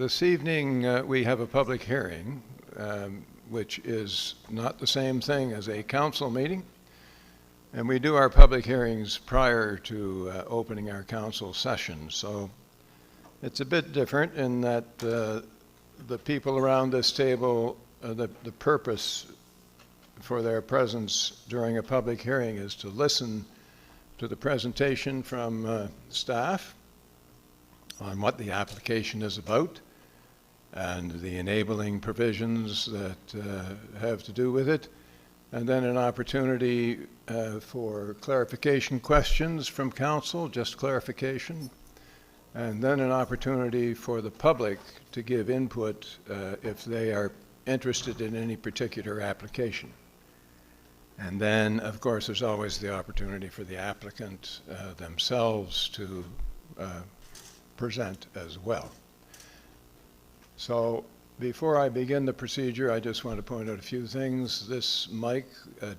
This evening we have a public hearing, which is not the same thing as a council meeting. And we do our public hearings prior to opening our council session. So it's a bit different in that the people around this table, the purpose for their presence during a public hearing is to listen to the presentation from staff on what the application is about and the enabling provisions that have to do with it, and then an opportunity for clarification questions from council, just clarification, and then an opportunity for the public to give input if they are interested in any particular application. And then, of course, there's always the opportunity for the applicant themselves to present as well. So before I begin the procedure, I just want to point out a few things. This mic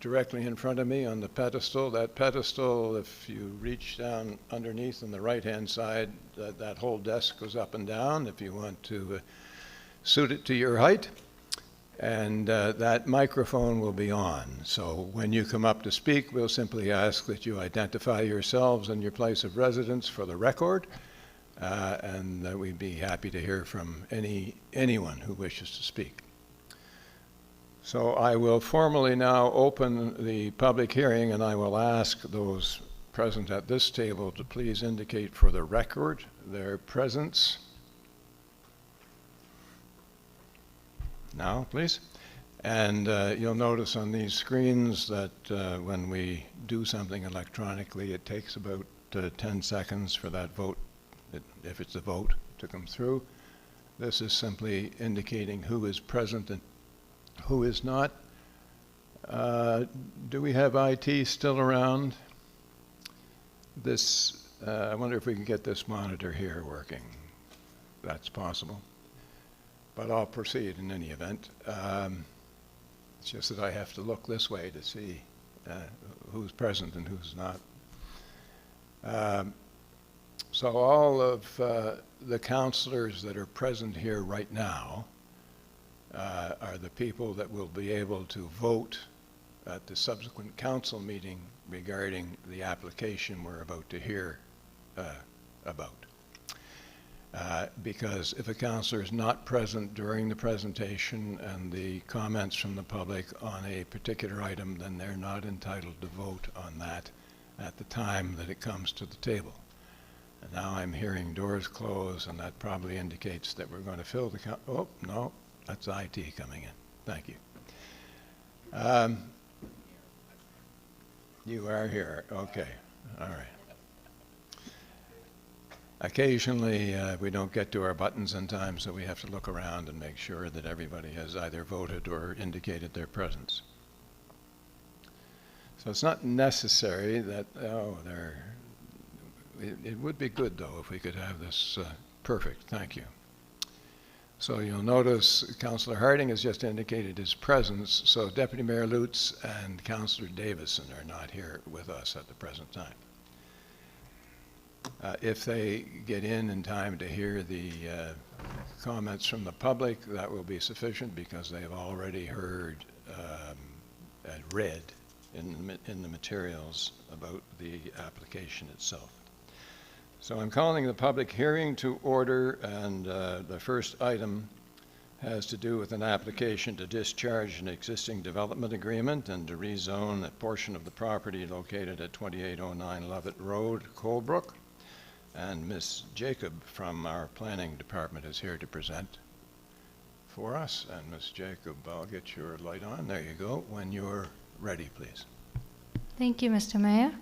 directly in front of me on the pedestal, that pedestal, if you reach down underneath on the right-hand side, that whole desk goes up and down if you want to suit it to your height. And that microphone will be on. So when you come up to speak, we'll simply ask that you identify yourselves and your place of residence for the record. And we'd be happy to hear from anyone who wishes to speak. So I will formally now open the public hearing, and I will ask those present at this table to please indicate for the record their presence. Now, please. And you'll notice on these screens that when we do something electronically, it takes about 10 seconds for that vote, if it's a vote, to come through. This is simply indicating who is present and who is not. Do we have IT still around? This, I wonder if we can get this monitor here working. That's possible. But I'll proceed in any event. It's just that I have to look this way to see who's present and who's not. So all of the councillors that are present here right now are the people that will be able to vote at the subsequent council meeting regarding the application we're about to hear about. Because if a councillor is not present during the presentation and the comments from the public on a particular item, then they're not entitled to vote on that at the time that it comes to the table. And now I'm hearing doors close, and that probably indicates that we're going to fill the oh, no, that's IT coming in. Thank you. You are here. Okay. All right. Occasionally, we don't get to our buttons in time, so we have to look around and make sure that everybody has either voted or indicated their presence. So it's not necessary that, it would be good, though, if we could have this perfect. Thank you. So you'll notice Councillor Harding has just indicated his presence, so Deputy Mayor Lutz and Councillor Davison are not here with us at the present time. If they get in time to hear the comments from the public, that will be sufficient because they have already heard and read in the materials about the application itself. So I'm calling the public hearing to order, and the first item has to do with an application to discharge an existing development agreement and to rezone a portion of the property located at 2809 Lovett Road, Coldbrook. And Ms. Jacob from our planning department is here to present for us. And Ms. Jacob, I'll get your light on. There you go. When you're ready, please. Thank you, Mr. Mayor.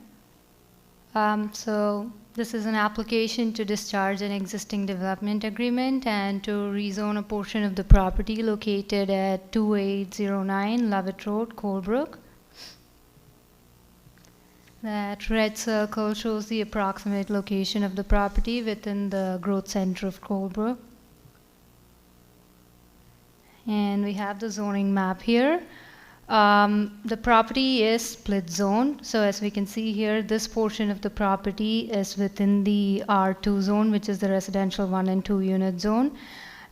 So this is an application to discharge an existing development agreement and to rezone a portion of the property located at 2809 Lovett Road, Coldbrook. That red circle shows the approximate location of the property within the growth center of Coldbrook. And we have the zoning map here. The property is split zone. So as we can see here, this portion of the property is within the R2 zone, which is the residential 1 and 2 unit zone.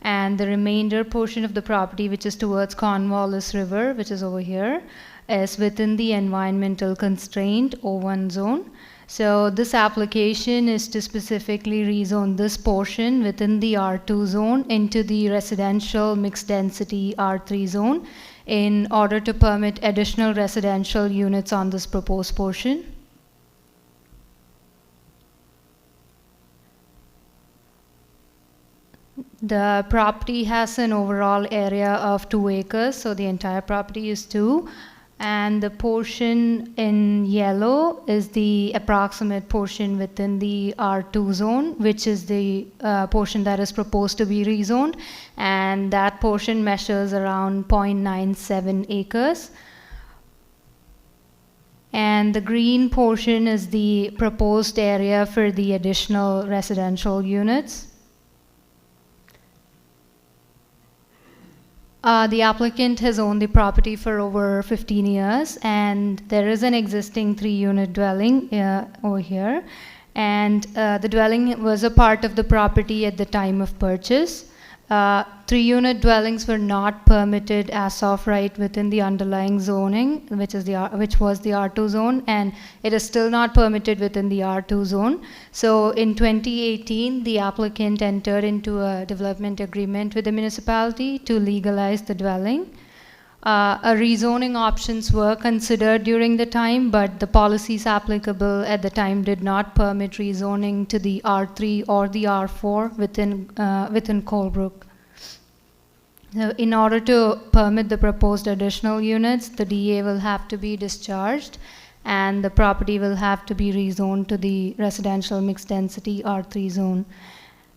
and the remainder portion of the property, which is towards Cornwallis River, which is over here, is within the environmental constraint O1 zone. So this application is to specifically rezone this portion within the R2 zone into the residential mixed density R3 zone in order to permit additional residential units on this proposed portion. The property has an overall area of 2 acres, so the entire property is 2. And the portion in yellow is the approximate portion within the R2 zone, which is the portion that is proposed to be rezoned. And that portion measures around 0.97 acres. And the green portion is the proposed area for the additional residential units. The applicant has owned the property for over 15 years, and there is an existing 3-unit dwelling over here. And the dwelling was a part of the property at the time of purchase. 3-unit dwellings were not permitted as of right within the underlying zoning, which was the R2 zone, and it is still not permitted within the R2 zone. So in 2018, the applicant entered into a development agreement with the municipality to legalize the dwelling. A rezoning options were considered during the time, but the policies applicable at the time did not permit rezoning to the R3 or the R4 within Coldbrook. In order to permit the proposed additional units, the DA will have to be discharged, and the property will have to be rezoned to the residential mixed density R3 zone.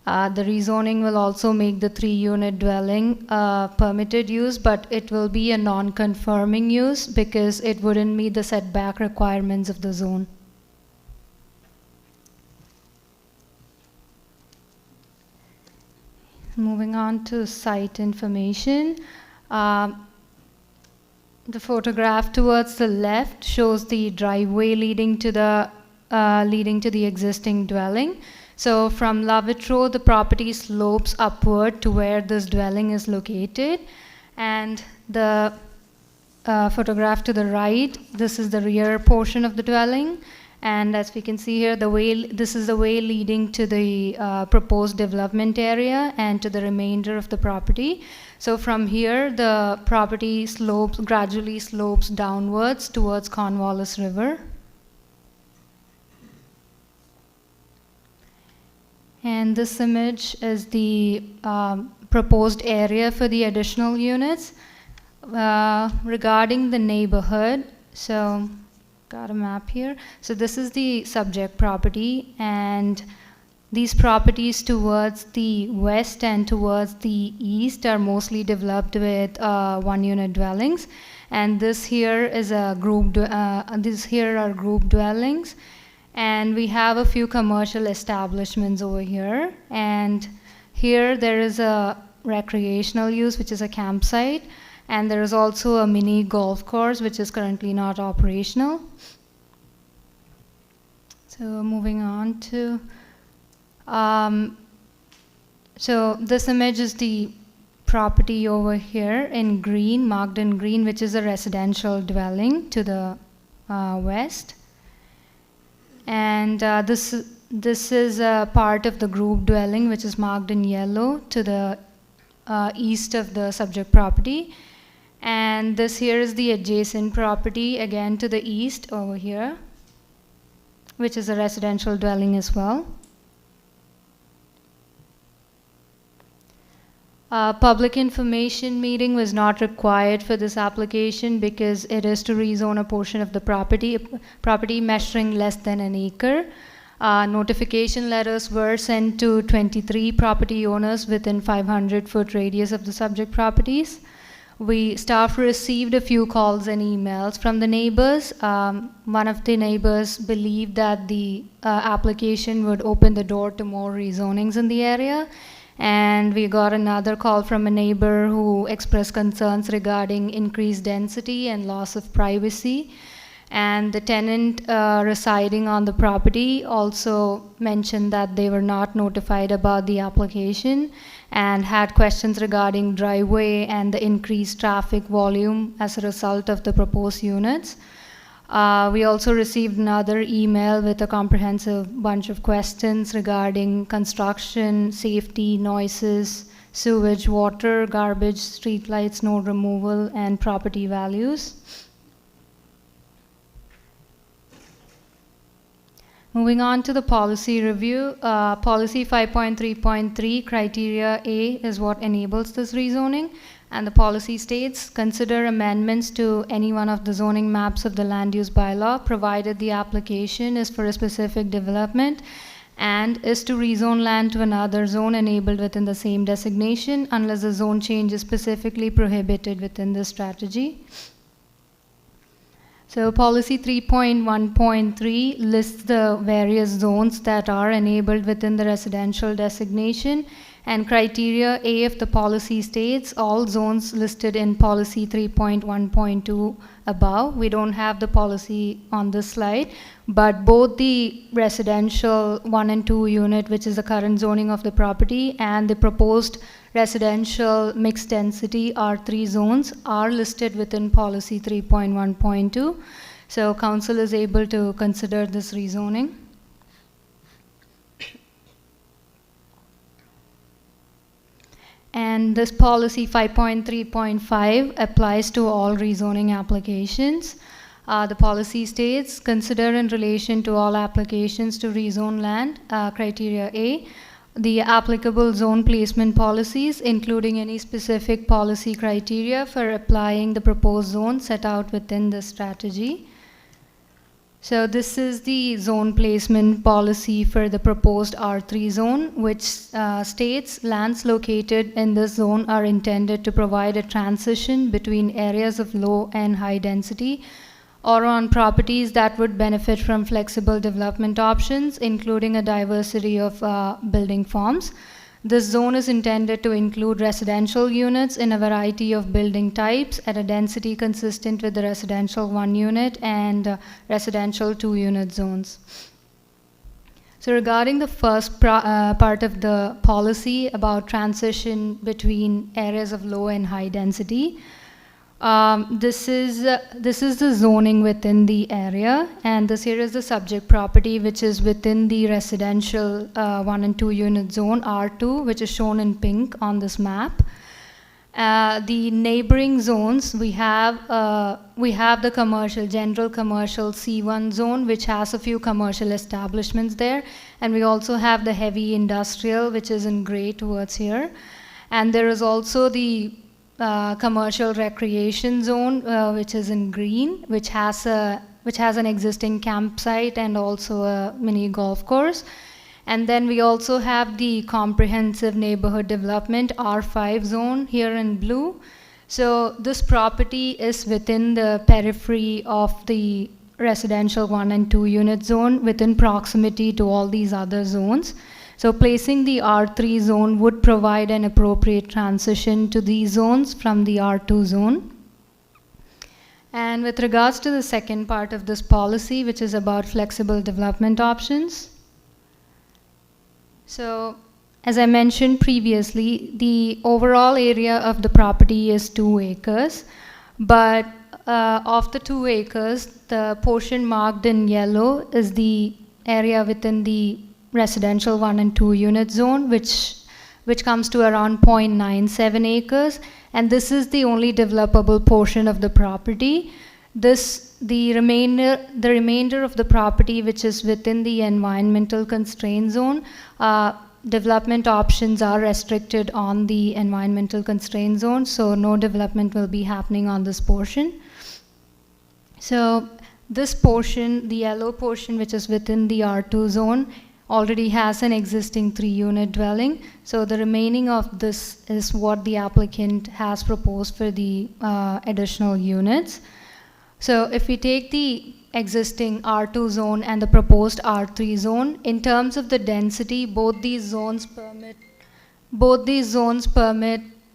The rezoning will also make the 3-unit dwelling permitted use, but it will be a non-conforming use because it wouldn't meet the setback requirements of the zone. Moving on to site information. The photograph towards the left shows the driveway leading to the existing dwelling. So from Lovett Road, the property slopes upward to where this dwelling is located. And the photograph to the right, this is the rear portion of the dwelling. And as we can see here, this is the way leading to the proposed development area and to the remainder of the property. So from here, the property gradually slopes downwards towards Cornwallis River. And this image is the proposed area for the additional units. Regarding the neighborhood, so got a map here. So this is the subject property, and these properties towards the west and towards the east are mostly developed with 1-unit dwellings. And this here is a group. These here are group dwellings. And we have a few commercial establishments over here. And here there is a recreational use, which is a campsite. And there is also a mini golf course, which is currently not operational. So moving on to, so this image is the property over here in green, marked in green, which is a residential dwelling to the west. And this is a part of the group dwelling, which is marked in yellow to the east of the subject property. And this here is the adjacent property, again to the east over here, which is a residential dwelling as well. Public information meeting was not required for this application because it is to rezone a portion of the property measuring less than an acre. Notification letters were sent to 23 property owners within 500-foot radius of the subject properties. Staff received a few calls and emails from the neighbors. One of the neighbors believed that the application would open the door to more rezonings in the area. And we got another call from a neighbor who expressed concerns regarding increased density and loss of privacy. And the tenant residing on the property also mentioned that they were not notified about the application and had questions regarding driveway and the increased traffic volume as a result of the proposed units. We also received another email with a comprehensive bunch of questions regarding construction, safety, noises, sewage, water, garbage, streetlights, snow removal, and property values. Moving on to the policy review, policy 5.3.3 criteria A is what enables this rezoning, and the policy states, consider amendments to any one of the zoning maps of the land use bylaw, provided the application is for a specific development and is to rezone land to another zone enabled within the same designation unless the zone change is specifically prohibited within the strategy. So policy 3.1.3 lists the various zones that are enabled within the residential designation, and criteria A of the policy states all zones listed in policy 3.1.2 above. We don't have the policy on this slide, but both the residential 1 and 2 unit, which is the current zoning of the property, and the proposed residential mixed density R3 zones are listed within policy 3.1.2. So council is able to consider this rezoning. And this policy 5.3.5 applies to all rezoning applications. The policy states, consider in relation to all applications to rezone land, criteria A, the applicable zone placement policies, including any specific policy criteria for applying the proposed zone set out within the strategy. So this is the zone placement policy for the proposed R3 zone, which states lands located in this zone are intended to provide a transition between areas of low and high density or on properties that would benefit from flexible development options, including a diversity of building forms. This zone is intended to include residential units in a variety of building types at a density consistent with the residential 1 unit and residential 2 unit zones. So regarding the first part of the policy about transition between areas of low and high density, this is the zoning within the area, and this here is the subject property which is within the residential 1 and 2 unit zone R2, which is shown in pink on this map. The neighboring zones, we have the general commercial C1 zone, which has a few commercial establishments there, and we also have the heavy industrial, which is in gray towards here, and there is also the commercial recreation zone, which is in green, which has an existing campsite and also a mini golf course. And then we also have the comprehensive neighborhood development R5 zone here in blue. So this property is within the periphery of the residential 1 and 2 unit zone within proximity to all these other zones. So placing the R3 zone would provide an appropriate transition to these zones from the R2 zone. And with regards to the second part of this policy, which is about flexible development options. So as I mentioned previously, the overall area of the property is 2 acres, but of the 2 acres, the portion marked in yellow is the area within the residential 1 and 2 unit zone, which comes to around 0.97 acres, and this is the only developable portion of the property. The remainder of the property, which is within the environmental constraint zone, development options are restricted on the environmental constraint zone, so no development will be happening on this portion. So this portion, the yellow portion, which is within the R2 zone, already has an existing 3-unit dwelling. So the remaining of this is what the applicant has proposed for the additional units. So if we take the existing R2 zone and the proposed R3 zone, in terms of the density, both these zones permit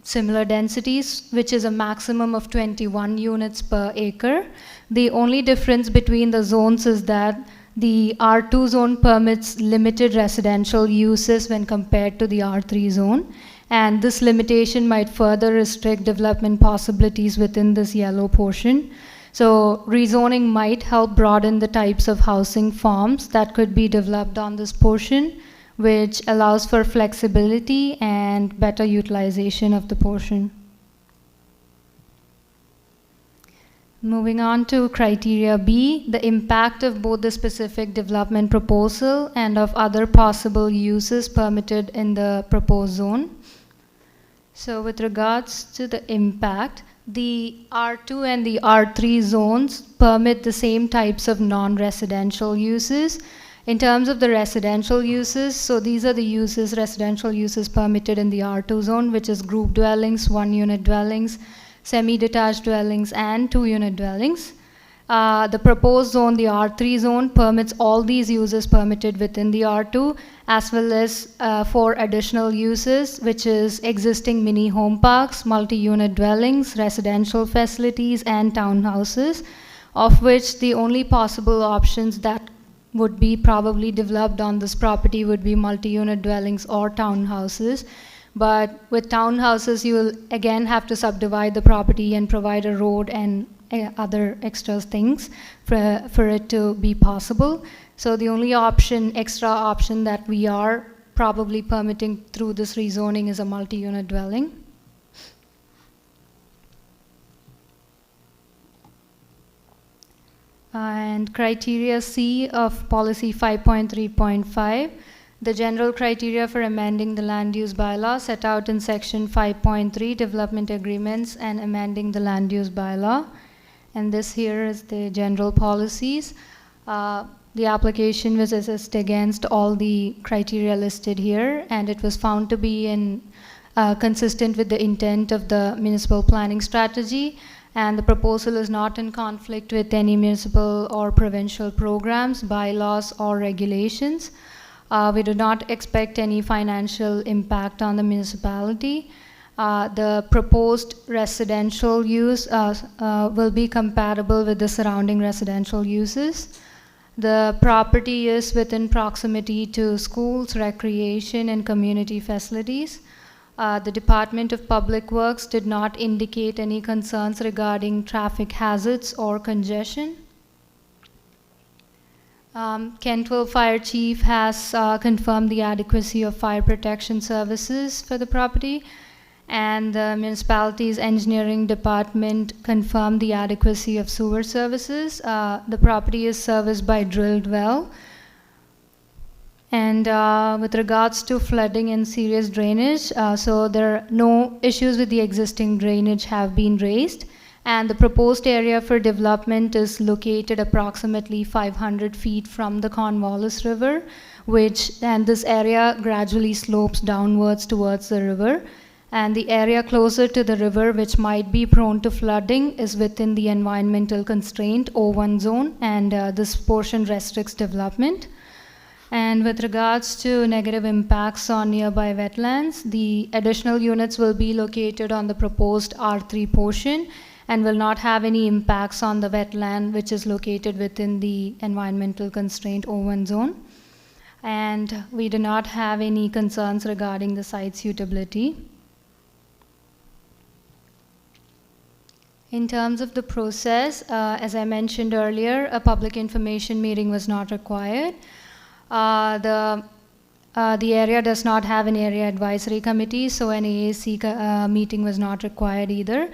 similar densities, which is a maximum of 21 units per acre. The only difference between the zones is that the R2 zone permits limited residential uses when compared to the R3 zone, and this limitation might further restrict development possibilities within this yellow portion. So rezoning might help broaden the types of housing forms that could be developed on this portion, which allows for flexibility and better utilization of the portion. Moving on to criteria B, the impact of both the specific development proposal and of other possible uses permitted in the proposed zone. So with regards to the impact, the R2 and the R3 zones permit the same types of non-residential uses. In terms of the residential uses, so these are the uses, residential uses permitted in the R2 zone, which is group dwellings, 1-unit dwellings, semi-detached dwellings, and 2-unit dwellings. The proposed zone, the R3 zone, permits all these uses permitted within the R2, as well as 4 additional uses, which is existing mini home parks, multi-unit dwellings, residential facilities, and townhouses, of which the only possible options that would be probably developed on this property would be multi-unit dwellings or townhouses. But with townhouses, you will again have to subdivide the property and provide a road and other extra things for it to be possible. So the only option, extra option that we are probably permitting through this rezoning is a multi-unit dwelling. And criteria C of policy 5.3.5, the general criteria for amending the land use bylaw set out in section 5.3, development agreements and amending the land use bylaw. And this here is the general policies. The application was assessed against all the criteria listed here, and it was found to be consistent with the intent of the municipal planning strategy, and the proposal is not in conflict with any municipal or provincial programs, bylaws, or regulations. We do not expect any financial impact on the municipality. The proposed residential use will be compatible with the surrounding residential uses. The property is within proximity to schools, recreation, and community facilities. The Department of Public Works did not indicate any concerns regarding traffic hazards or congestion. Kentville Fire Chief has confirmed the adequacy of fire protection services for the property, and the municipality's engineering department confirmed the adequacy of sewer services. The property is serviced by drilled well. And with regards to flooding and serious drainage, so there are no issues with the existing drainage have been raised. And the proposed area for development is located approximately 500 feet from the Cornwallis River, and this area gradually slopes downwards towards the river. And the area closer to the river, which might be prone to flooding, is within the environmental constraint O1 zone, and this portion restricts development. And with regards to negative impacts on nearby wetlands, the additional units will be located on the proposed R3 portion and will not have any impacts on the wetland, which is located within the environmental constraint O1 zone. And we do not have any concerns regarding the site suitability. In terms of the process, as I mentioned earlier, a public information meeting was not required. The area does not have an area advisory committee, so an AAC meeting was not required either.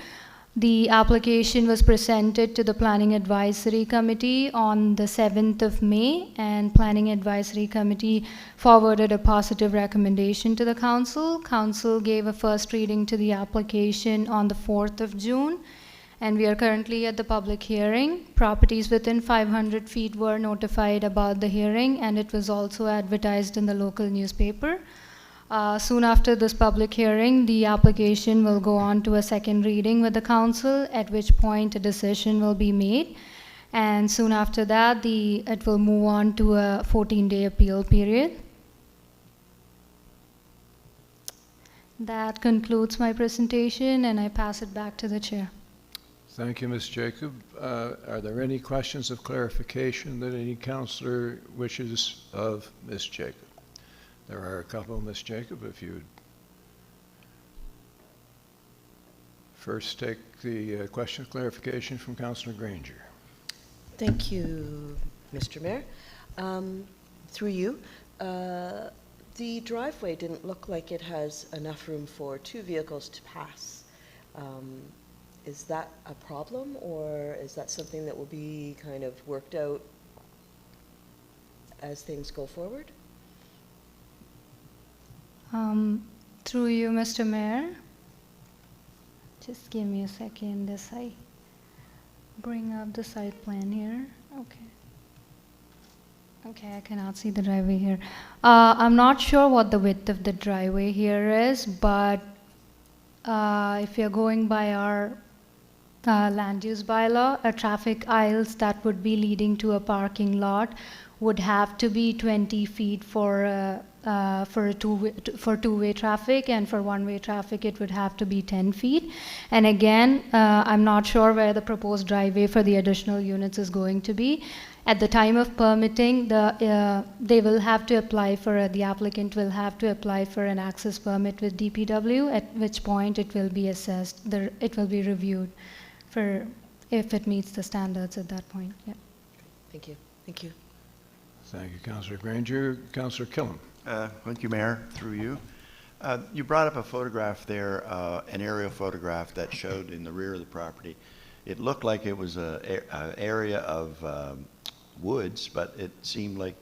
The application was presented to the Planning Advisory Committee on the 7th of May, and Planning Advisory Committee forwarded a positive recommendation to the Council. Council gave a first reading to the application on the 4th of June, and we are currently at the public hearing. Properties within 500 feet were notified about the hearing, and it was also advertised in the local newspaper. Soon after this public hearing, the application will go on to a second reading with the council, at which point a decision will be made. And soon after that, it will move on to a 14-day appeal period. That concludes my presentation, and I pass it back to the chair. Thank you, Ms. Jacob. Are there any questions of clarification that any councillor wishes of Ms. Jacob? There are a couple, Ms. Jacob, if you'd first take the question of clarification from Councillor Granger. Thank you, Mr. Mayor. Through you, the driveway didn't look like it has enough room for 2 vehicles to pass. Is that a problem, or is that something that will be kind of worked out as things go forward? Through you, Mr. Mayor. Just give me a second as I bring up the site plan here. Okay. Okay, I cannot see the driveway here. I'm not sure what the width of the driveway here is, but if you're going by our land use bylaw, traffic aisles that would be leading to a parking lot would have to be 20 feet for two-way traffic, and for one-way traffic it would have to be 10 feet. And again, I'm not sure where the proposed driveway for the additional units is going to be. At the time of permitting, they will have to apply for, the applicant will have to apply for an access permit with DPW, at which point it will be assessed, it will be reviewed for if it meets the standards at that point. Yeah. Thank you. Thank you. Thank you, Councillor Granger. Councillor Killam. Thank you, Mayor, through you. You brought up a photograph there, an aerial photograph that showed in the rear of the property. It looked like it was an area of woods, but it seemed like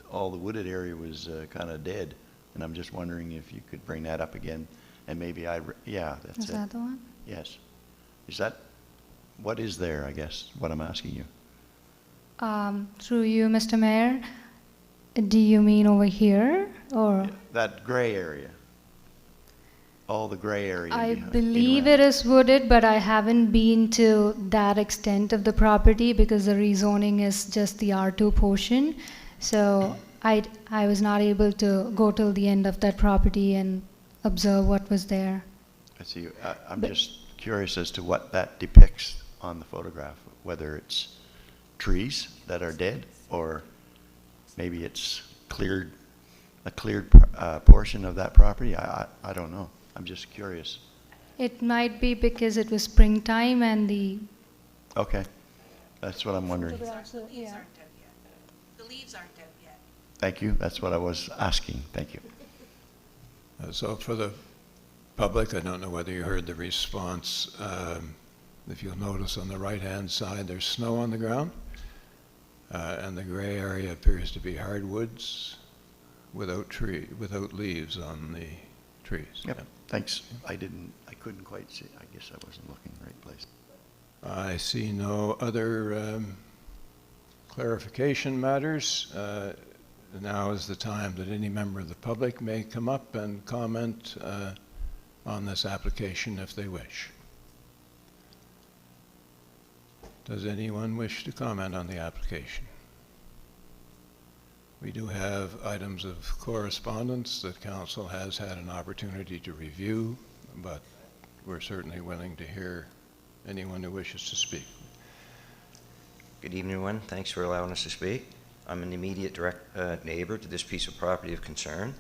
all the wooded area was kind of dead. And I'm just wondering if you could bring that up again. And maybe yeah, that's it. Is that the one? Yes. Is that, what is there, I guess, what I'm asking you? Through you, Mr. Mayor, do you mean over here, or? That gray area. All the gray area. I behind, believe it is wooded, but I haven't been to that extent of the property because the rezoning is just the R2 portion. So I was not able to go till the end of that property and observe what was there. I see. I'm just curious as to what that depicts on the photograph, whether it's trees that are dead, or maybe it's a cleared portion of that property. I don't know. I'm just curious. It might be because it was springtime and the... Okay. That's what I'm wondering. The leaves aren't dead yet. The leaves aren't dead yet. Thank you. That's what I was asking. Thank you. So for the public, I don't know whether you heard the response. If you'll notice on the right-hand side, there's snow on the ground, and the gray area appears to be hardwoods without leaves on the trees. Yep. Yeah. Thanks. I couldn't quite see. I guess I wasn't looking in the right place. I see no other clarification matters. Now is the time that any member of the public may come up and comment on this application if they wish. Does anyone wish to comment on the application? We do have items of correspondence that Council has had an opportunity to review, but we're certainly willing to hear anyone who wishes to speak. Good evening, everyone. Thanks for allowing us to speak. I'm an immediate direct neighbor to this piece of property of concern.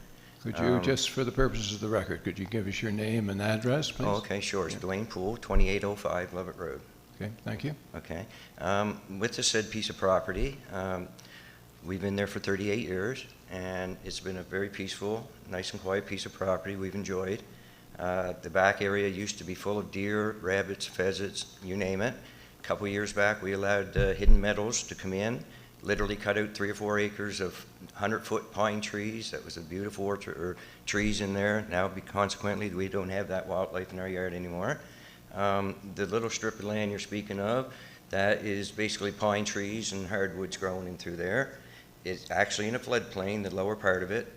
Could you, just for the purposes of the record, could you give us your name and address, please? Oh, okay, sure. It's Dwayne Poole, 2805 Lovett Road. Okay, thank you. Okay. With the said piece of property, we've been there for 38 years, and it's been a very peaceful, nice and quiet piece of property we've enjoyed. The back area used to be full of deer, rabbits, pheasants, you name it. A couple of years back, we allowed hidden meadows to come in, literally cut out 3 or 4 acres of 100-foot pine trees. That was a beautiful orchard, or trees in there. Now, consequently, we don't have that wildlife in our yard anymore. The little strip of land you're speaking of, that is basically pine trees and hardwoods growing in through there. It's actually in a floodplain, the lower part of it.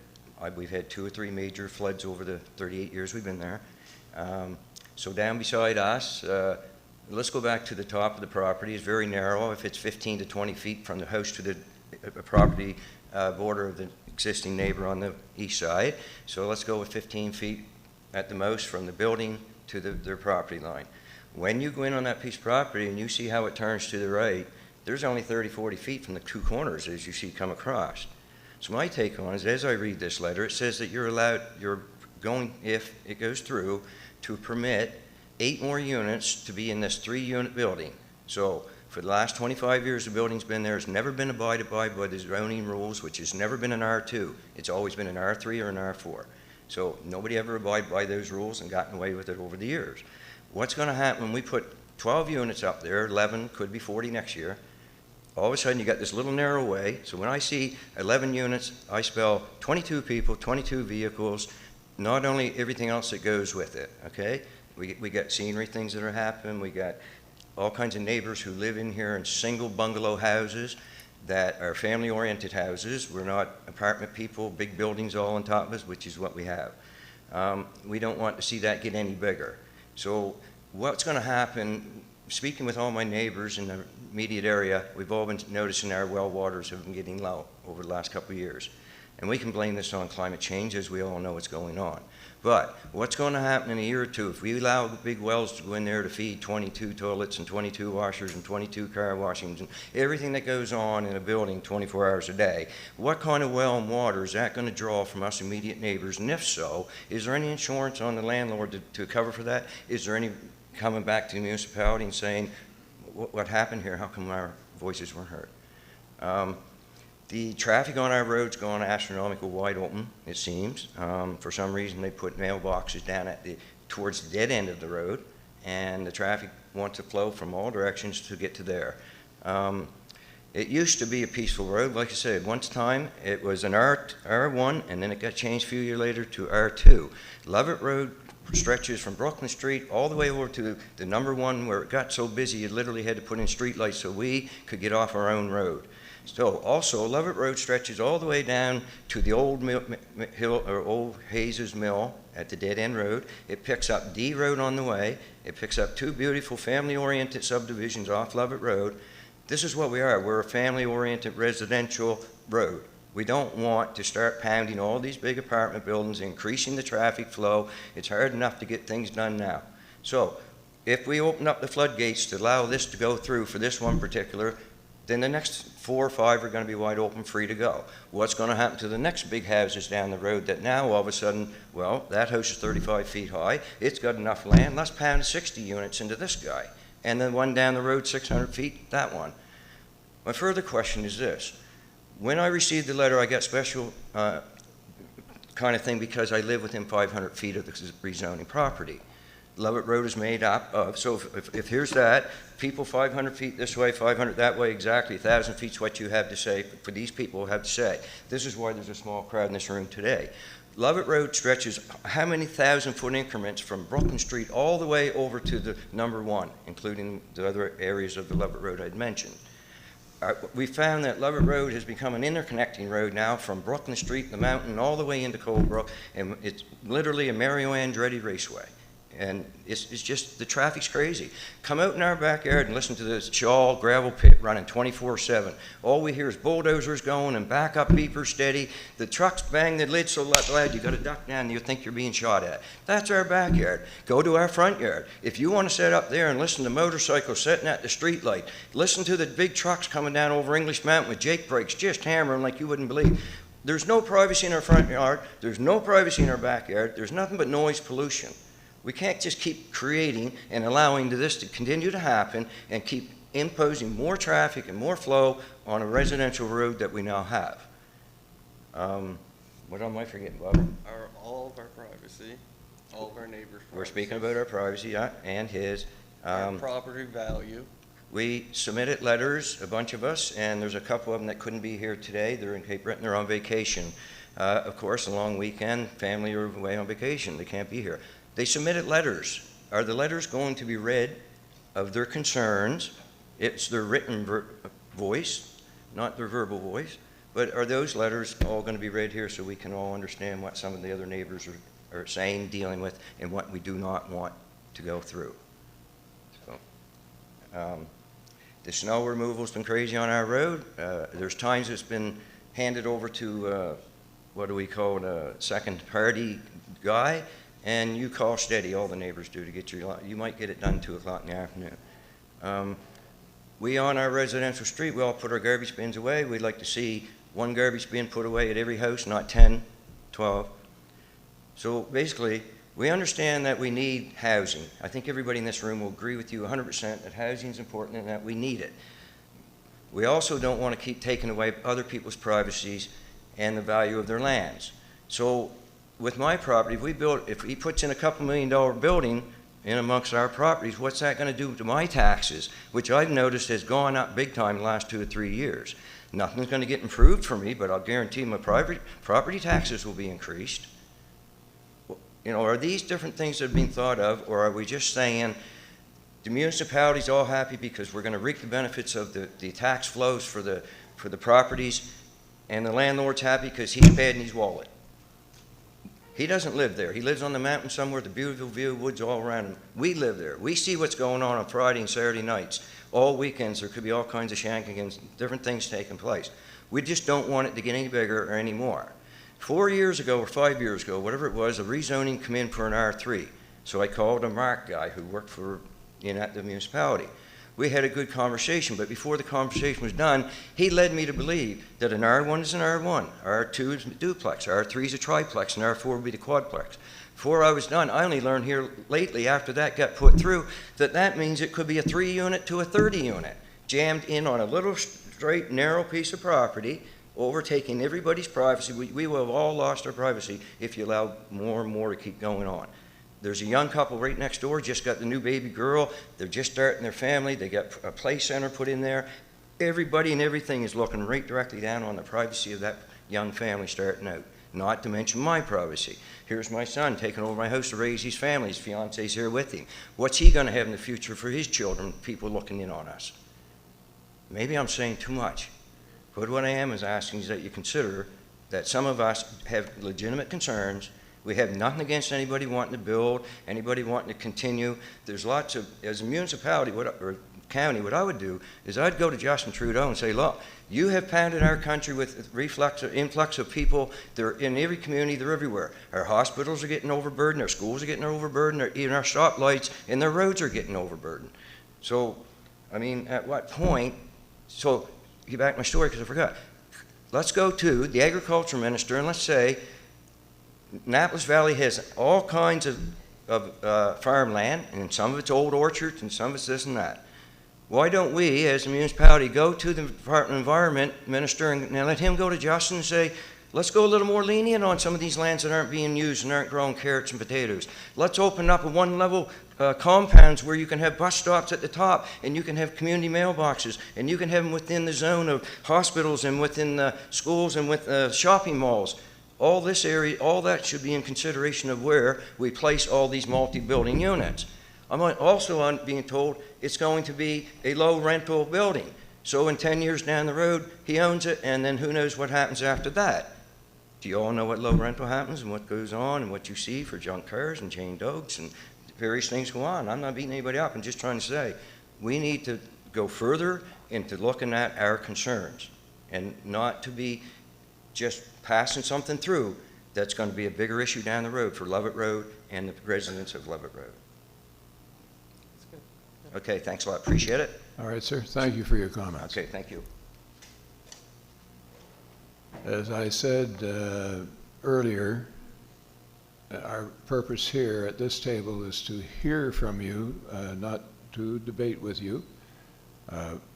We've had 2 or 3 major floods over the 38 years we've been there. So down beside us, let's go back to the top of the property. It's very narrow. If it's 15 to 20 feet from the house to the property border of the existing neighbor on the east side. So let's go with 15 feet at the most from the building to their property line. When you go in on that piece of property and you see how it turns to the right, there's only 30, 40 feet from the two corners as you see come across. So my take on it is, as I read this letter, it says that you're going, if it goes through, to permit 8 more units to be in this 3-unit building. So for the last 25 years, the building's been there. It's never been abided by the zoning rules, which has never been an R2. It's always been an R3 or an R4. So nobody ever abided by those rules and gotten away with it over the years. What's going to happen when we put 12 units up there, 11, could be 40 next year, all of a sudden you got this little narrow way. So when I see 11 units, I spell 22 people, 22 vehicles, not only everything else that goes with it, okay? We got scenery things that are happening. We got all kinds of neighbors who live in here in single bungalow houses that are family-oriented houses. We're not apartment people, big buildings all on top of us, which is what we have. We don't want to see that get any bigger. So what's going to happen, speaking with all my neighbors in the immediate area, we've all been noticing our well waters have been getting low over the last couple of years. And we can blame this on climate change, as we all know what's going on. But what's going to happen in a year or two if we allow the big wells to go in there to feed 22 toilets and 22 washers and 22 car washings and everything that goes on in a building 24 hours a day? What kind of well and water is that going to draw from us immediate neighbors? And if so, is there any insurance on the landlord to cover for that? Is there any coming back to the municipality and saying, what happened here? How come our voices weren't heard? The traffic on our road's gone astronomical wide open, it seems. For some reason, they put mailboxes down at towards the dead end of the road, and the traffic wants to flow from all directions to get to there. It used to be a peaceful road. Like I said, once time it was an R1, and then it got changed a few years later to R2. Lovett Road stretches from Brooklyn Street all the way over to the number 1, where it got so busy you literally had to put in street lights so we could get off our own road. So also, Lovett Road stretches all the way down to the old old Hayes' Mill at the dead end road. It picks up D Road on the way. It picks up 2 beautiful family-oriented subdivisions off Lovett Road. This is what we are. We're a family-oriented residential road. We don't want to start pounding all these big apartment buildings, increasing the traffic flow. It's hard enough to get things done now. So if we open up the floodgates to allow this to go through for this one particular, then the next 4 or 5 are going to be wide open, free to go. What's going to happen to the next big houses down the road that now all of a sudden, well, that house is 35 feet high, it's got enough land, let's pound 60 units into this guy. And then one down the road, 600 feet, that one. My further question is this. When I received the letter, I got special kind of thing because I live within 500 feet of the rezoning property. Lovett Road is made up of, so if here's that, people 500 feet this way, 500 that way, exactly 1,000 feet is what you have to say, for these people have to say. This is why there's a small crowd in this room today. Lovett Road stretches how many 1,000-foot increments from Brooklyn Street all the way over to the number 1, including the other areas of the Lovett Road I'd mentioned. We found that Lovett Road has become an interconnecting road now from Brooklyn Street, the mountain, all the way into Coldbrook, and it's literally a Mario Andretti raceway. And it's just, the traffic's crazy. Come out in our backyard and listen to this Shaw gravel pit running 24/7. All we hear is bulldozers going and backup beepers steady. The trucks bang the lid so loud you got to duck down and you think you're being shot at. That's our backyard. Go to our front yard. If you want to sit up there and listen to motorcycles sitting at the street light, listen to the big trucks coming down over English Mountain with Jake brakes just hammering like you wouldn't believe. There's no privacy in our front yard. There's no privacy in our backyard. There's nothing but noise pollution. We can't just keep creating and allowing this to continue to happen and keep imposing more traffic and more flow on a residential road that we now have. What am I forgetting, Bob? All of our privacy, all of our neighbors' privacy. We're speaking about our privacy, yeah, and his. Our property value. We submitted letters, a bunch of us, and there's a couple of them that couldn't be here today. They're in Cape Breton, they're on vacation. Of course, a long weekend, family are away on vacation, they can't be here. They submitted letters. Are the letters going to be read of their concerns? It's their written voice, not their verbal voice. But are those letters all going to be read here so we can all understand what some of the other neighbors are saying, dealing with, and what we do not want to go through? So, the snow removal's been crazy on our road. There's times it's been handed over to, what do we call it, a second party guy. and you call steady, all the neighbors do, to get you might get it done 2 o'clock in the afternoon. We on our residential street, we all put our garbage bins away. We'd like to see 1 garbage bin put away at every house, not 10, 12. So basically, we understand that we need housing. I think everybody in this room will agree with you 100% that housing is important and that we need it. We also don't want to keep taking away other people's privacies and the value of their lands. So with my property, if he puts in a couple $1 million building in amongst our properties, what's that going to do to my taxes, which I've noticed has gone up big time the last 2 or 3 years? Nothing's going to get improved for me, but I'll guarantee my property taxes will be increased. You know, are these different things that have been thought of, or are we just saying the municipality's all happy because we're going to reap the benefits of the tax flows for the properties, and the landlord's happy because he's paid in his wallet? He doesn't live there. He lives on the mountain somewhere with a beautiful view of woods all around him. We live there. We see what's going on Friday and Saturday nights. All weekends, there could be all kinds of shenanigans, different things taking place. We just don't want it to get any bigger or any more. 4 years ago or 5 years ago, whatever it was, a rezoning come in for an R3. So I called a Mark guy who worked at the municipality. We had a good conversation, but before the conversation was done, he led me to believe that an R1 is an R1, R2 is a duplex, R3 is a triplex, and R4 would be the quadplex. Before I was done, I only learned here lately, after that got put through, that means it could be a 3-unit to a 30-unit, jammed in on a little straight, narrow piece of property, overtaking everybody's privacy. We will have all lost our privacy if you allow more and more to keep going on. There's a young couple right next door, just got the new baby girl. They're just starting their family. They got a play center put in there. Everybody and everything is looking right directly down on the privacy of that young family starting out, not to mention my privacy. Here's my son taking over my house to raise his family. His fiance's here with him. What's he going to have in the future for his children, people looking in on us? Maybe I'm saying too much. But what I am is asking is that you consider that some of us have legitimate concerns. We have nothing against anybody wanting to build, anybody wanting to continue. There's lots of, as a municipality or county, what I would do is I'd go to Justin Trudeau and say, look, you have pounded our country with influx of people. They're in every community, they're everywhere. Our hospitals are getting overburdened, our schools are getting overburdened, even our stoplights and their roads are getting overburdened. So, I mean, at what point, so get back to my story because I forgot. Let's go to the agriculture minister and let's say, Annapolis Valley has all kinds of farmland, and some of it's old orchards, and some of it's this and that. Why don't we, as a municipality, go to the Department of Environment minister and let him go to Justin and say, let's go a little more lenient on some of these lands that aren't being used and aren't growing carrots and potatoes. Let's open up a one-level compounds where you can have bus stops at the top, and you can have community mailboxes, and you can have them within the zone of hospitals and within the schools and with shopping malls. All this area, all that should be in consideration of where we place all these multi-building units. I'm also being told it's going to be a low rental building. So in 10 years down the road, he owns it, and then who knows what happens after that. Do you all know what low rental happens and what goes on and what you see for junk cars and chained dogs and various things go on? I'm not beating anybody up. I'm just trying to say we need to go further into looking at our concerns and not to be just passing something through that's going to be a bigger issue down the road for Lovett Road and the residents of Lovett Road. Okay, thanks a lot. Appreciate it. All right, sir. Thank you for your comments. Okay, thank you. As I said earlier, our purpose here at this table is to hear from you, not to debate with you.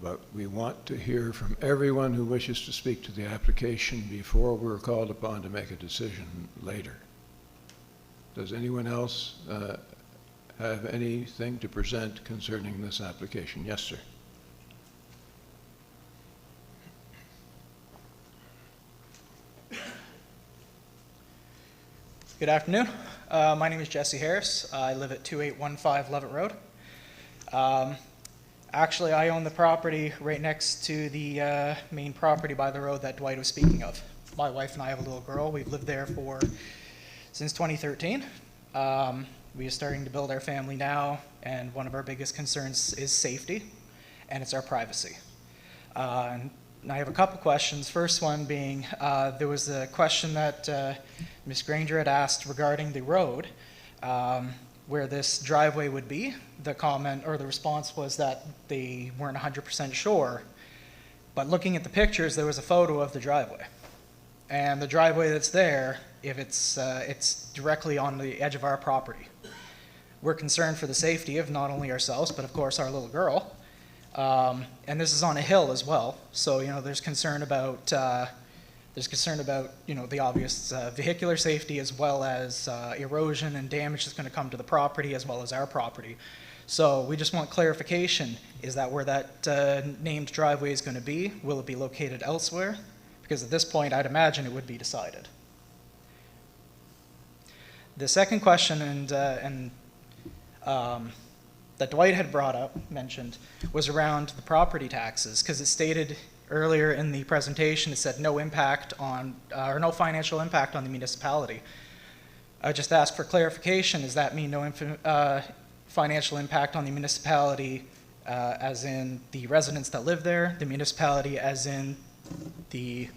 But we want to hear from everyone who wishes to speak to the application before we're called upon to make a decision later. Does anyone else have anything to present concerning this application? Yes, sir. Good afternoon. My name is Jesse Harris. I live at 2815 Lovett Road. Actually, I own the property right next to the main property by the road that Dwight was speaking of. My wife and I have a little girl. We've lived there since 2013. We are starting to build our family now, and one of our biggest concerns is safety, and it's our privacy. And I have a couple questions. First one being, there was a question that Ms. Granger had asked regarding the road. where this driveway would be. The comment or the response was that they weren't 100% sure, but looking at the pictures, there was a photo of the driveway. And the driveway that's there, if it's directly on the edge of our property. We're concerned for the safety of not only ourselves, but of course our little girl. And this is on a hill as well, so there's concern about the obvious vehicular safety, as well as erosion and damage that's going to come to the property as well as our property. So we just want clarification. Is that where that named driveway is going to be? Will it be located elsewhere? Because at this point, I'd imagine it would be decided. The second question that Dwight had mentioned, was around the property taxes, because it stated earlier in the presentation, it said no impact on, or no financial impact on the municipality. I just asked for clarification. Does that mean no financial impact on the municipality, as in the residents that live there, the municipality as in the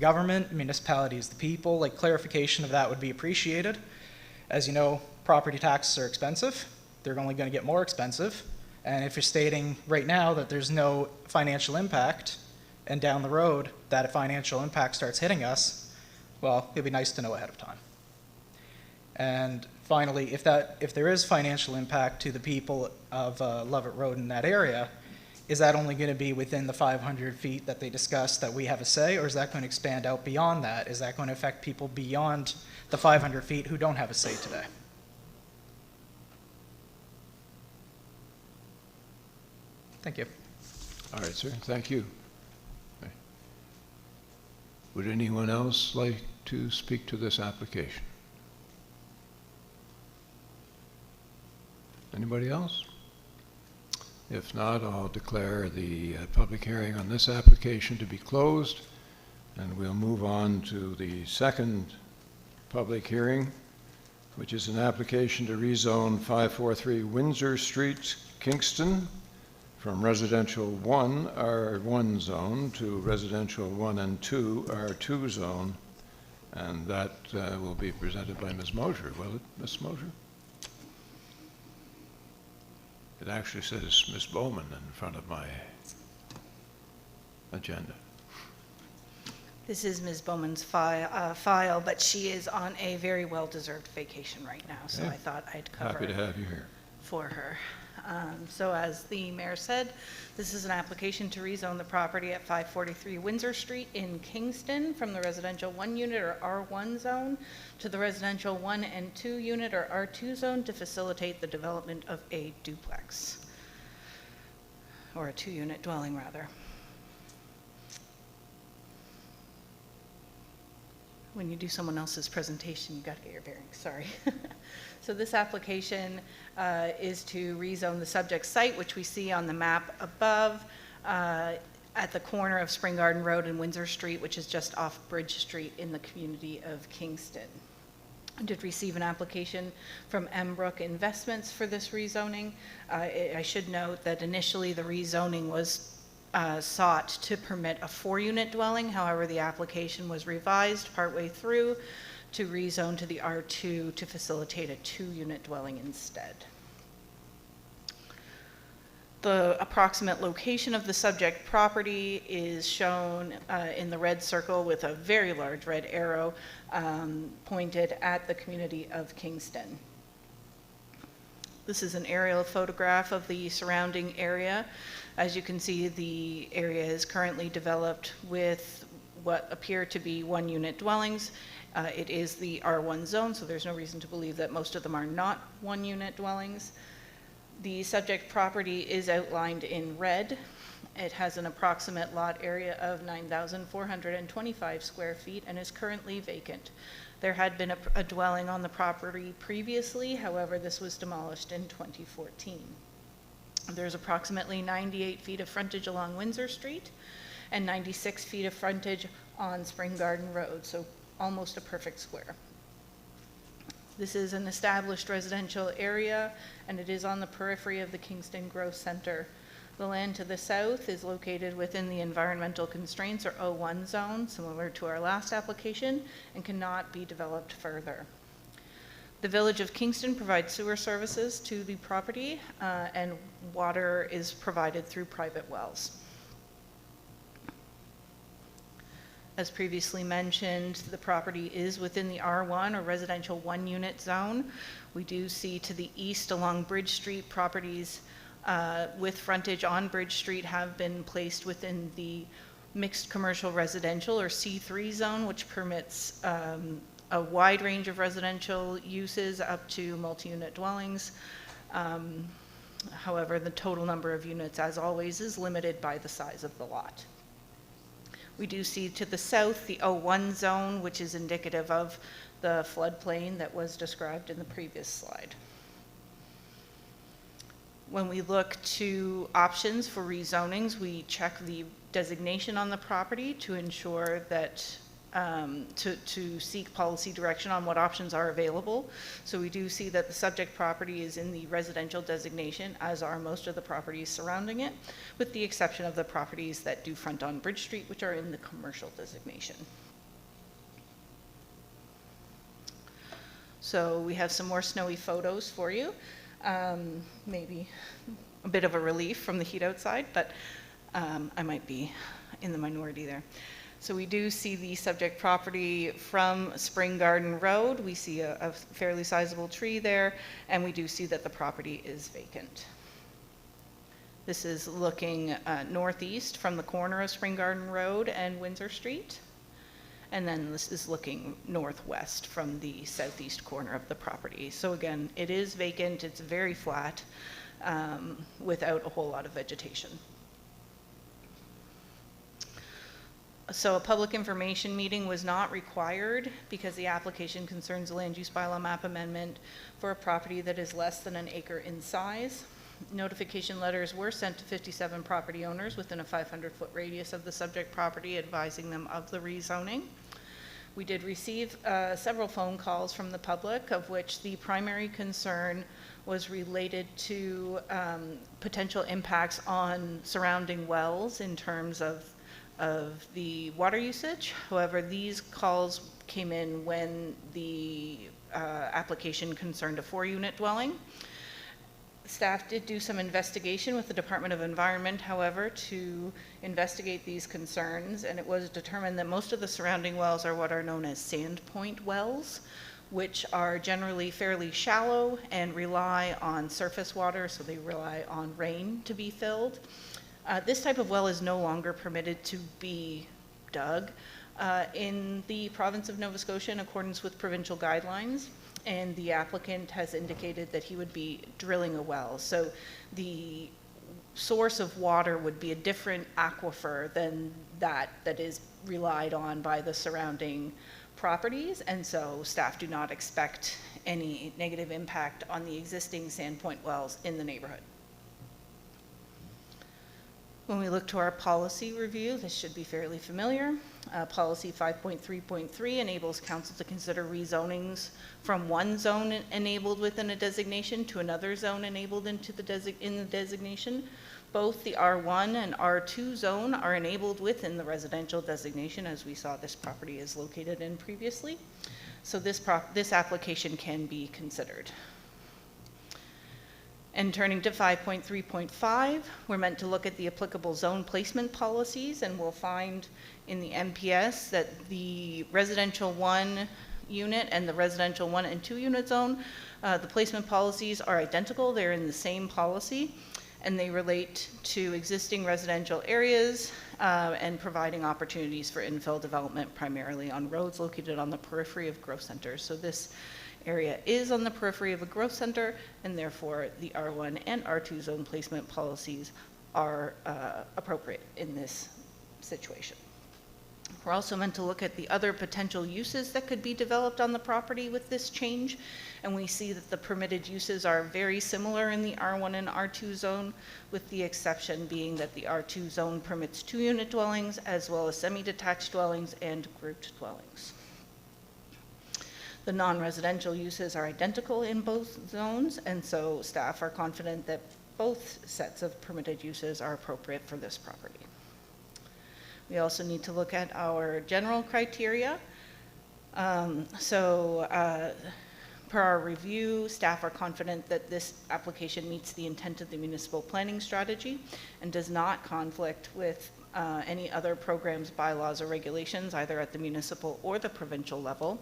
government, municipality is the people? Like, clarification of that would be appreciated. As you know, property taxes are expensive. They're only going to get more expensive. And if you're stating right now that there's no financial impact, and down the road that a financial impact starts hitting us, well, it'd be nice to know ahead of time. And finally, if there is financial impact to the people of Lovett Road in that area, is that only going to be within the 500 feet that they discussed that we have a say, or is that going to expand out beyond that? Is that going to affect people beyond the 500 feet who don't have a say today? Thank you. All right, sir. Thank you. Okay. Would anyone else like to speak to this application? Anybody else? If not, I'll declare the public hearing on this application to be closed, and we'll move on to the second public hearing, which is an application to rezone 543 Windsor Street, Kingston, from residential 1 R1 zone to residential 1 and 2 R2 zone, and that will be presented by Ms. Mosier. Will it, Ms. Mosier? It actually says Ms. Bowman in front of my agenda. This is Ms. Bowman's file, but she is on a very well-deserved vacation right now, so Okay. I thought I'd cover Happy to it have you here. for her. So as the mayor said, this is an application to rezone the property at 543 Windsor Street in Kingston from the residential 1 unit or R1 zone to the residential 1 and 2 unit or R2 zone to facilitate the development of a duplex, or a 2-unit dwelling rather. When you do someone else's presentation, you got to get your bearings, sorry. So this application is to rezone the subject site, which we see on the map above, at the corner of Spring Garden Road and Windsor Street, which is just off Bridge Street in the community of Kingston. I did receive an application from Mbrook Investments for this rezoning. I should note that initially the rezoning was sought to permit a 4-unit dwelling. However, the application was revised partway through to rezone to the R2 to facilitate a 2-unit dwelling instead. The approximate location of the subject property is shown in the red circle with a very large red arrow pointed at the community of Kingston. This is an aerial photograph of the surrounding area. As you can see, the area is currently developed with what appear to be 1-unit dwellings. It is the R1 zone, so there's no reason to believe that most of them are not 1-unit dwellings. The subject property is outlined in red. It has an approximate lot area of 9,425 square feet and is currently vacant. There had been a dwelling on the property previously, however, this was demolished in 2014. There's approximately 98 feet of frontage along Windsor Street and 96 feet of frontage on Spring Garden Road, so almost a perfect square. This is an established residential area, and it is on the periphery of the Kingston Growth Center. The land to the south is located within the environmental constraints or O1 zone, similar to our last application, and cannot be developed further. The Village of Kingston provides sewer services to the property, and water is provided through private wells. As previously mentioned, the property is within the R1 or residential 1-unit zone. We do see to the east along Bridge Street properties with frontage on Bridge Street have been placed within the mixed commercial residential or C3 zone, which permits a wide range of residential uses up to multi-unit dwellings. However, the total number of units, as always, is limited by the size of the lot. We do see to the south the O1 zone, which is indicative of the floodplain that was described in the previous slide. When we look to options for rezonings, we check the designation on the property to ensure that to seek policy direction on what options are available. So we do see that the subject property is in the residential designation, as are most of the properties surrounding it, with the exception of the properties that do front on Bridge Street, which are in the commercial designation. So we have some more snowy photos for you. Maybe a bit of a relief from the heat outside, but I might be in the minority there. So we do see the subject property from Spring Garden Road. We see a fairly sizable tree there, and we do see that the property is vacant. This is looking northeast from the corner of Spring Garden Road and Windsor Street. And then this is looking northwest from the southeast corner of the property. So again, it is vacant, it's very flat, without a whole lot of vegetation. So a public information meeting was not required because the application concerns a land use bylaw map amendment for a property that is less than an acre in size. Notification letters were sent to 57 property owners within a 500-foot radius of the subject property, advising them of the rezoning. We did receive several phone calls from the public, of which the primary concern was related to potential impacts on surrounding wells in terms of the water usage. However, these calls came in when the application concerned a 4-unit dwelling. Staff did do some investigation with the Department of Environment, however, to investigate these concerns, and it was determined that most of the surrounding wells are what are known as sandpoint wells, which are generally fairly shallow and rely on surface water, so they rely on rain to be filled. This type of well is no longer permitted to be dug in the province of Nova Scotia in accordance with provincial guidelines, and the applicant has indicated that he would be drilling a well. So the source of water would be a different aquifer than that is relied on by the surrounding properties, and so staff do not expect any negative impact on the existing sandpoint wells in the neighborhood. When we look to our policy review, this should be fairly familiar. Policy 5.3.3 enables council to consider rezonings from one zone enabled within a designation to another zone enabled in the designation. Both the R1 and R2 zone are enabled within the residential designation, as we saw this property is located in previously. So this application can be considered. And turning to 5.3.5, we're meant to look at the applicable zone placement policies, and we'll find in the MPS that the residential 1 unit and the residential 1 and 2 unit zone, the placement policies are identical. They're in the same policy, and they relate to existing residential areas and providing opportunities for infill development, primarily on roads located on the periphery of growth centers. So this area is on the periphery of a growth center, and therefore the R1 and R2 zone placement policies are appropriate in this situation. We're also meant to look at the other potential uses that could be developed on the property with this change, and we see that the permitted uses are very similar in the R1 and R2 zone, with the exception being that the R2 zone permits 2-unit dwellings as well as semi-detached dwellings and grouped dwellings. The non-residential uses are identical in both zones, and so staff are confident that both sets of permitted uses are appropriate for this property. We also need to look Per our review, staff are confident that this application meets the intent of the municipal planning strategy and does not conflict with any other programs, bylaws, or regulations, either at the municipal or the provincial level.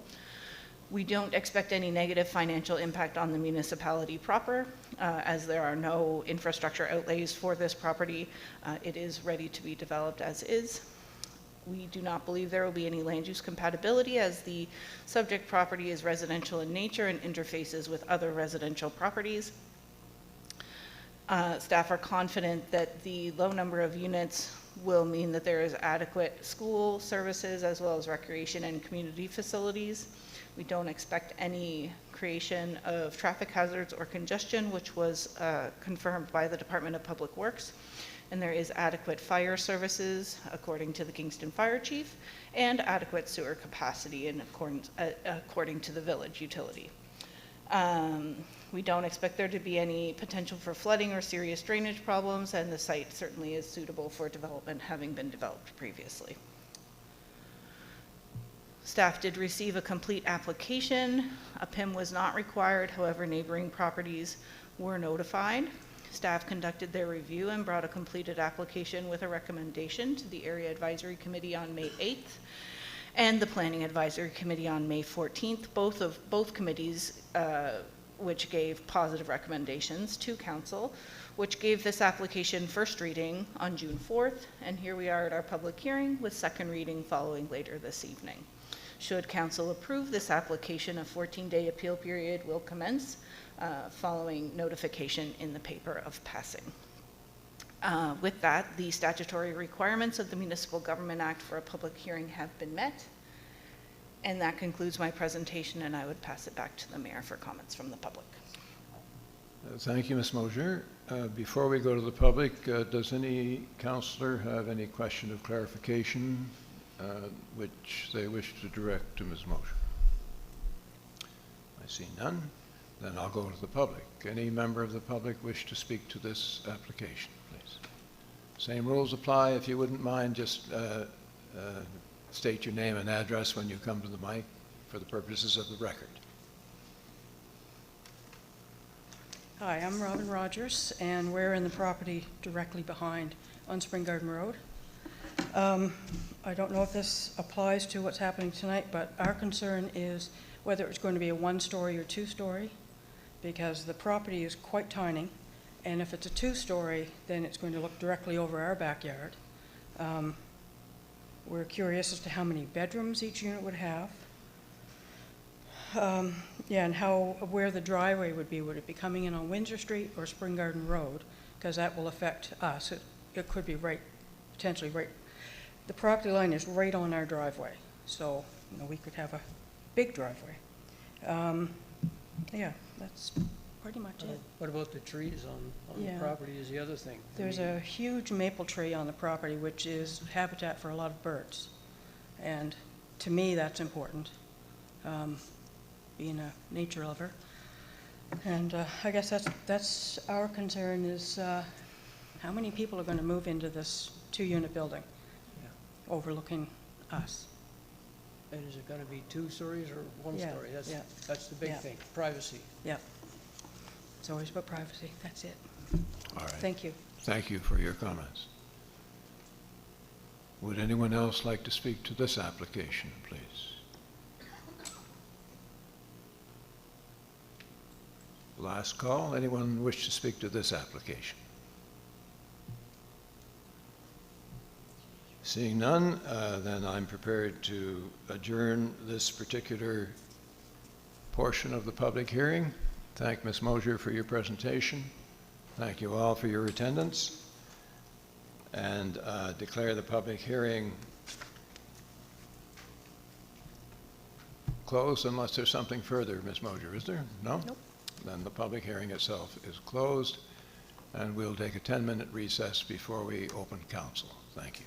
We don't expect any negative financial impact on the municipality proper, as there are no infrastructure outlays for this property. It is ready to be developed as is. We do not believe there will be any land use compatibility, as the subject property is residential in nature and interfaces with other residential properties. Staff are confident that the low number of units will mean that there is adequate school services as well as recreation and community facilities. We don't expect any creation of traffic hazards or congestion, which was confirmed by the Department of Public Works. And there is adequate fire services, according to the Kingston Fire Chief, and adequate sewer capacity in accordance, according to the village utility. We don't expect there to be any potential for flooding or serious drainage problems, and the site certainly is suitable for development, having been developed previously. Staff did receive a complete application. A PIM was not required, however, neighboring properties were notified. Staff conducted their review and brought a completed application with a recommendation to the Area Advisory Committee on May 8th and the Planning Advisory Committee on May 14th, both committees which gave positive recommendations to Council, which gave this application first reading on June 4th, and here we are at our public hearing with second reading following later this evening. Should Council approve this application, a 14-day appeal period will commence following notification in the paper of passing. With that, the statutory requirements of the Municipal Government Act for a public hearing have been met. And that concludes my presentation, and I would pass it back to the Mayor for comments from the public. Thank you, Ms. Mosier. Before we go to the public, does any councillor have any question of clarification which they wish to direct to Ms. Mosier? I see none. Then I'll go to the public. Any member of the public wish to speak to this application, please? Same rules apply. If you wouldn't mind, just state your name and address when you come to the mic for the purposes of the record. Hi, I'm Robin Rogers, and we're in the property directly behind on Spring Garden Road. I don't know if this applies to what's happening tonight, but our concern is whether it's going to be a one-story or two-story, because the property is quite tiny, and if it's a two-story, then it's going to look directly over our backyard. We're curious as to how many bedrooms each unit would have. Yeah, and where the driveway would be. Would it be coming in on Windsor Street or Spring Garden Road? Because that will affect us. It could be potentially right. The property line is right on our driveway, so we could have a big driveway. Yeah, that's pretty much it. What about the trees on Yeah. the property is the other thing. There's a huge maple tree on the property, which is habitat for a lot of birds. And to me, that's important, being a nature lover. And I guess that's our concern is how many people are going to move into this two-unit building overlooking us. And is it going to be two stories or one Yeah, story? yeah, That's the big yeah. thing, privacy. Yeah. It's always about privacy. That's it. All right. Thank you. Thank you for your comments. Would anyone else like to speak to this application, please? Last call. Anyone wish to speak to this application? Seeing none, then I'm prepared to adjourn this particular portion of the public hearing. Thank Ms. Mosier for your presentation. Thank you all for your attendance. And declare the public hearing closed unless there's something further, Ms. Mosier, is there? No? Nope. Then the public hearing itself is closed, and we'll take a 10-minute recess before we open council. Thank you.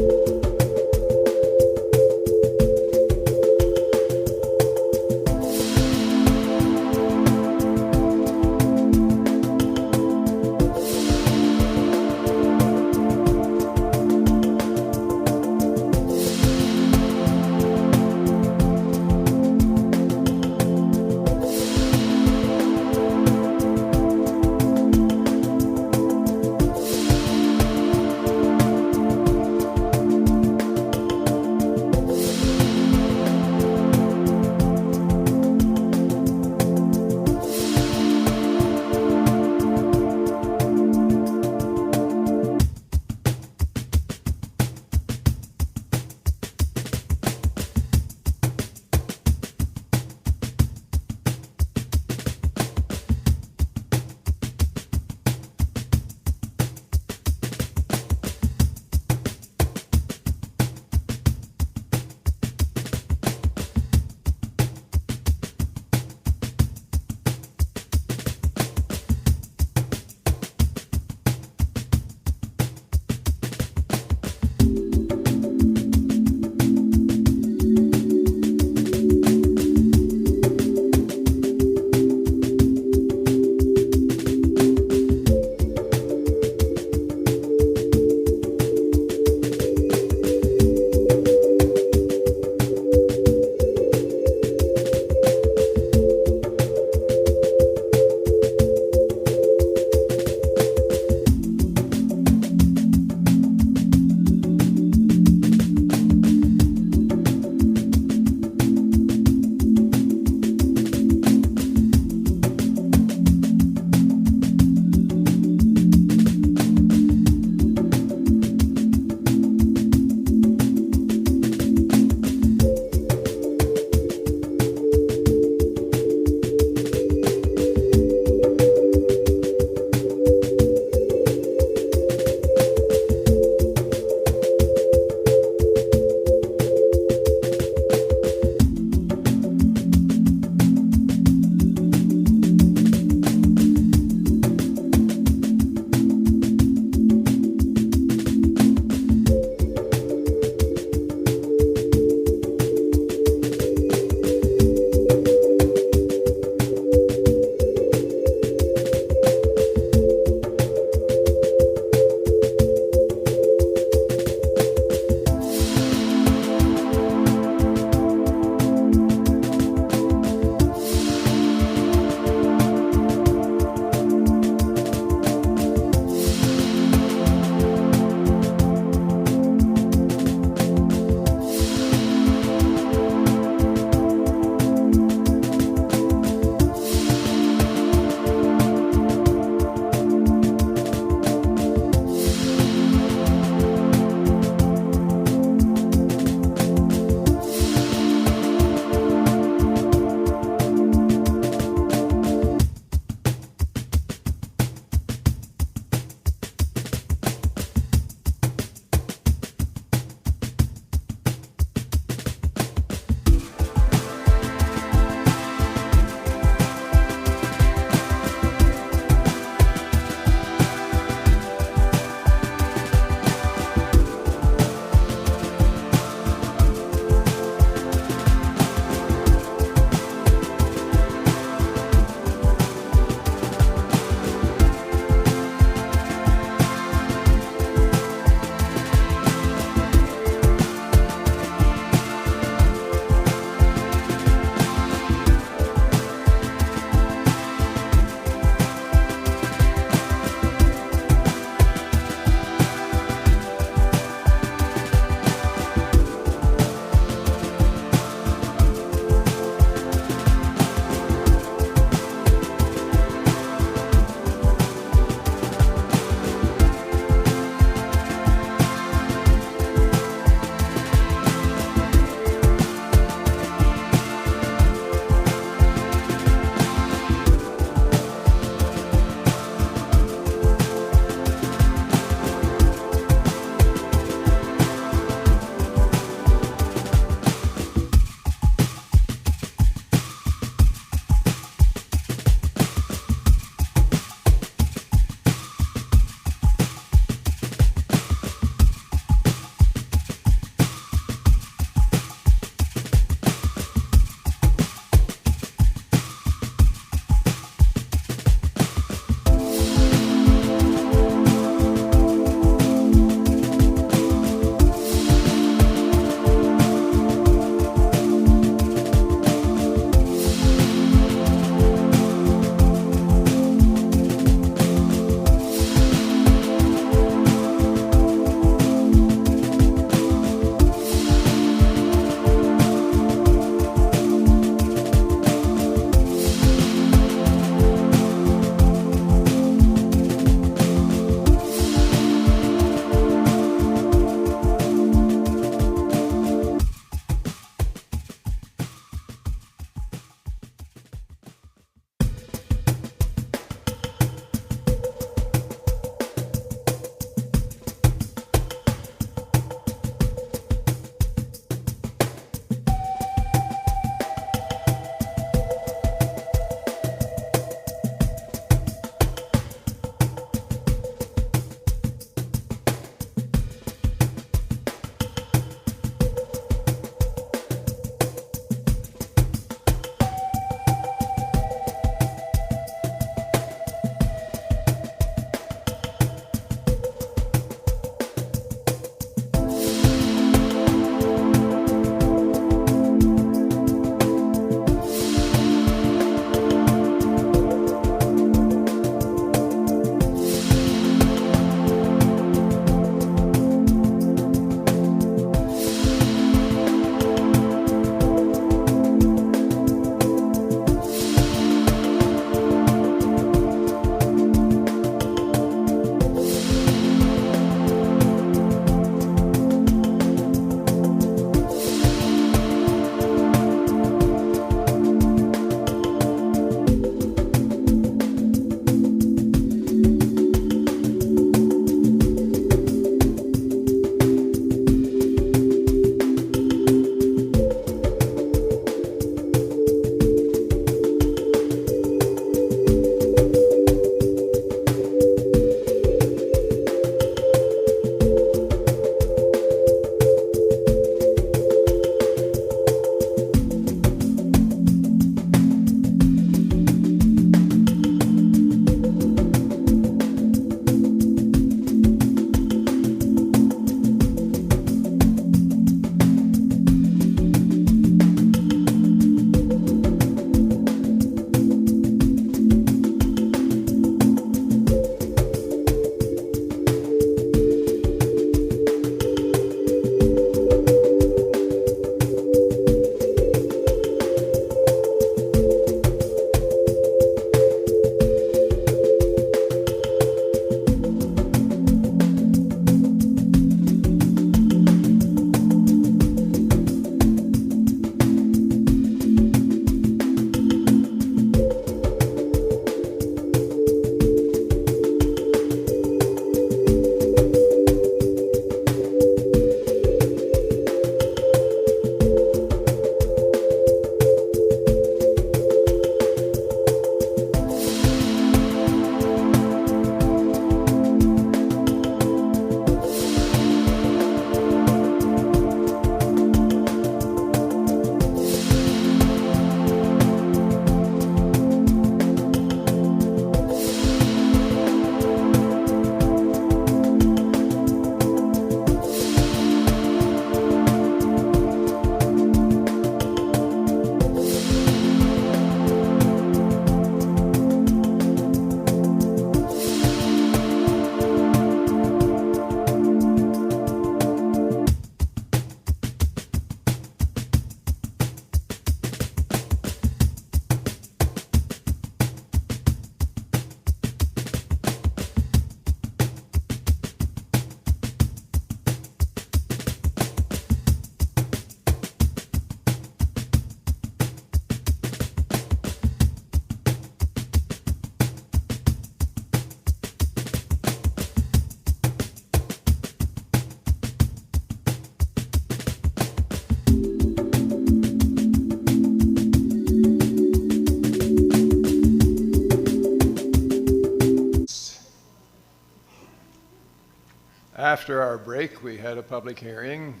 after our break, we had a public hearing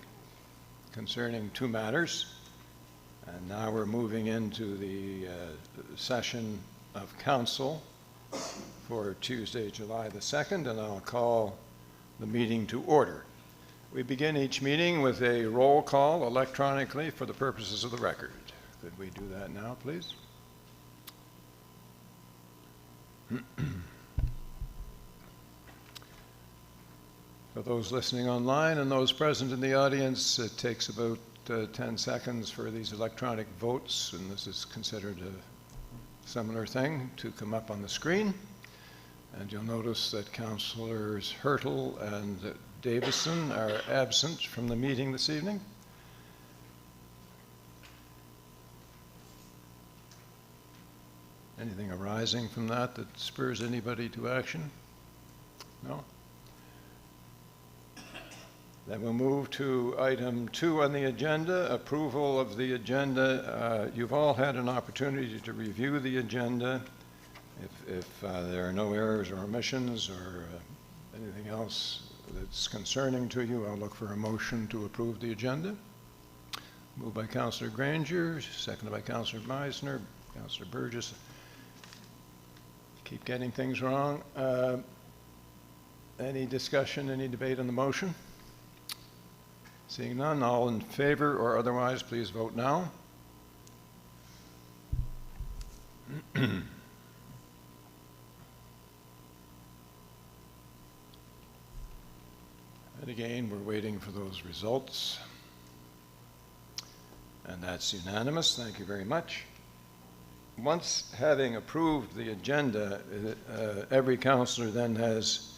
concerning two matters. And now we're moving into the session of council for Tuesday, July the 2nd, and I'll call the meeting to order. We begin each meeting with a roll call electronically for the purposes of the record. Could we do that now, please? For those listening online and those present in the audience, it takes about 10 seconds for these electronic votes, and this is considered a similar thing, to come up on the screen. And you'll notice that Councillors Hurtle and Davison are absent from the meeting this evening. Anything arising from that that spurs anybody to action? No? Then we'll move to item 2 on the agenda, approval of the agenda. You've all had an opportunity to review the agenda. If there are no errors or omissions or anything else that's concerning to you, I'll look for a motion to approve the agenda. Moved by Councillor Granger, seconded by Councillor Meisner, Councillor Burgess. Keep getting things wrong. Any discussion, any debate on the motion? Seeing none, all in favor or otherwise, please vote now. And again, we're waiting for those results. And that's unanimous. Thank you very much. Once having approved the agenda, every councillor then has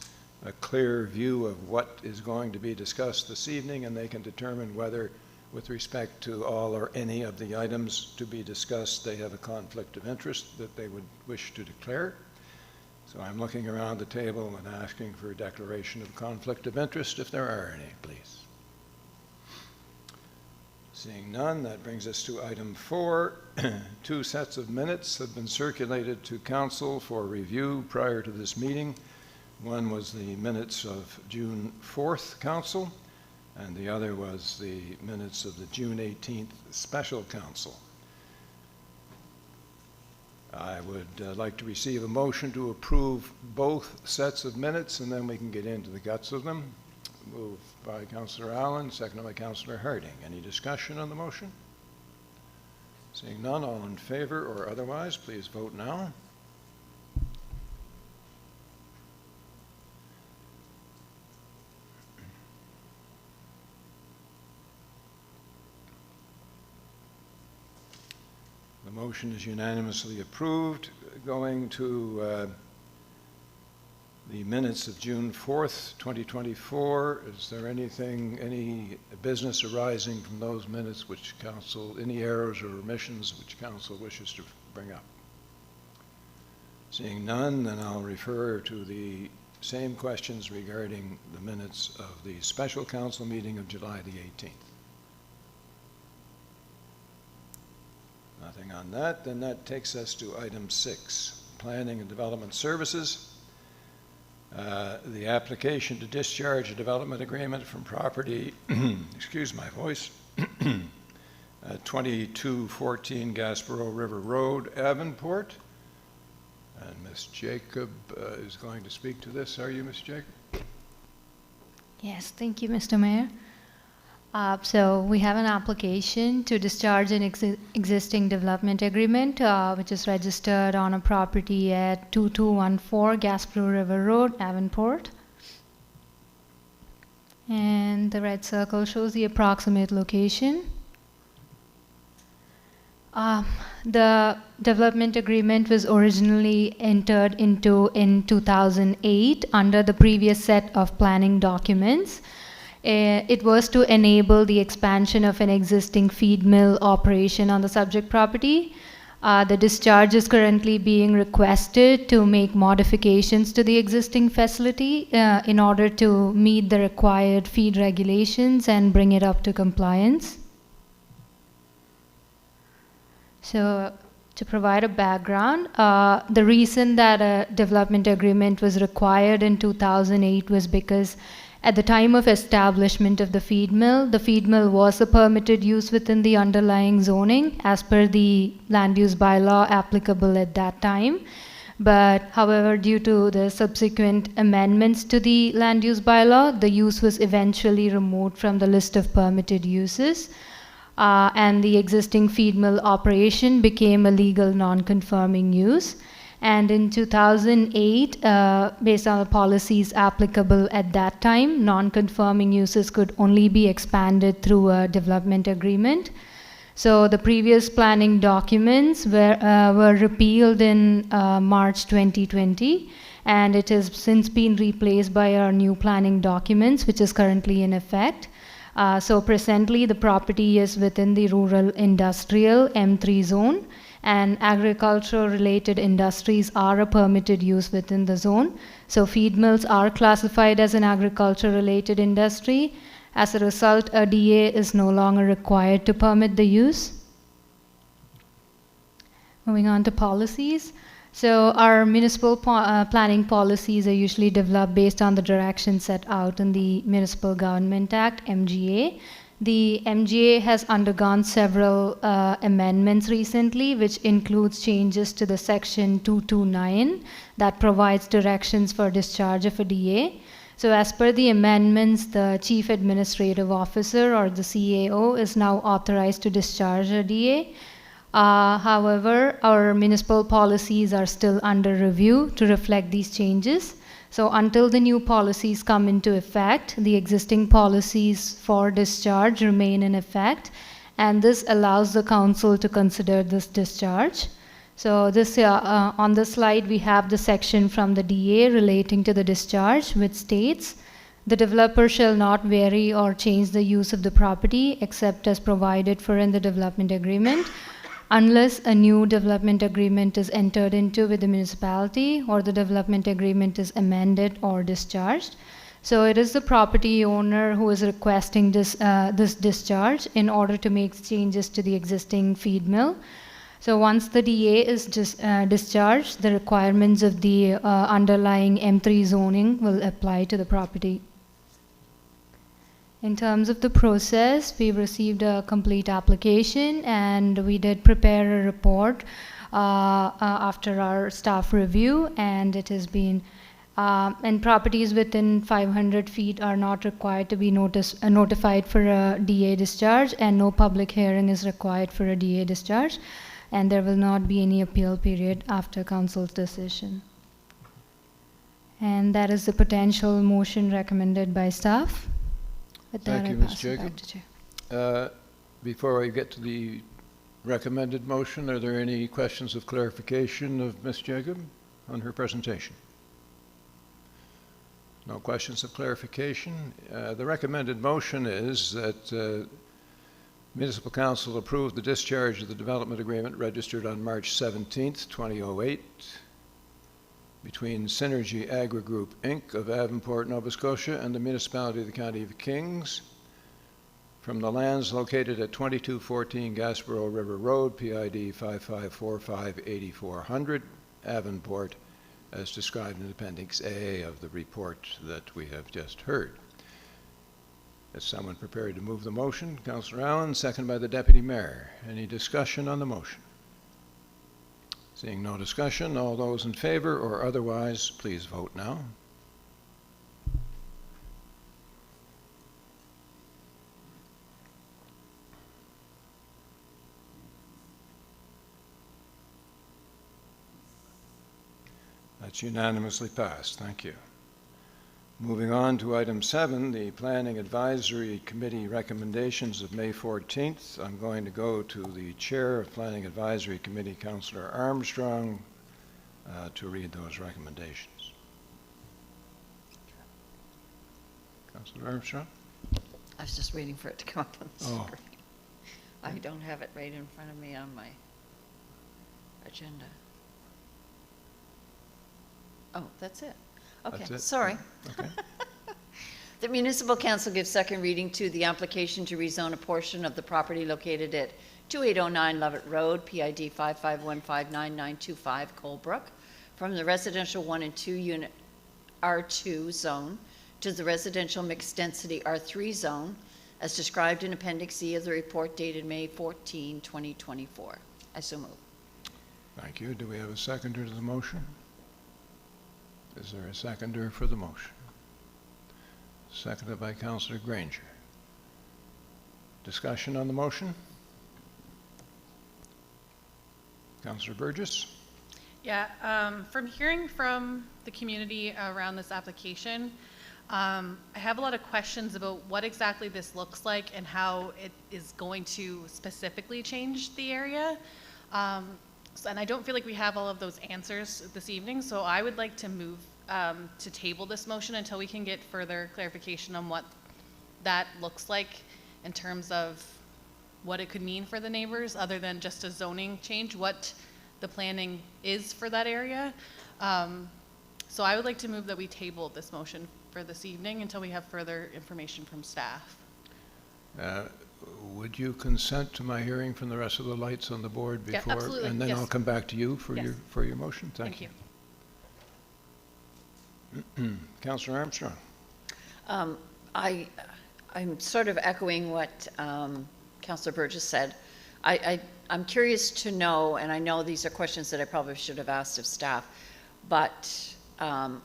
a clear view of what is going to be discussed this evening, and they can determine whether, with respect to all or any of the items to be discussed, they have a conflict of interest that they would wish to declare. So I'm looking around the table and asking for a declaration of conflict of interest, if there are any, please. Seeing none, that brings us to item 4. 2 sets of minutes have been circulated to council for review prior to this meeting. One was the minutes of June 4th council, and the other was the minutes of the June 18th special council. I would like to receive a motion to approve both sets of minutes, and then we can get into the guts of them. Moved by Councillor Allen, seconded by Councillor Harding. Any discussion on the motion? Seeing none, all in favor or otherwise, please vote now. The motion is unanimously approved. Going to the minutes of June 4th, 2024. Is there any business arising from those minutes which council, any errors or omissions which council wishes to bring up? Seeing none, then I'll refer to the same questions regarding the minutes of the special council meeting of July the 18th. Nothing on that. Then that takes us to item 6, Planning and Development Services. The application to discharge a development agreement from property, excuse my voice, 2214 Gasborough River Road, Avonport. And Ms. Jacob is going to speak to this. Are you, Ms. Jacob? Yes, thank you, Mr. Mayor. So we have an application to discharge an existing development agreement, which is registered on a property at 2214 Gasborough River Road, Avonport. And the red circle shows the approximate location. The development agreement was originally entered into in 2008 under the previous set of planning documents. It was to enable the expansion of an existing feed mill operation on the subject property. The discharge is currently being requested to make modifications to the existing facility in order to meet the required feed regulations and bring it up to compliance. So, to provide a background, the reason that a development agreement was required in 2008 was because At the time of establishment of the feed mill was a permitted use within the underlying zoning as per the land use bylaw applicable at that time. But however, due to the subsequent amendments to the land use bylaw, the use was eventually removed from the list of permitted uses, and the existing feed mill operation became a legal non-conforming use. And in 2008, based on the policies applicable at that time, non-conforming uses could only be expanded through a development agreement. So the previous planning documents were repealed in March 2020, and it has since been replaced by our new planning documents, which is currently in effect. So presently, the property is within the rural industrial M3 zone, and agricultural-related industries are a permitted use within the zone. So feed mills are classified as an agriculture-related industry. As a result, a DA is no longer required to permit the use. Moving on to policies. So our municipal planning policies are usually developed based on the direction set out in the Municipal Government Act, MGA. The MGA has undergone several amendments recently, which includes changes to the section 229 that provides directions for discharge of a DA. So as per the amendments, the Chief Administrative Officer or the CAO is now authorized to discharge a DA. However, our municipal policies are still under review to reflect these changes. So until the new policies come into effect, the existing policies for discharge remain in effect, and this allows the council to consider this discharge. So this on the slide, we have the section from the DA relating to the discharge, which states, the developer shall not vary or change the use of the property except as provided for in the development agreement, unless a new development agreement is entered into with the municipality or the development agreement is amended or discharged. So it is the property owner who is requesting this discharge in order to make changes to the existing feed mill. So once the DA is discharged, the requirements of the underlying M3 zoning will apply to the property. In terms of the process, we received a complete application, and we did prepare a report after our staff review, and it has been, and properties within 500 feet are not required to be notified for a DA discharge, and no public hearing is required for a DA discharge, and there will not be any appeal period after council's decision. And that is the potential motion recommended by staff. With that, Thank you, I Ms. pass it back Jacob. to Chair. Before I get to the recommended motion, are there any questions of clarification of Ms. Jacob on her presentation? No questions of clarification. The recommended motion is that Municipal Council approve the discharge of the development agreement registered on March 17th, 2008 between Synergy Agri Group, Inc. of Avonport, Nova Scotia, and the Municipality of the County of Kings from the lands located at 2214 Gasborough River Road, PID 5545-8400, Avonport, as described in Appendix A of the report that we have just heard. Is someone prepared to move the motion? Councillor Allen, second by the Deputy Mayor. Any discussion on the motion? Seeing no discussion, all those in favor or otherwise, please vote now. That's unanimously passed. Thank you. Moving on to item 7, the Planning Advisory Committee recommendations of May 14th. I'm going to go to the Chair of Planning Advisory Committee, Councillor Armstrong, to read those recommendations. Councillor Armstrong? I was just waiting for it to come up on the Oh. screen. I don't have it right in front of me on my agenda. Oh, that's it. Okay, That's it? sorry. Okay. The Municipal Council gives second reading to the application to rezone a portion of the property located at 2809 Lovett Road, PID 55159925, Coldbrook, from the residential 1 and 2 unit R2 zone to the residential mixed-density R3 zone as described in Appendix E of the report dated May 14, 2024. I so move. Thank you. Do we have a seconder to the motion? Is there a seconder for the motion? Seconded by Councillor Granger. Discussion on the motion? Councillor Burgess? Yeah, from hearing from the community around this application, I have a lot of questions about what exactly this looks like and how it is going to specifically change the area. And I don't feel like we have all of those answers this evening, so I would like to move to table this motion until we can get further clarification on what that looks like in terms of what it could mean for the neighbors, other than just a zoning change, what the planning is for that area. So I would like to move that we table this motion for this evening until we have further information from staff. Would you consent to my hearing from the rest of the lights on the board Yeah, before? absolutely, And then yes. I'll come back to you for Yes. your motion? Thank you. Councillor Armstrong? I'm sort of echoing what Councillor Burgess said. I'm curious to know, and I know these are questions that I probably should have asked of staff, but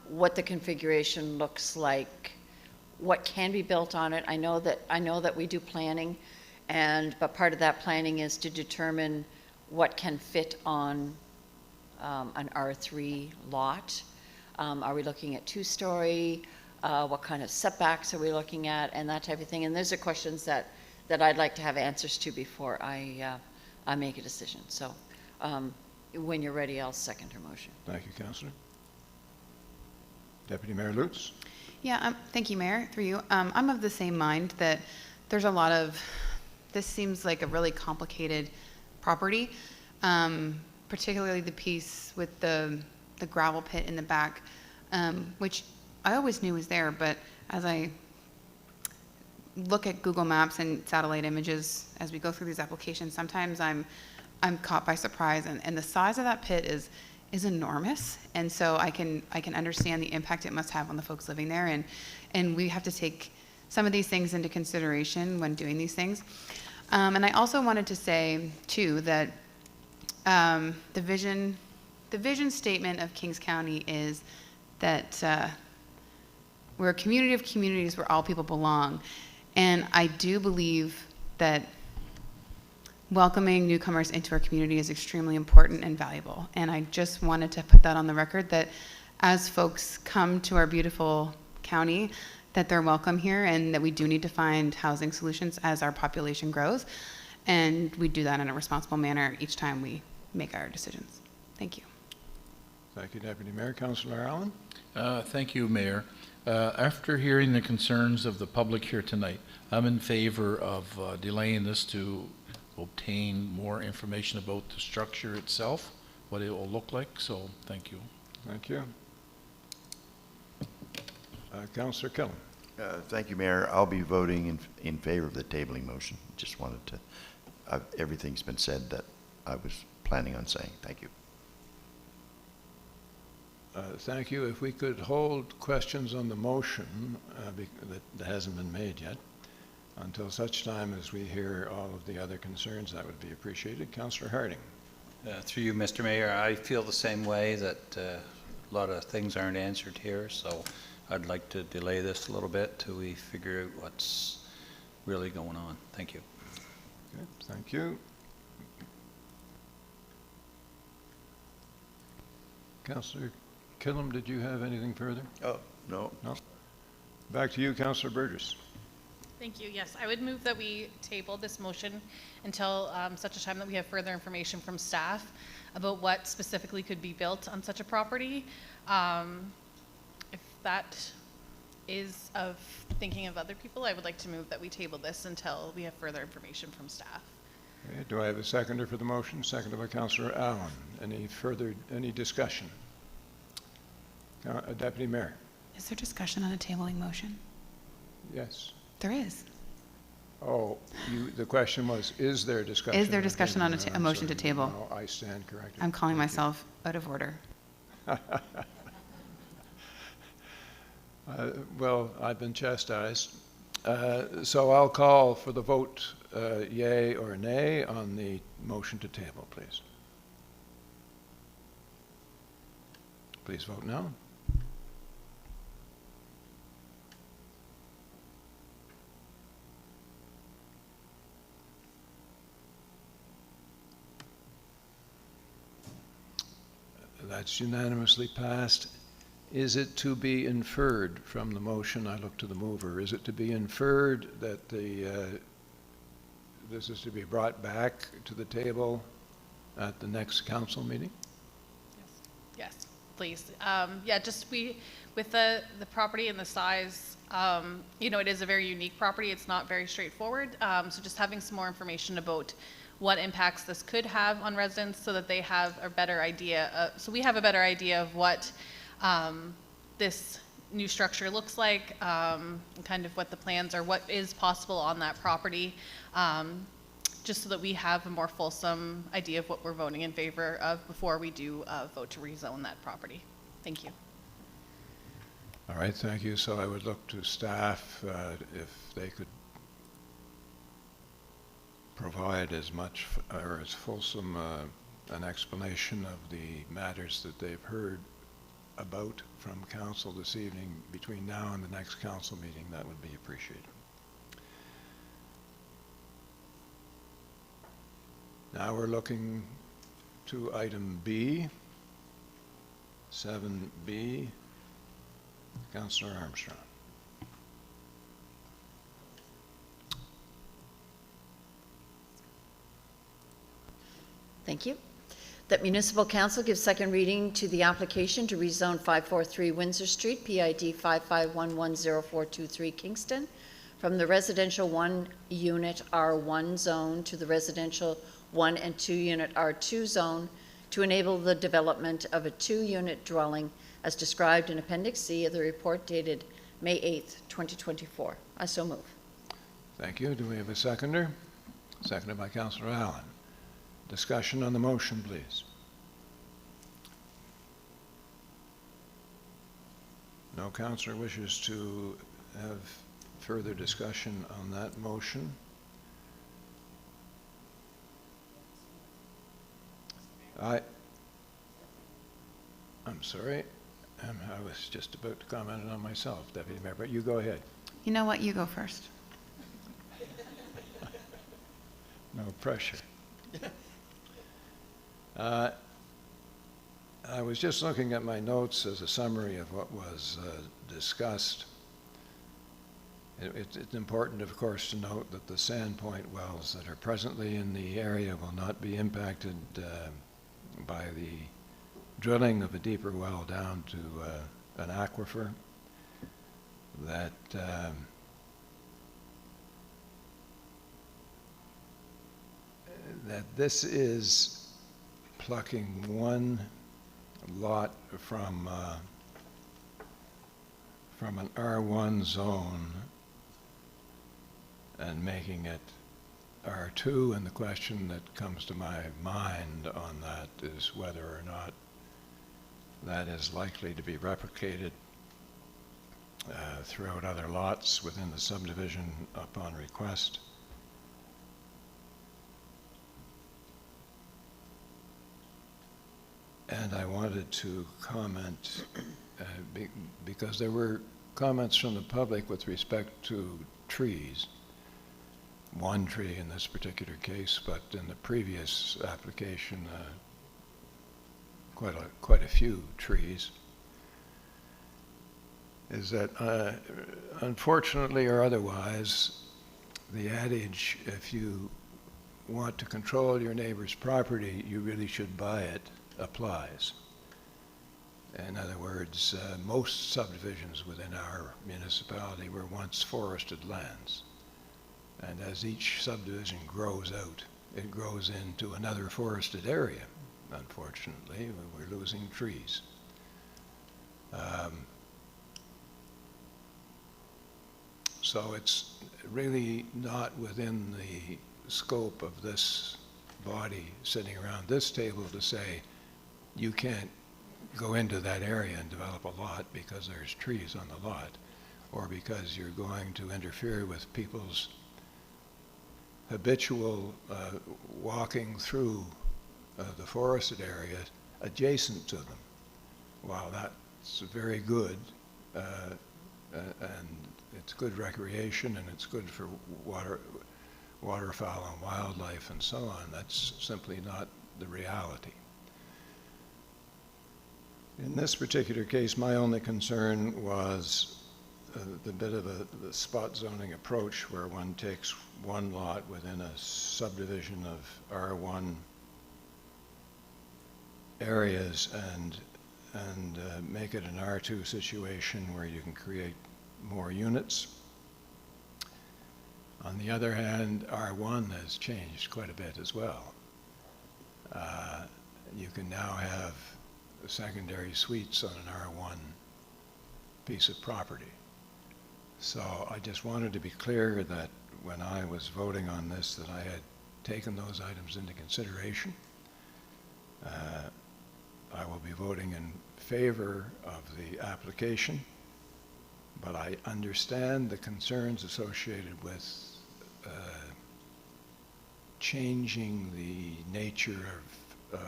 what the configuration looks like, what can be built on it. I know that we do planning, but part of that planning is to determine what can fit on an R3 lot. Are we looking at 2-story? What kind of setbacks are we looking at, and that type of thing? And those are questions that I'd like to have answers to before I make a decision. So when you're ready, I'll second her motion. Thank you, Councillor. Deputy Mayor Lutz? Yeah, thank you, Mayor, through you. I'm of the same mind that there's a lot of, this seems like a really complicated property, particularly the piece with the gravel pit in the back, which I always knew was there, but as I look at Google Maps and satellite images as we go through these applications, sometimes I'm caught by surprise, and the size of that pit is enormous, and so I can understand the impact it must have on the folks living there, and we have to take some of these things into consideration when doing these things. And I also wanted to say too that the vision statement of Kings County is that we're a community of communities where all people belong, and I do believe that welcoming newcomers into our community is extremely important and valuable. And I just wanted to put that on the record, that as folks come to our beautiful county, that they're welcome here, and that we do need to find housing solutions as our population grows. And we do that in a responsible manner each time we make our decisions. Thank you. Thank you, Deputy Mayor. Councillor Allen? Thank you, Mayor. After hearing the concerns of the public here tonight, I'm in favor of delaying this to obtain more information about the structure itself, what it will look like. So thank you. Thank you. Councillor Killam? Thank you, Mayor. I'll be voting in favor of the tabling motion. Just wanted to, everything's been said that I was planning on saying. Thank you. Thank you. If we could hold questions on the motion that hasn't been made yet until such time as we hear all of the other concerns, that would be appreciated. Councillor Harding? Through you, Mr. Mayor, I feel the same way, that a lot of things aren't answered here, so I'd like to delay this a little bit till we figure out what's really going on. Thank you. Okay, thank you. Councillor Killam, did you have anything further? Oh, no. No. Back to you, Councillor Burgess. Thank you. Yes, I would move that we table this motion until such a time that we have further information from staff about what specifically could be built on such a property. If that is of thinking of other people, I would like to move that we table this until we have further information from staff. Okay, do I have a seconder for the motion? Seconded by Councillor Allen. Any discussion? Deputy Mayor? Is there discussion on a tabling motion? Yes. There is. Oh, the question was, is there discussion? Is there discussion on a motion to table? No, I stand corrected. I'm calling myself out of order. Well, I've been chastised. So I'll call for the vote, yea or nay, on the motion to table, please. Please vote now. That's unanimously passed. Is it to be inferred from the motion? I look to the mover. Is it to be inferred that this is to be brought back to the table at the next council meeting? Yes, please. Yeah, just with the property and the size, it is a very unique property. It's not very straightforward. So just having some more information about what impacts this could have on residents so that they have a better idea. So we have a better idea of what this new structure looks like, kind of what the plans are, what is possible on that property, just so that we have a more fulsome idea of what we're voting in favor of before we do vote to rezone that property. Thank you. All right, thank you. So I would look to staff if they could provide as much or as fulsome an explanation of the matters that they've heard about from council this evening between now and the next council meeting. That would be appreciated. Now we're looking to item B, 7B. Councillor Armstrong. Thank you. That Municipal Council gives second reading to the application to rezone 543 Windsor Street, PID 55110423 Kingston, from the residential 1-unit R1 zone to the residential 1 and 2-unit R2 zone to enable the development of a 2-unit dwelling as described in Appendix C of the report dated May 8th, 2024. I so move. Thank you. Do we have a seconder? Seconded by Councillor Allen. Discussion on the motion, please. No councillor wishes to have further discussion on that motion. I'm sorry. I was just about to comment on myself, Deputy Mayor, but you go ahead. You know what? You go first. No pressure. I was just looking at my notes as a summary of what was discussed. It's important, of course, to note that the Sandpoint wells that are presently in the area will not be impacted by the drilling of a deeper well down to an aquifer. That this is plucking one lot from an R1 zone and making it R2, and the question that comes to my mind on that is whether or not that is likely to be replicated throughout other lots within the subdivision upon request. And I wanted to comment, because there were comments from the public with respect to trees. One tree in this particular case, but in the previous application, quite a few trees. Is that unfortunately or otherwise, the adage, if you want to control your neighbor's property, you really should buy it, applies. In other words, most subdivisions within our municipality were once forested lands. And as each subdivision grows out, it grows into another forested area. Unfortunately, we're losing trees. So it's really not within the scope of this body sitting around this table to say, you can't go into that area and develop a lot because there's trees on the lot, or because you're going to interfere with people's habitual walking through the forested area adjacent to them. While that's very good, and it's good recreation and it's good for waterfowl and wildlife and so on, that's simply not the reality. In this particular case, my only concern was the bit of the spot zoning approach, where one takes one lot within a subdivision of R1 areas and make it an R2 situation where you can create more units. On the other hand, R1 has changed quite a bit as well. You can now have secondary suites on an R1 piece of property. So I just wanted to be clear that when I was voting on this, that I had taken those items into consideration. I will be voting in favor of the application, but I understand the concerns associated with changing the nature of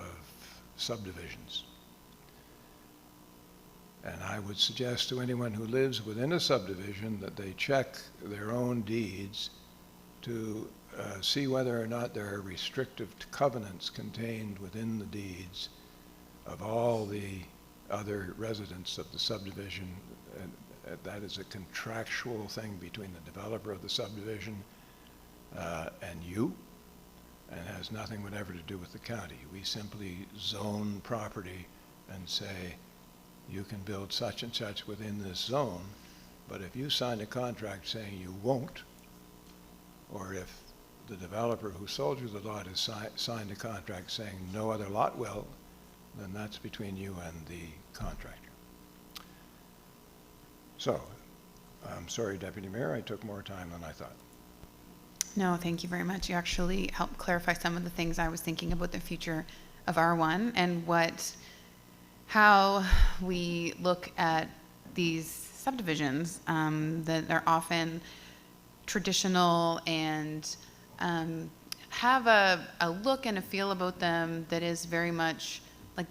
subdivisions. And I would suggest to anyone who lives within a subdivision that they check their own deeds to see whether or not there are restrictive covenants contained within the deeds of all the other residents of the subdivision. And that is a contractual thing between the developer of the subdivision and you, and has nothing whatever to do with the county. We simply zone property and say, you can build such and such within this zone, but if you sign a contract saying you won't, or if the developer who sold you the lot has signed a contract saying no other lot will, then that's between you and the contractor. So, I'm sorry, Deputy Mayor, I took more time than I thought. No, thank you very much. You actually helped clarify some of the things I was thinking about the future of R1 and how we look at these subdivisions that are often traditional and have a look and a feel about them that is very much like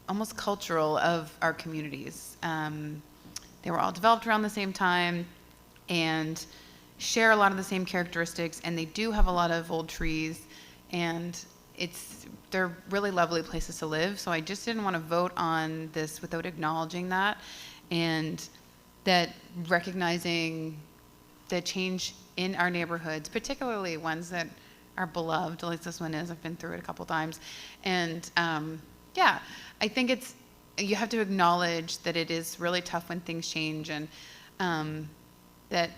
almost cultural of our communities. They were all developed around the same time and share a lot of the same characteristics, and they do have a lot of old trees, and they're really lovely places to live. So I just didn't want to vote on this without acknowledging that, and that recognizing the change in our neighborhoods, particularly ones that are beloved, like this one is. I've been through it a couple times. And yeah, I think you have to acknowledge that it is really tough when things change, and that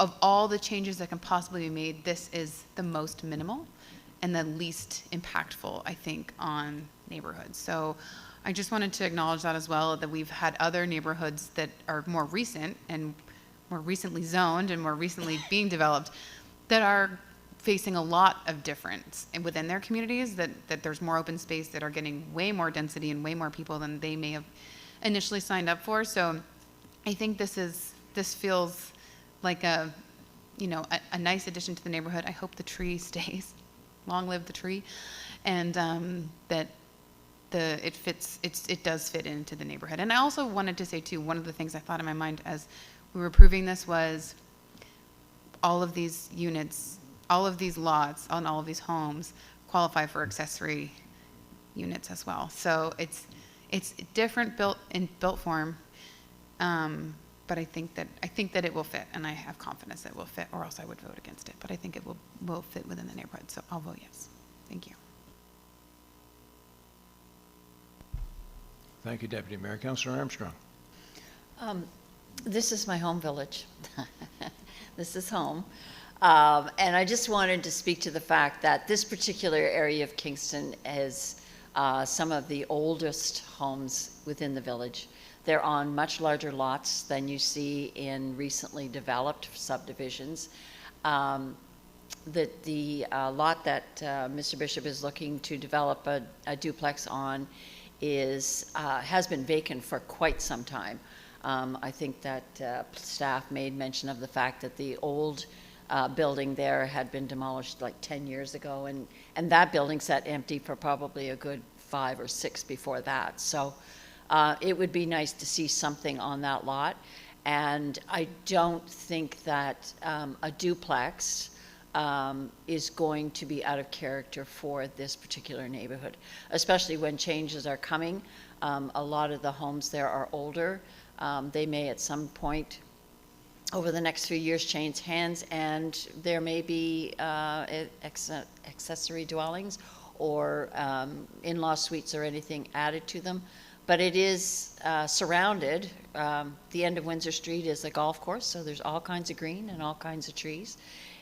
of all the changes that can possibly be made, this is the most minimal and the least impactful, I think, on neighborhoods. So I just wanted to acknowledge that as well, that we've had other neighborhoods that are more recent and more recently zoned and more recently being developed that are facing a lot of difference within their communities, that there's more open space, that are getting way more density and way more people than they may have initially signed up for. So I think this feels like a nice addition to the neighborhood. I hope the tree stays. Long live the tree. And that it does fit into the neighborhood. And I also wanted to say too, one of the things I thought in my mind as we were approving this was all of these units, all of these lots on all of these homes qualify for accessory units as well. So it's different built form, but I think that it will fit, and I have confidence that it will fit, or else I would vote against it. But I think it will fit within the neighborhood, so I'll vote yes. Thank you. Thank you, Deputy Mayor. Councillor Armstrong. This is my home village. This is home. And I just wanted to speak to the fact that this particular area of Kingston is some of the oldest homes within the village. They're on much larger lots than you see in recently developed subdivisions. The lot that Mr. Bishop is looking to develop a duplex on has been vacant for quite some time. I think that staff made mention of the fact that the old building there had been demolished like 10 years ago, and that building sat empty for probably a good 5 or 6 before that. So it would be nice to see something on that lot. And I don't think that a duplex is going to be out of character for this particular neighborhood, especially when changes are coming. A lot of the homes there are older. They may at some point over the next few years change hands, and there may be accessory dwellings or in-law suites or anything added to them. But it is surrounded. The end of Windsor Street is a golf course, so there's all kinds of green and all kinds of trees.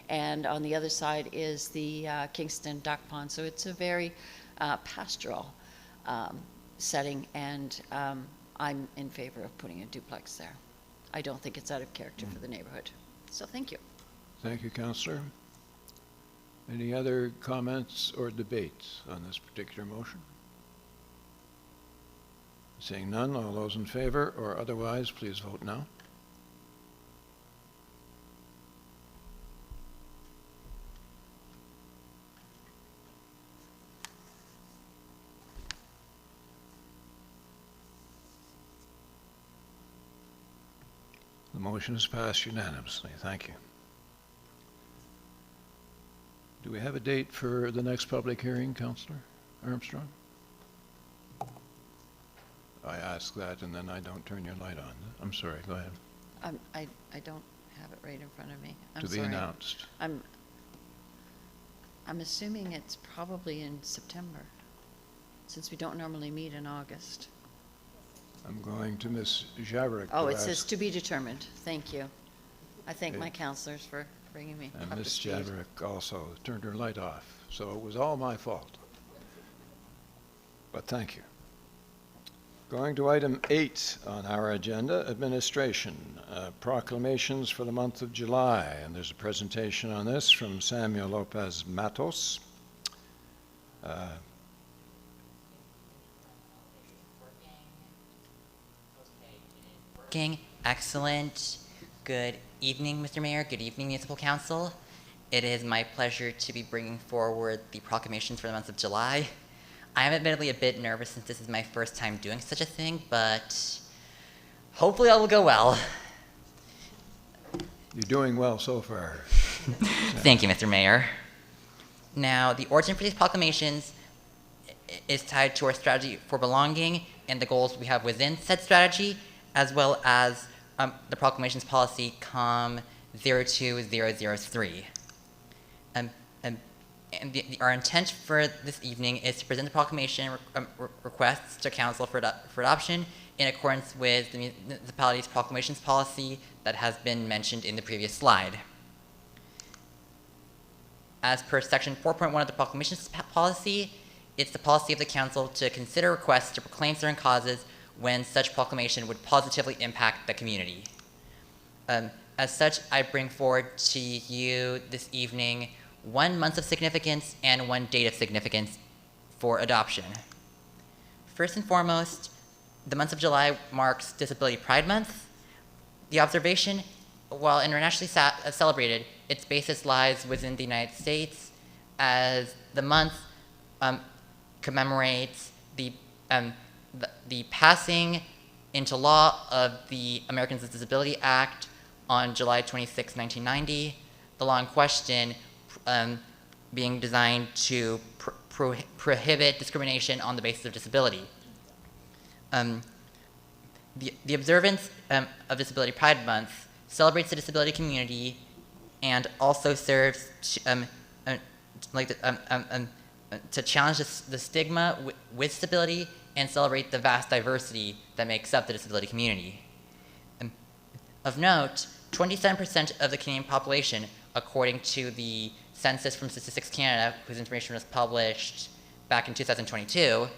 And on the other side is the Kingston duck pond. So it's a very pastoral setting, and I'm in favor of putting a duplex there. I don't think it's out of character for the neighborhood. So thank you. Thank you, Councillor. Any other comments or debates on this particular motion? Seeing none, all those in favor or otherwise, please vote now. The motion is passed unanimously. Thank you. Do we have a date for the next public hearing, Councillor Armstrong? I ask that and then I don't turn your light on. I'm sorry, go ahead. I don't have it right in front of me. I'm To be sorry. announced. I'm assuming it's probably in September, since we don't normally meet in August. I'm going to Ms. Javrik. Oh, to it says ask- to be determined. Thank you. I thank Okay. my counselors for bringing me And up to Ms. speed. Javrik also turned her light off, so it was all my fault. But thank you. Going to item 8 on our agenda, administration, proclamations for the month of July. And there's a presentation on this from Samuel Lopez Matos. Working. Excellent. Good evening, Mr. Mayor. Good evening, Municipal Council. It is my pleasure to be bringing forward the proclamations for the month of July. I am admittedly a bit nervous since this is my first time doing such a thing, but hopefully all will go well. You're doing well so far. Thank you, Mr. Mayor. Now, the origin for these proclamations is tied to our strategy for belonging and the goals we have within said strategy, as well as the proclamations policy COM 02003. Our intent for this evening is to present the proclamation requests to Council for adoption in accordance with the municipality's proclamations policy that has been mentioned in the previous slide. As per section 4.1 of the proclamations policy, it's the policy of the Council to consider requests to proclaim certain causes when such proclamation would positively impact the community. As such, I bring forward to you this evening 1 month of significance and 1 date of significance for adoption. First and foremost, the month of July marks Disability Pride Month. The observation, while internationally celebrated, its basis lies within the United States, as the month commemorates the passing into law of the Americans with Disability Act on July 26, 1990. The law in question being designed to prohibit discrimination on the basis of disability. The observance of Disability Pride Month celebrates the disability community and also serves to challenge the stigma with disability and celebrate the vast diversity that makes up the disability community. Of note, 27% of the Canadian population, according to the census from Statistics Canada, whose information was published back in 2022,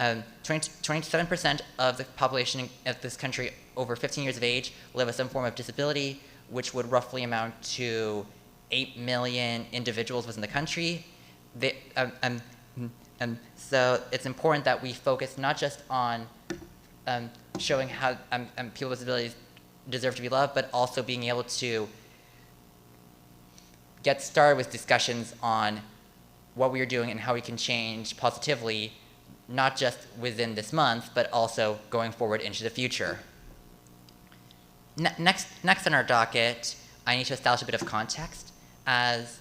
27% of the population of this country over 15 years of age live with some form of disability, which would roughly amount to 8 million individuals within the country. And so it's important that we focus not just on showing how people with disabilities deserve to be loved, but also being able to get started with discussions on what we are doing and how we can change positively, not just within this month, but also going forward into the future. Next on our docket, I need to establish a bit of context, as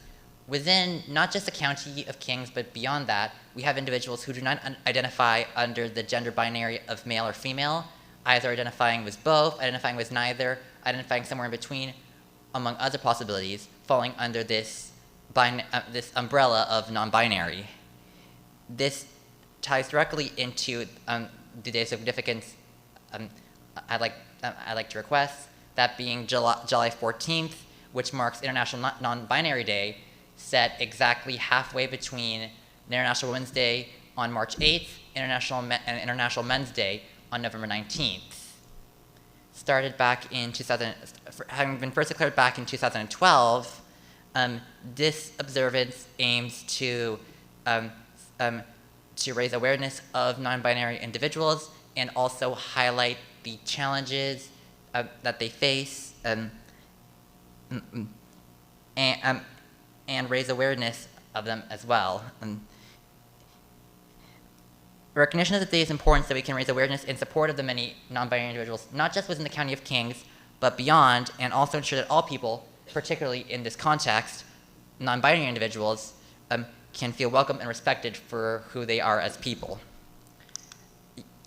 within not just the County of Kings, but beyond that, we have individuals who do not identify under the gender binary of male or female, either identifying with both, identifying with neither, identifying somewhere in between, among other possibilities, falling under this umbrella of non-binary. This ties directly into the day of significance I'd like to request, that being July 14th, which marks International Non-Binary Day, set exactly halfway between the International Women's Day on March 8th and International Men's Day on November 19th. Started back in having been first declared back in 2012, this observance aims to raise awareness of non-binary individuals and also highlight the challenges that they face and raise awareness of them as well. Recognition of the day is important so we can raise awareness in support of the many non-binary individuals, not just within the County of Kings, but beyond, and also ensure that all people, particularly in this context, non-binary individuals, can feel welcome and respected for who they are as people.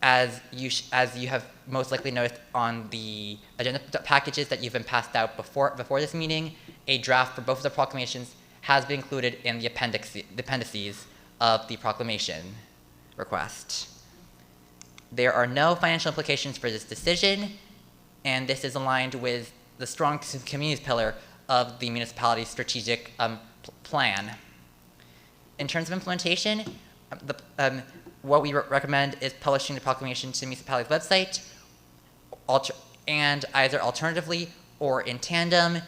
As you have most likely noticed on the agenda packages that you've been passed out before this meeting, a draft for both of the proclamations has been included in the appendices of the proclamation request. There are no financial implications for this decision, and this is aligned with the strong communities pillar of the municipality's strategic plan. In terms of implementation, what we recommend is publishing the proclamation to the municipality's website, and either alternatively or in tandem,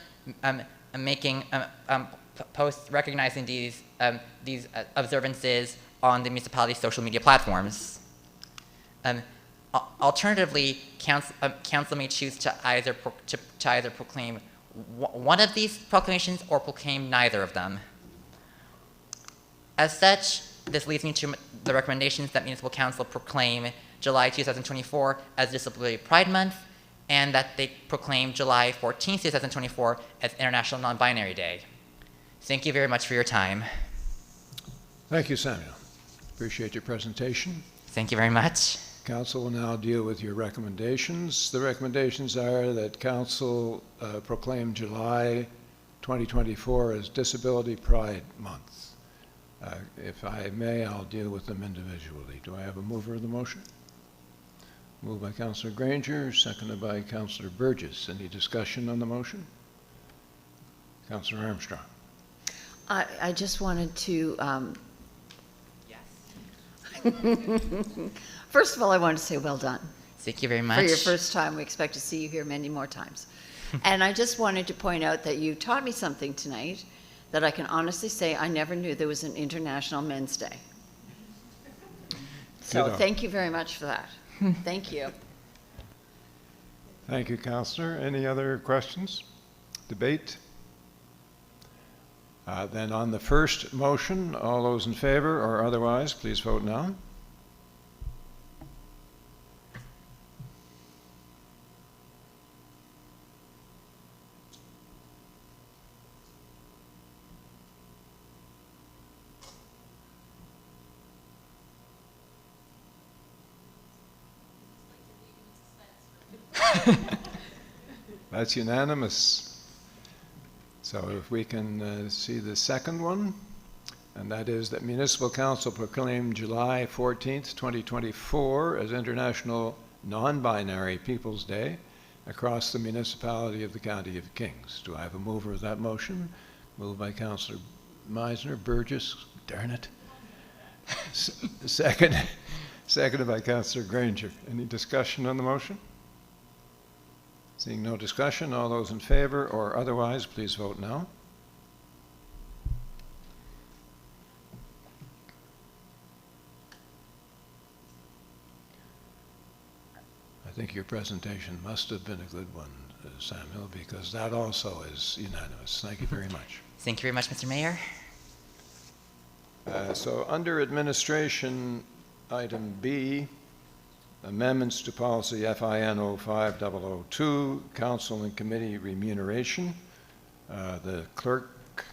making posts recognizing these observances on the municipality's social media platforms. Alternatively, council may choose to either proclaim one of these proclamations or proclaim neither of them. As such, this leads me to the recommendations that Municipal Council proclaim July 2024 as Disability Pride Month, and that they proclaim July 14, 2024 as International Non-Binary Day. Thank you very much for your time. Thank you, Samuel. Appreciate your presentation. Thank you very much. Council will now deal with your recommendations. The recommendations are that Council proclaim July 2024 as Disability Pride Month. If I may, I'll deal with them individually. Do I have a mover of the motion? Moved by Councillor Granger, seconded by Councillor Burgess. Any discussion on the motion? Councillor Armstrong. I just wanted to, first of all, I wanted to say well done. Thank you very much. For your first time. We expect to see you here many more times. And I just wanted to point out that you taught me something tonight that I can honestly say I never knew there was an International Men's Day. So thank you very much for that. Thank you. Thank you, Councillor. Any other questions? Debate? Then on the first motion, all those in favor or otherwise, please vote now. That's unanimous. So if we can see the second one, and that is that Municipal Council proclaim July 14th, 2024 as International Non-Binary People's Day across the municipality of the County of Kings. Do I have a mover of that motion? Moved by Councillor Meisner, Burgess, darn it. Seconded by Councillor Granger. Any discussion on the motion? Seeing no discussion, all those in favor or otherwise, please vote now. think your presentation must have been a good one, Samuel, because that also is unanimous. Thank you very much. Thank you very much, Mr. Mayor. So under administration, item B, amendments to policy FIN 05002, council and committee remuneration. The clerk,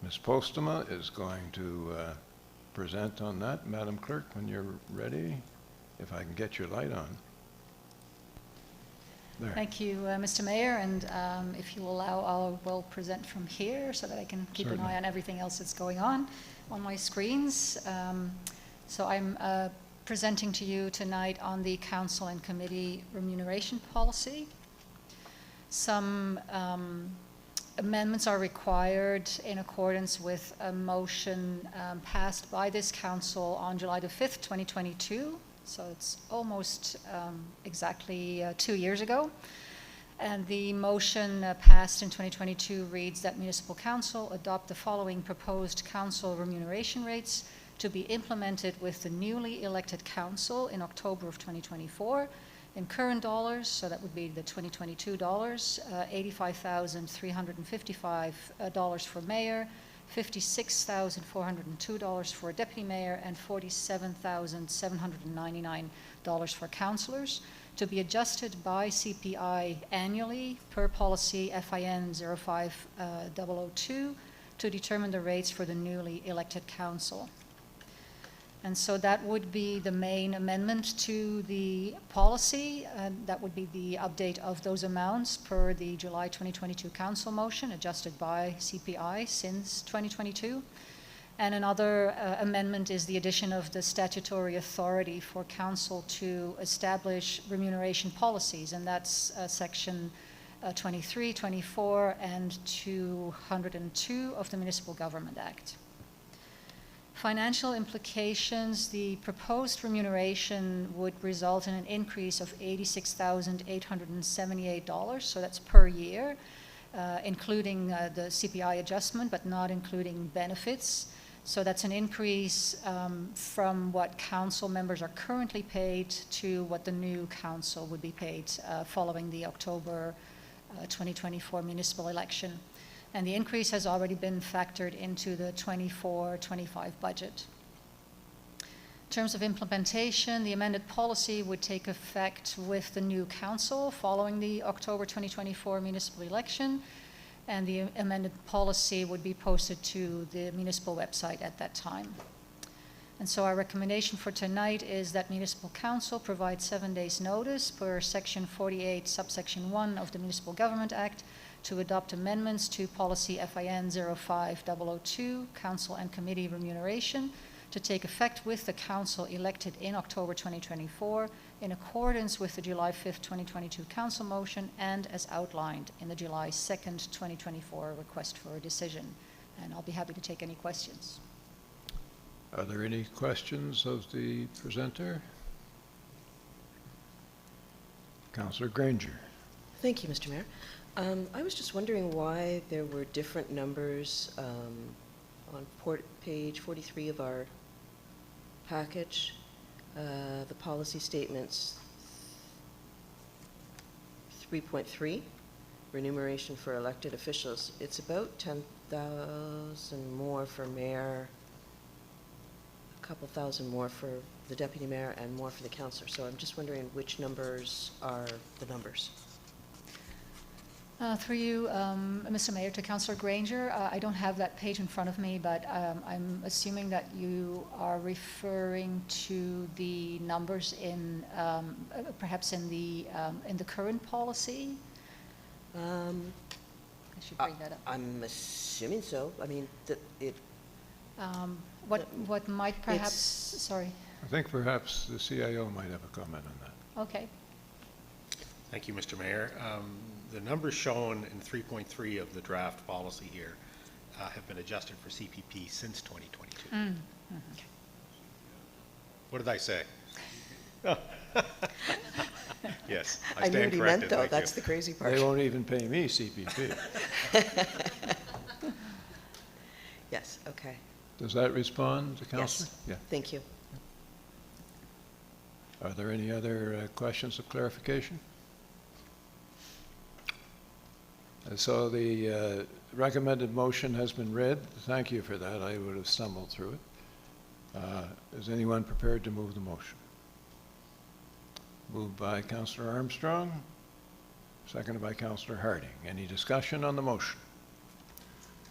Ms. Postema, is going to present on that. Madam Clerk, when you're ready, if I can get your light on. There. Thank you, Mr. Mayor, and if you allow, I will present from here so that I can keep an eye on everything else that's going on my screens. So I'm presenting to you tonight on the council and committee remuneration policy. Some amendments are required in accordance with a motion passed by this council on July the 5th, 2022. So it's almost exactly 2 years ago. And the motion passed in 2022 reads that Municipal Council adopt the following proposed council remuneration rates to be implemented with the newly elected council in October of 2024 in current dollars, so that would be the 2022 dollars, $85,355 for mayor, $56,402 for deputy mayor, and $47,799 for councillors, to be adjusted by CPI annually per policy FIN 05002 to determine the rates for the newly elected council. And so that would be the main amendment to the policy, and that would be the update of those amounts per the July 2022 council motion, adjusted by CPI since 2022. And another amendment is the addition of the statutory authority for council to establish remuneration policies, and that's section 23, 24, and 202 of the Municipal Government Act. Financial implications: the proposed remuneration would result in an increase of $86,878, so that's per year, including the CPI adjustment, but not including benefits. So that's an increase from what council members are currently paid to what the new council would be paid following the October 2024 municipal election. And the increase has already been factored into the 24-25 budget. In terms of implementation, the amended policy would take effect with the new council following the October 2024 municipal election, and the amended policy would be posted to the municipal website at that time. And so our recommendation for tonight is that Municipal Council provide 7 days notice per section 48 subsection 1 of the Municipal Government Act to adopt amendments to policy FIN 05002, council and committee remuneration, to take effect with the council elected in October 2024 in accordance with the July 5th, 2022 council motion and as outlined in the July 2nd, 2024 request for a decision. And I'll be happy to take any questions. Are there any questions of the presenter? Councillor Granger. Thank you, Mr. Mayor. I was just wondering why there were different numbers on page 43 of our package. The policy statements 3.3, remuneration for elected officials. It's about 10,000 more for mayor, a couple thousand more for the deputy mayor, and more for the councillor. So I'm just wondering which numbers are the numbers. Through you, Mr. Mayor, to Councillor Granger. I don't have that page in front of me, but I'm assuming that you are referring to the numbers in perhaps in the current policy. I should bring that up. I'm assuming so. I mean, what might perhaps, sorry. I think perhaps the CIO might have a comment on that. Okay. Thank you, Mr. Mayor. The numbers shown in 3.3 of the draft policy here have been adjusted for CPP since 2022. Mm-hmm. What did I say? Yes, I knew stand what he corrected. meant, though. Thank That's you. the crazy part. They won't even pay me CPP. Yes, okay. Does that respond to Councillor? Yes. Yeah. Thank you. Are there any other questions of clarification? So the recommended motion has been read. Thank you for that. I would have stumbled through it. Is anyone prepared to move the motion? Moved by Councillor Armstrong, seconded by Councillor Harding. Any discussion on the motion?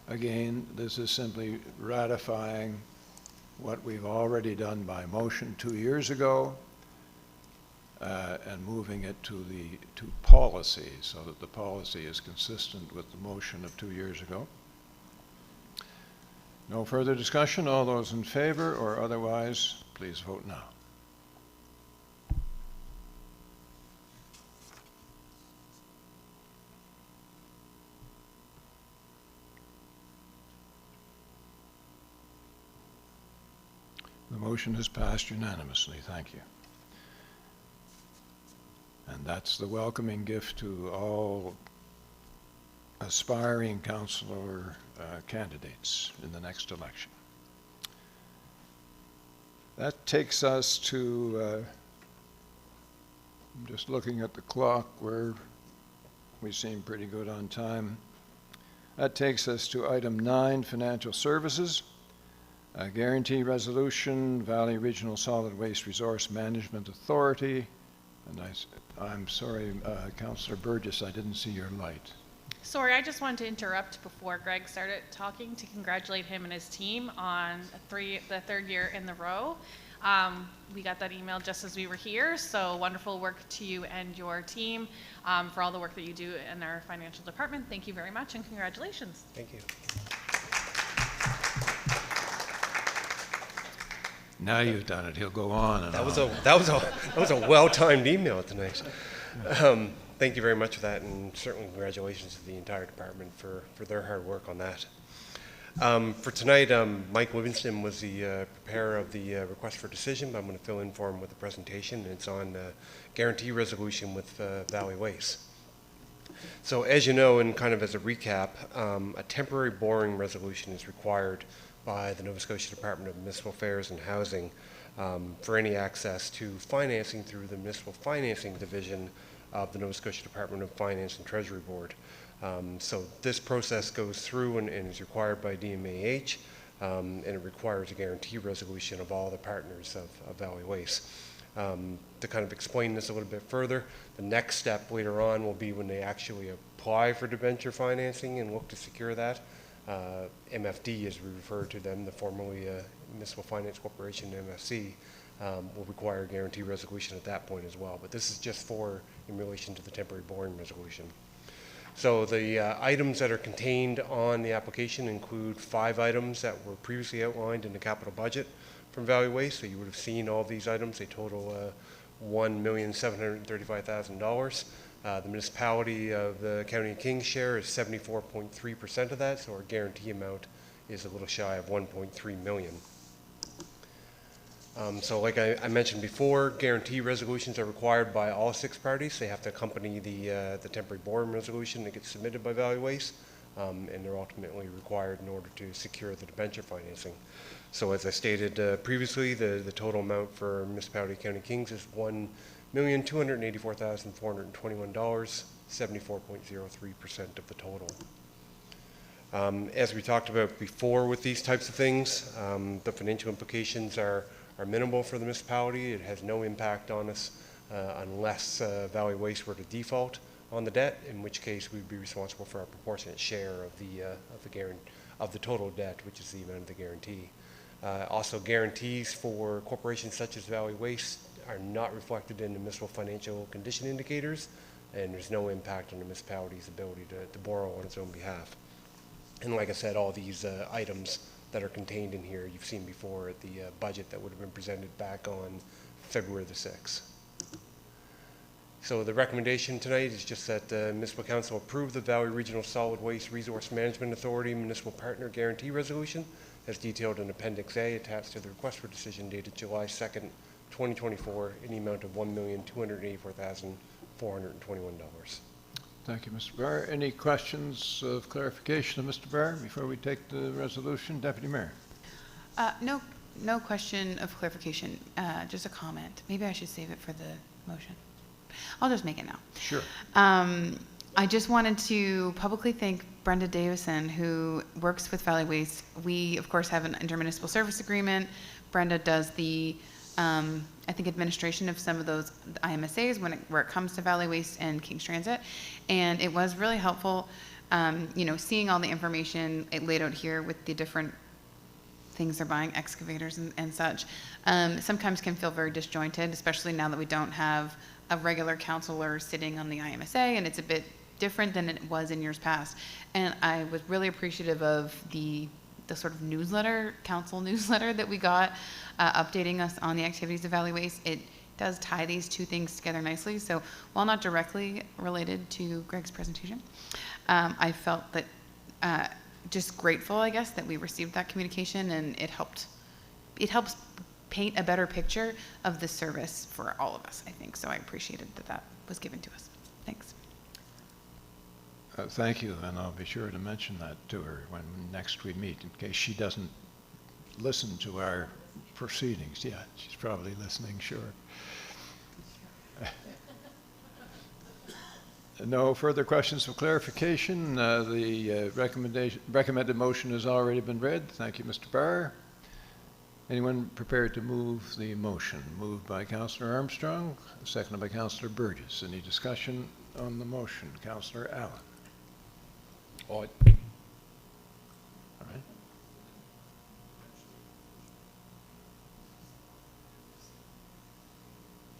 Again, this is simply ratifying what we've already done by motion 2 years ago, and moving it to policy, so that the policy is consistent with the motion of 2 years ago. No further discussion. All those in favor or otherwise, please vote now. The motion has passed unanimously. Thank you. And that's the welcoming gift to all aspiring councillor candidates in the next election. That takes us to, I'm just looking at the clock where we seem pretty good on time. That takes us to item 9, financial services. A guarantee resolution, Valley Regional Solid Waste Resource Management Authority. And I'm sorry, Councillor Burgess, I didn't see your light. Sorry, I just wanted to interrupt before Greg started talking to congratulate him and his team on the third year in the row. We got that email just as we were here, so wonderful work to you and your team for all the work that you do in our financial department. Thank you very much and congratulations. Thank you. Now you've done it. He'll go on and that was on. That was a well-timed email tonight. Thank you very much for that, and certainly congratulations to the entire department for their hard work on that. For tonight, Mike Livingston was the preparer of the request for decision, but I'm going to fill in for him with the presentation. It's on guarantee resolution with Valley Waste. So as you know, and kind of as a recap, a temporary borrowing resolution is required by the Nova Scotia Department of Municipal Affairs and Housing for any access to financing through the Municipal Financing Division of the Nova Scotia Department of Finance and Treasury Board. So this process goes through and is required by DMAH, and it requires a guarantee resolution of all the partners of Valley Waste. To kind of explain this a little bit further, the next step later on will be when they actually apply for debenture financing and look to secure that. MFD, as we refer to them, the formerly Municipal Finance Corporation, MFC, will require a guarantee resolution at that point as well. But this is just in relation to the temporary borrowing resolution. So the items that are contained on the application include 5 items that were previously outlined in the capital budget from Valley Waste. So you would have seen all these items. They total $1,735,000. The municipality of the County of King's share is 74.3% of that, so our guarantee amount is a little shy of $1.3 million. So like I mentioned before, guarantee resolutions are required by all 6 parties. They have to accompany the temporary borrowing resolution that gets submitted by Valley Waste, and they're ultimately required in order to secure the debenture financing. So as I stated previously, the total amount for municipality of County of Kings is $1,284,421, 74.03% of the total. As we talked about before with these types of things, the financial implications are minimal for the municipality. It has no impact on us unless Valley Waste were to default on the debt, in which case we'd be responsible for our proportionate share of the total debt, which is the amount of the guarantee. Also, guarantees for corporations such as Valley Waste are not reflected in the municipal financial condition indicators, and there's no impact on the municipality's ability to borrow on its own behalf. And like I said, all these items that are contained in here you've seen before at the budget that would have been presented back on February the 6th. So the recommendation tonight is just that Municipal Council approve the Valley Regional Solid Waste Resource Management Authority Municipal Partner Guarantee Resolution as detailed in Appendix A attached to the request for decision dated July 2nd, 2024 in the amount of $1,284,421. Thank you, Mr. Barr. Any questions of clarification of Mr. Barr before we take the resolution? Deputy Mayor. No no question of clarification, just a comment. Maybe I should save it for the motion. I'll just make it now. Sure. I just wanted to publicly thank Brenda Davison, who works with Valley Waste. We, of course, have an intermunicipal service agreement. Brenda does the, I think, administration of some of those IMSAs where it comes to Valley Waste and King's Transit. And it was really helpful, seeing all the information it laid out here with the different things they're buying, excavators and such. Sometimes can feel very disjointed, especially now that we don't have a regular counselor sitting on the IMSA, and it's a bit different than it was in years past. And I was really appreciative of the sort of newsletter, council newsletter that we got, updating us on the activities of Valley Waste. It does tie these two things together nicely. So while not directly related to Greg's presentation, I felt that just grateful, I guess, that we received that communication, and it helps paint a better picture of the service for all of us, I think. So I appreciated that was given to us. Thanks. Thank you, and I'll be sure to mention that to her when next we meet, in case she doesn't listen to our proceedings. Yeah, she's probably listening, sure. No further questions for clarification. The recommended motion has already been read. Thank you, Mr. Barr. Anyone prepared to move the motion? Moved by Councillor Armstrong, seconded by Councillor Burgess. Any discussion on the motion? Councillor Allen. All right.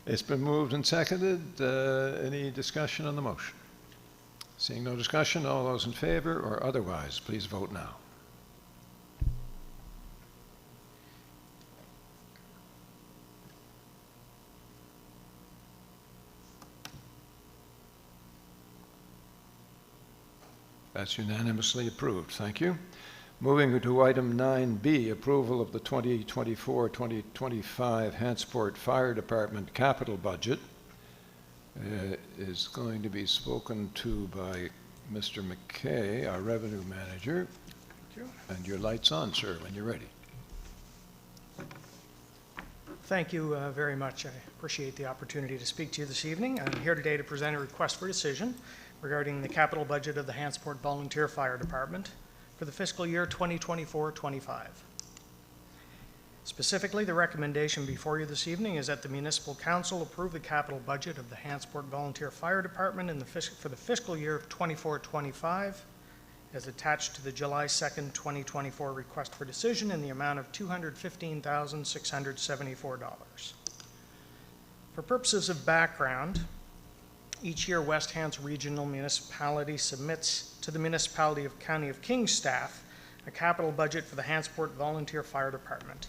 It's been moved and seconded. Any discussion on the motion? Seeing no discussion, all those in favor or otherwise, please vote now. That's unanimously approved. Thank you. Moving to item 9B, approval of the 2024-2025 Hantsport Fire Department capital budget, is going to be spoken to by Mr. McKay, our revenue manager. Thank you. And your light's on, sir, when you're ready. Thank you very much. I appreciate the opportunity to speak to you this evening. I'm here today to present a request for decision regarding the capital budget of the Hantsport Volunteer Fire Department for the fiscal year 2024-25. Specifically, the recommendation before you this evening is that the Municipal Council approve the capital budget of the Hantsport Volunteer Fire Department for the fiscal year of 24-25 as attached to the July 2nd, 2024 request for decision in the amount of $215,674. For purposes of background, each year, West Hants Regional Municipality submits to the Municipality of County of Kings staff a capital budget for the Hantsport Volunteer Fire Department.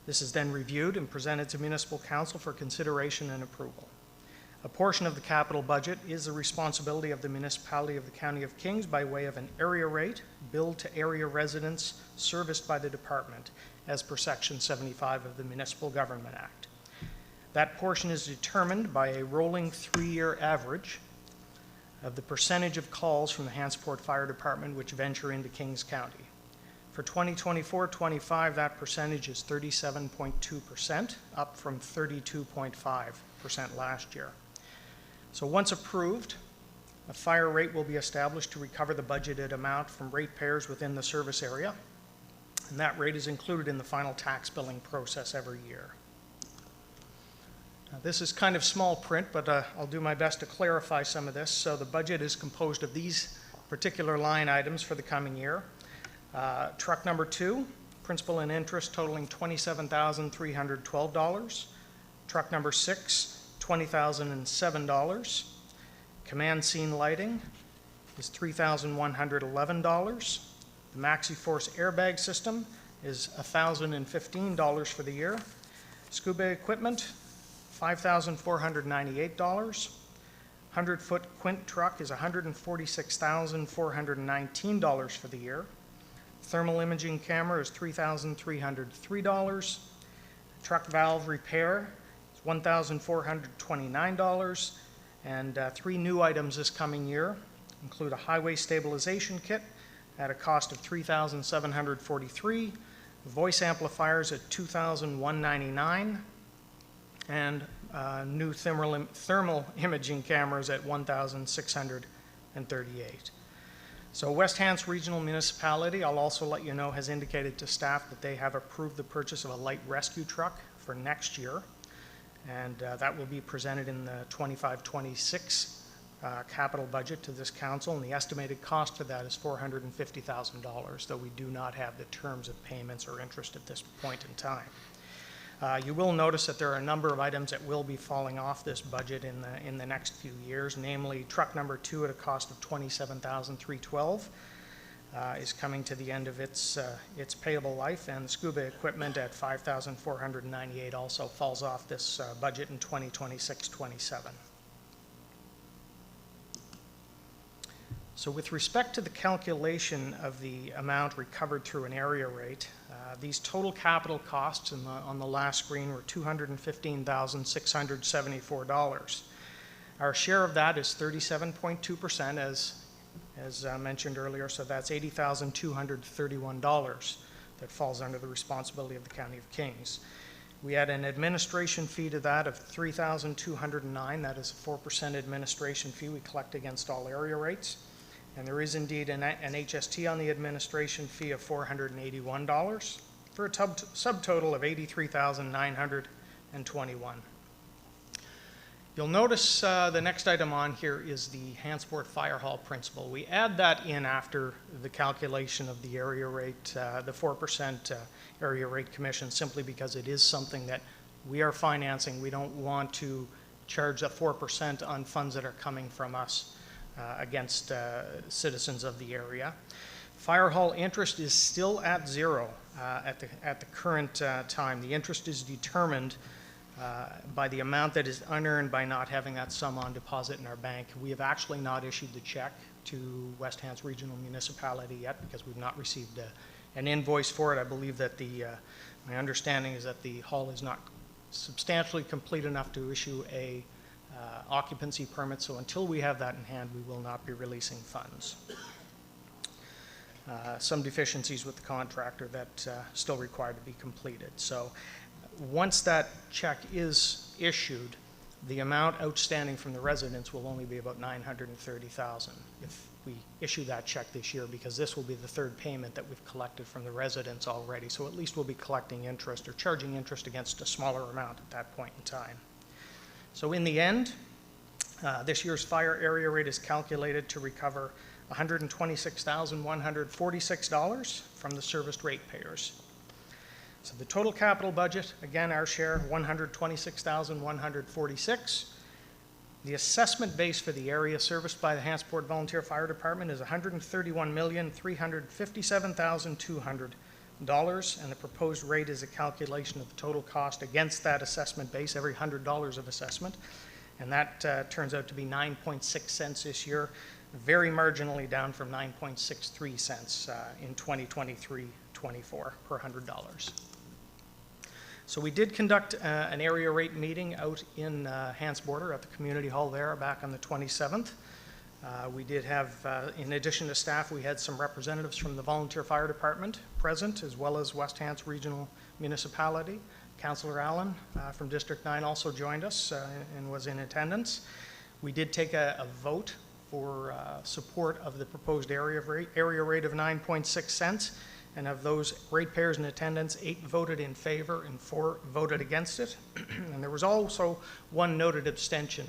This is then reviewed and presented to Municipal Council for consideration and approval. A portion of the capital budget is the responsibility of the Municipality of the County of Kings by way of an area rate billed to area residents serviced by the department as per Section 75 of the Municipal Government Act. That portion is determined by a rolling 3-year average of the percentage of calls from the Hantsport Fire Department which venture into Kings County. For 2024-25, that percentage is 37.2%, up from 32.5% last year. So once approved, a fire rate will be established to recover the budgeted amount from ratepayers within the service area, and that rate is included in the final tax billing process every year. Now, this is kind of small print, but I'll do my best to clarify some of this. So the budget is composed of these particular line items for the coming year. Truck number 2, principal and interest totaling $27,312. Truck number 6, $20,007. Command scene lighting is $3,111. The MaxiForce airbag system is $1,015 for the year. Scuba equipment, $5,498. 100-foot quint truck is $146,419 for the year. Thermal imaging camera is $3,303. Truck valve repair is $1,429. And 3 new items this coming year include a highway stabilization kit at a cost of $3,743, voice amplifiers at $2,199, and new thermal imaging cameras at $1,638. So West Hants Regional Municipality, I'll also let you know, has indicated to staff that they have approved the purchase of a light rescue truck for next year, and that will be presented in the 25-26 capital budget to this council, and the estimated cost for that is $450,000, though we do not have the terms of payments or interest at this point in time. You will notice that there are a number of items that will be falling off this budget in the next few years, namely truck number 2 at a cost of $27,312 is coming to the end of its payable life, and scuba equipment at $5,498 also falls off this budget in 2026-27. So with respect to the calculation of the amount recovered through an area rate, these total capital costs on the last screen were $215,674. Our share of that is 37.2%, as mentioned earlier, so that's $80,231 that falls under the responsibility of the County of Kings. We had an administration fee to that of $3,209. That is a 4% administration fee we collect against all area rates. And there is indeed an HST on the administration fee of $481 for a subtotal of $83,921. You'll notice the next item on here is the Hantsport Fire Hall principal. We add that in after the calculation of the area rate, the 4% area rate commission, simply because it is something that we are financing. We don't want to charge a 4% on funds that are coming from us against citizens of the area. Fire hall interest is still at zero at the current time. The interest is determined by the amount that is unearned by not having that sum on deposit in our bank. We have actually not issued the check to West Hants Regional Municipality yet because we've not received an invoice for it. I believe that my understanding is that the hall is not substantially complete enough to issue a occupancy permit, so until we have that in hand, we will not be releasing funds. Some deficiencies with the contractor that still required to be completed. So once that check is issued, the amount outstanding from the residents will only be about $930,000 if we issue that check this year, because this will be the third payment that we've collected from the residents already. So at least we'll be collecting interest or charging interest against a smaller amount at that point in time. So in the end, this year's fire area rate is calculated to recover $126,146 from the serviced ratepayers. So the total capital budget, again, our share, $126,146. The assessment base for the area serviced by the Hantsport Volunteer Fire Department is $131,357,200, and the proposed rate is a calculation of the total cost against that assessment base, every $100 of assessment, and that turns out to be 9.6 cents this year, very marginally down from 9.63 cents in 2023-24 per $100. So we did conduct an area rate meeting out in Hantsport at the community hall there back on the 27th. We did have, in addition to staff, we had some representatives from the Volunteer Fire Department present, as well as West Hants Regional Municipality. Councillor Allen from District 9 also joined us and was in attendance. We did take a vote for support of the proposed area rate of 9.6 cents. And of those ratepayers in attendance, 8 voted in favor and 4 voted against it. And there was also 1 noted abstention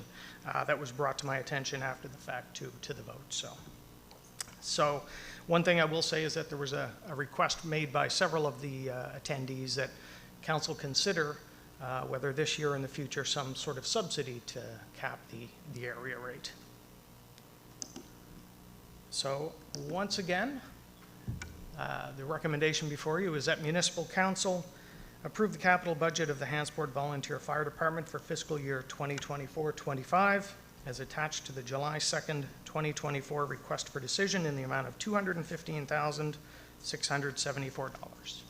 that was brought to my attention after the fact to the vote. So one thing I will say is that there was a request made by several of the attendees that council consider whether this year or in the future some sort of subsidy to cap the area rate. So once again, the recommendation before you is that Municipal Council approve the capital budget of the Hantsport Volunteer Fire Department for fiscal year 2024-25 as attached to the July 2nd, 2024 request for decision in the amount of $215,674.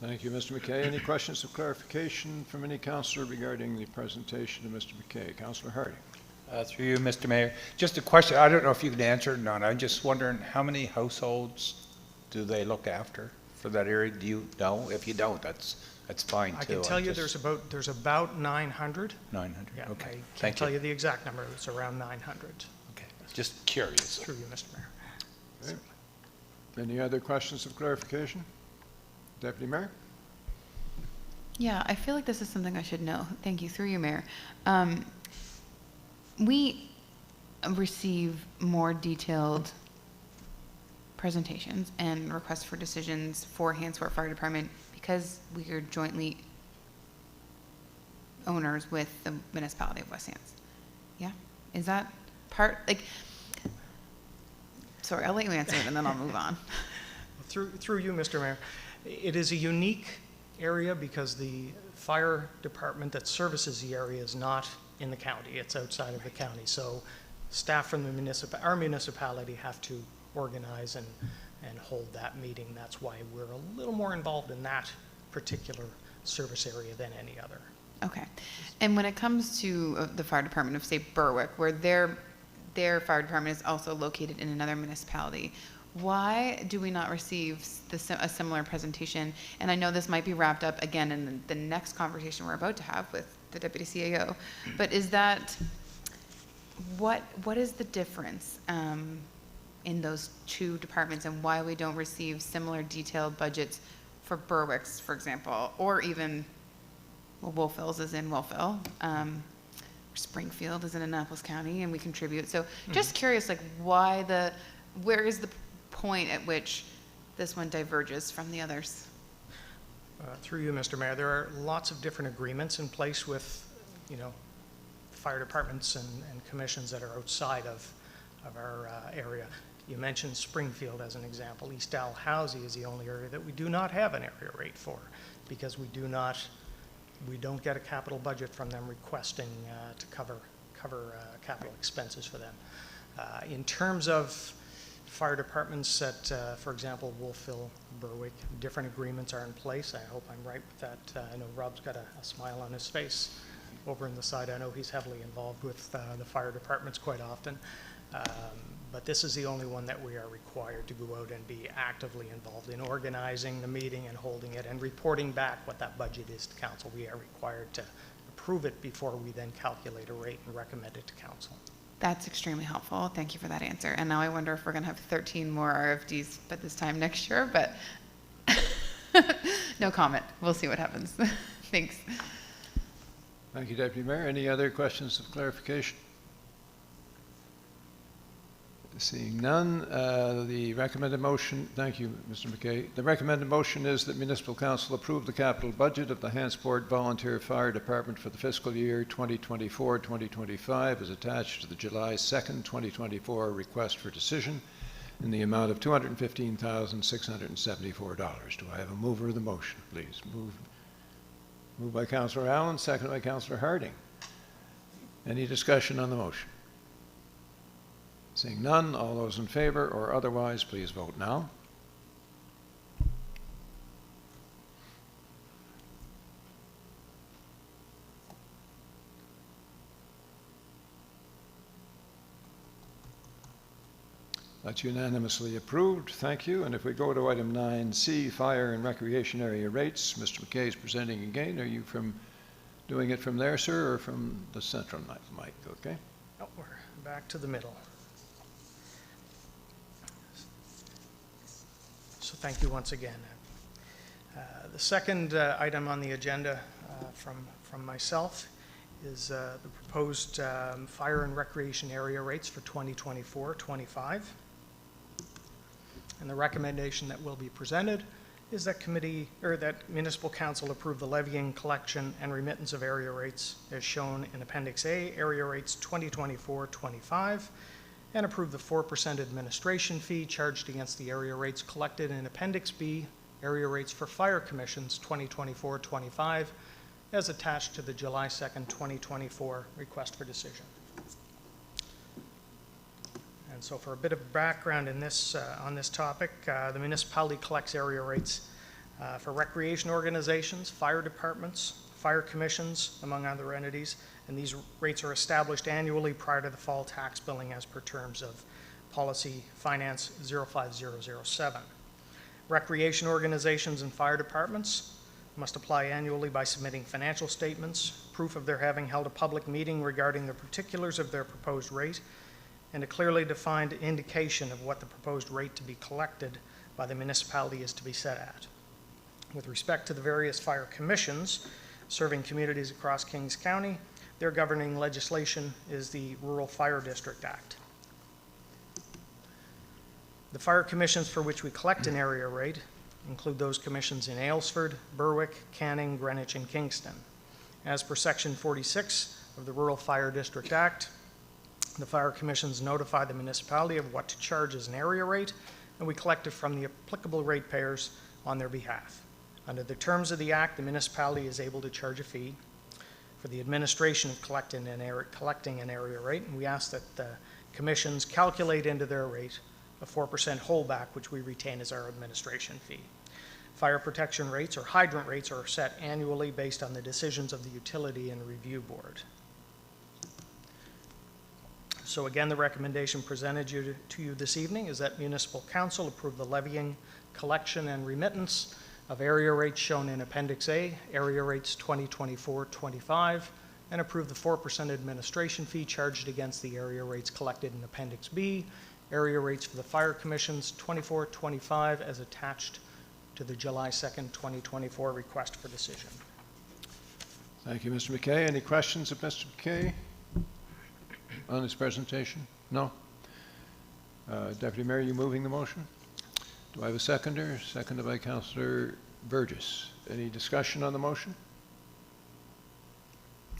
Thank you, Mr. McKay. Any questions of clarification from any councillor regarding the presentation of Mr. McKay? Councillor Harding. Through you, Mr. Mayor. Just a question. I don't know if you can answer it or not. I'm just wondering how many households do they look after for that area? Do you know? If you don't, that's fine too. I can tell you there's about 900. 900, Yeah, okay. I Thank can't tell you the exact number, it's around 900. Okay, just curious. Through you, Mr. Mayor. Okay. Any other questions of clarification? Deputy Mayor? Yeah, I feel like this is something I should know. Thank you, through you, Mayor. We receive more detailed presentations and requests for decisions for Hantsport Fire Department because we are jointly owners with the municipality of West Hants. Yeah? Is that part, like, sorry, I'll let you answer it and then I'll move on. Through you, Mr. Mayor. It is a unique area because the fire department that services the area is not in the county. It's outside of the county. So staff from the our municipality have to organize and hold that meeting. That's why we're a little more involved in that particular service area than any other. Okay. And when it comes to the fire department of, say, Berwick, where their fire department is also located in another municipality, why do we not receive a similar presentation? And I know this might be wrapped up again in the next conversation we're about to have with the Deputy CAO, but is that, what is the difference in those two departments and why we don't receive similar detailed budgets for Berwick's, for example, or even, well, Wolfville's is in Wolfville, Springfield is in Annapolis County, and we contribute. So just curious, like, where is the point at which this one diverges from the others? Through you, Mr. Mayor, there are lots of different agreements in place with, fire departments and commissions that are outside of our area. You mentioned Springfield as an example. East Dalhousie is the only area that we do not have an area rate for because we don't get a capital budget from them requesting to cover capital expenses for them. In terms of fire departments at, for example, Wolfville, Berwick, different agreements are in place. I hope I'm right with that. I know Rob's got a smile on his face over in the side. I know he's heavily involved with the fire departments quite often. But this is the only one that we are required to go out and be actively involved in organizing the meeting and holding it and reporting back what that budget is to council. We are required to approve it before we then calculate a rate and recommend it to council. That's extremely helpful. Thank you for that answer. And now I wonder if we're going to have 13 more RFDs by this time next year, but no comment. We'll see what happens. Thanks. Thank you, Deputy Mayor. Any other questions of clarification? Seeing none, the recommended motion, thank you, Mr. McKay. The recommended motion is that Municipal Council approve the capital budget of the Hantsport Volunteer Fire Department for the fiscal year 2024-2025 as attached to the July 2nd, 2024 request for decision in the amount of $215,674. Do I have a mover of the motion, please? Moved by Councillor Allen, seconded by Councillor Harding. Any discussion on the motion? Seeing none, all those in favor or otherwise, please vote now. That's unanimously approved. Thank you. And if we go to item 9C, Fire and Recreation Area Rates, Mr. McKay is presenting again. Are you doing it from there, sir, or from the central mic? Okay. Oh, we're back to the middle. So thank you once again. The second item on the agenda from myself is the proposed fire and recreation area rates for 2024-25. And the recommendation that will be presented is that that Municipal Council approve the levying, collection, and remittance of area rates as shown in Appendix A, area rates 2024-25, and approve the 4% administration fee charged against the area rates collected in Appendix B, area rates for fire commissions 2024-25, as attached to the July 2nd, 2024 request for decision. And so for a bit of background in this, on this topic, the municipality collects area rates for recreation organizations, fire departments, fire commissions, among other entities, and these rates are established annually prior to the fall tax billing as per terms of Policy Finance 05007. Recreation organizations and fire departments must apply annually by submitting financial statements, proof of their having held a public meeting regarding the particulars of their proposed rate, and a clearly defined indication of what the proposed rate to be collected by the municipality is to be set at. With respect to the various fire commissions serving communities across Kings County, their governing legislation is the Rural Fire District Act. The fire commissions for which we collect an area rate include those commissions in Aylesford, Berwick, Canning, Greenwich, and Kingston. As per Section 46 of the Rural Fire District Act, the fire commissions notify the municipality of what to charge as an area rate, and we collect it from the applicable ratepayers on their behalf. Under the terms of the Act, the municipality is able to charge a fee for the administration of collecting an area rate, and we ask that the commissions calculate into their rate a 4% holdback, which we retain as our administration fee. Fire protection rates or hydrant rates are set annually based on the decisions of the Utility and Review Board. So again, the recommendation presented to you this evening is that Municipal Council approve the levying, collection, and remittance of area rates shown in Appendix A, area rates 2024-25, and approve the 4% administration fee charged against the area rates collected in Appendix B, area rates for the fire commissions 24-25 as attached to the July 2nd, 2024 request for decision. Thank you, Mr. McKay. Any questions of Mr. McKay on his presentation? No? Deputy Mayor, you moving the motion? Do I have a seconder? Seconded by Councillor Burgess. Any discussion on the motion?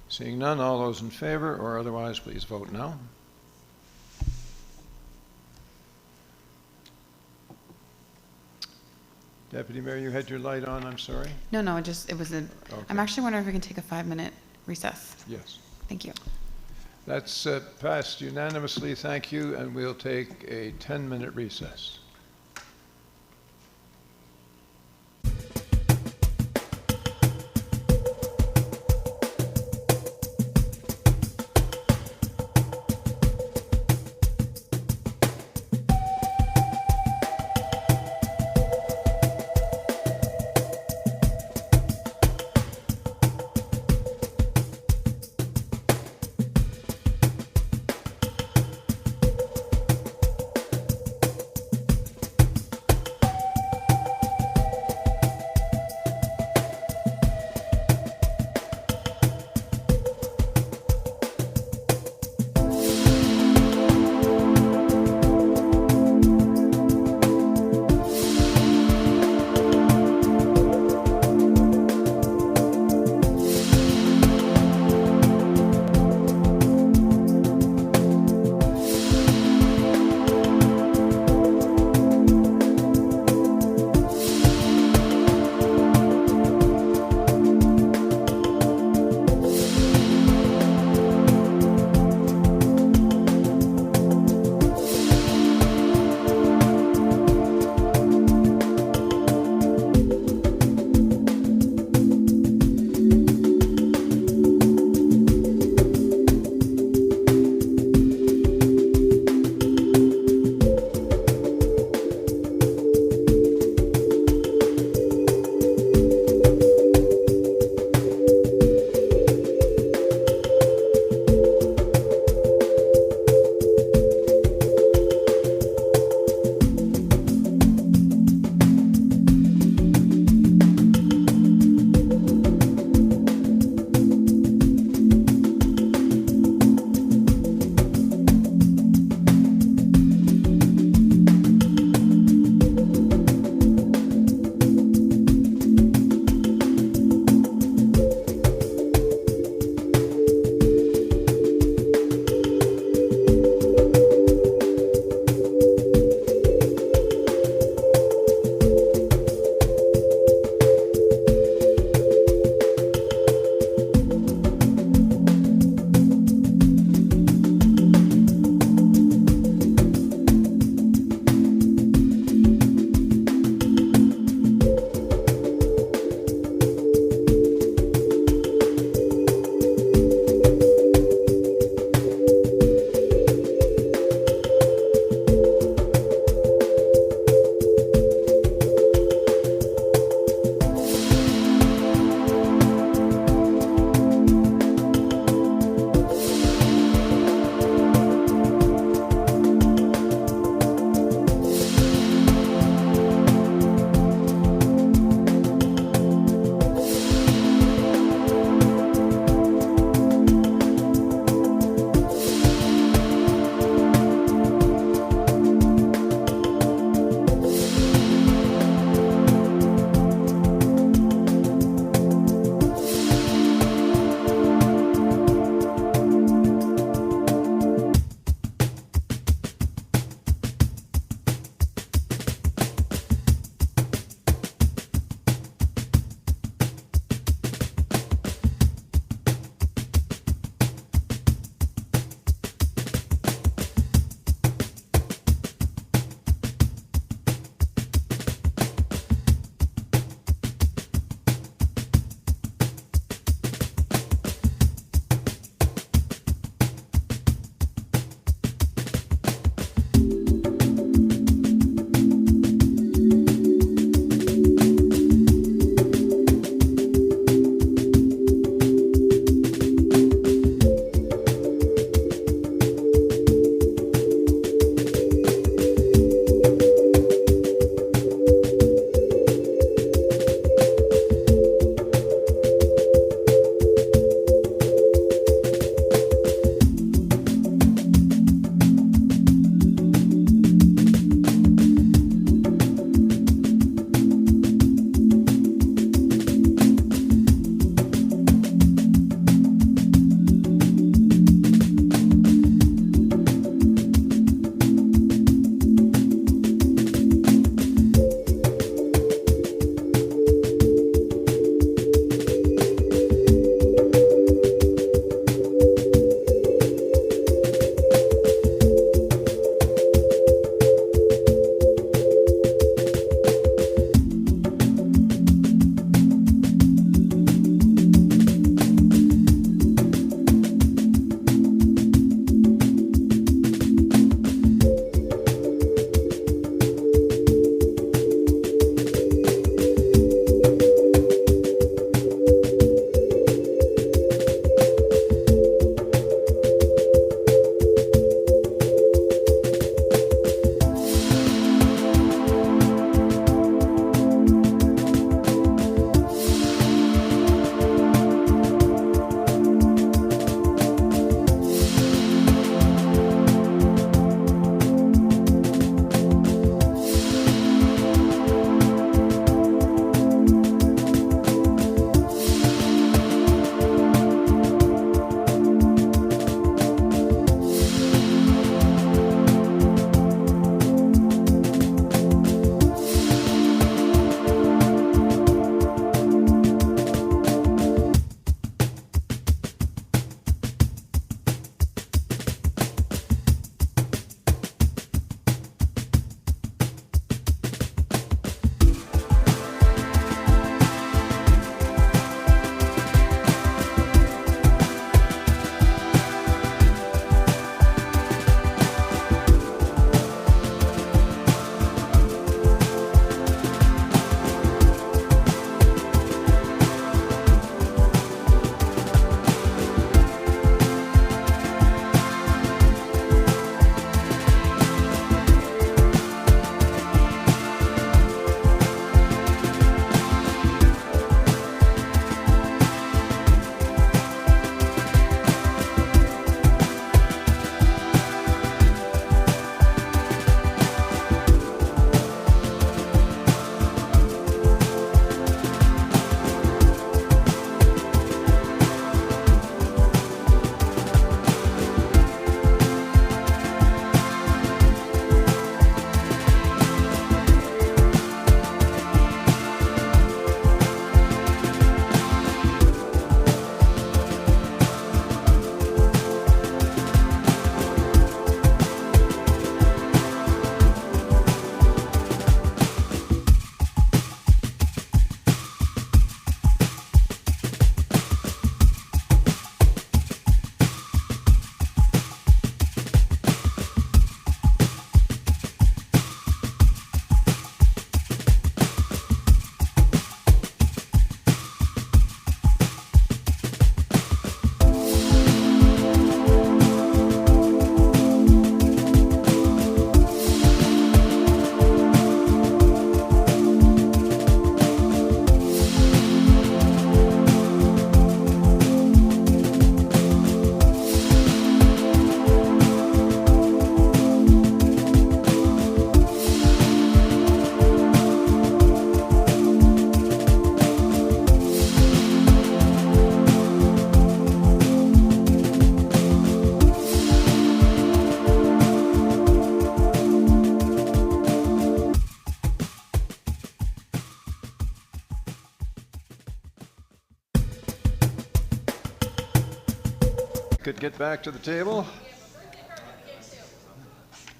Seeing none, all those in favor or otherwise, please vote now. Deputy Mayor, you had your light on, I'm sorry. No, it was a, Okay. I'm actually wondering if we can take a 5-minute recess. Yes. Thank you. That's passed unanimously, thank you, and we'll take a 10-minute recess. could get back to the table.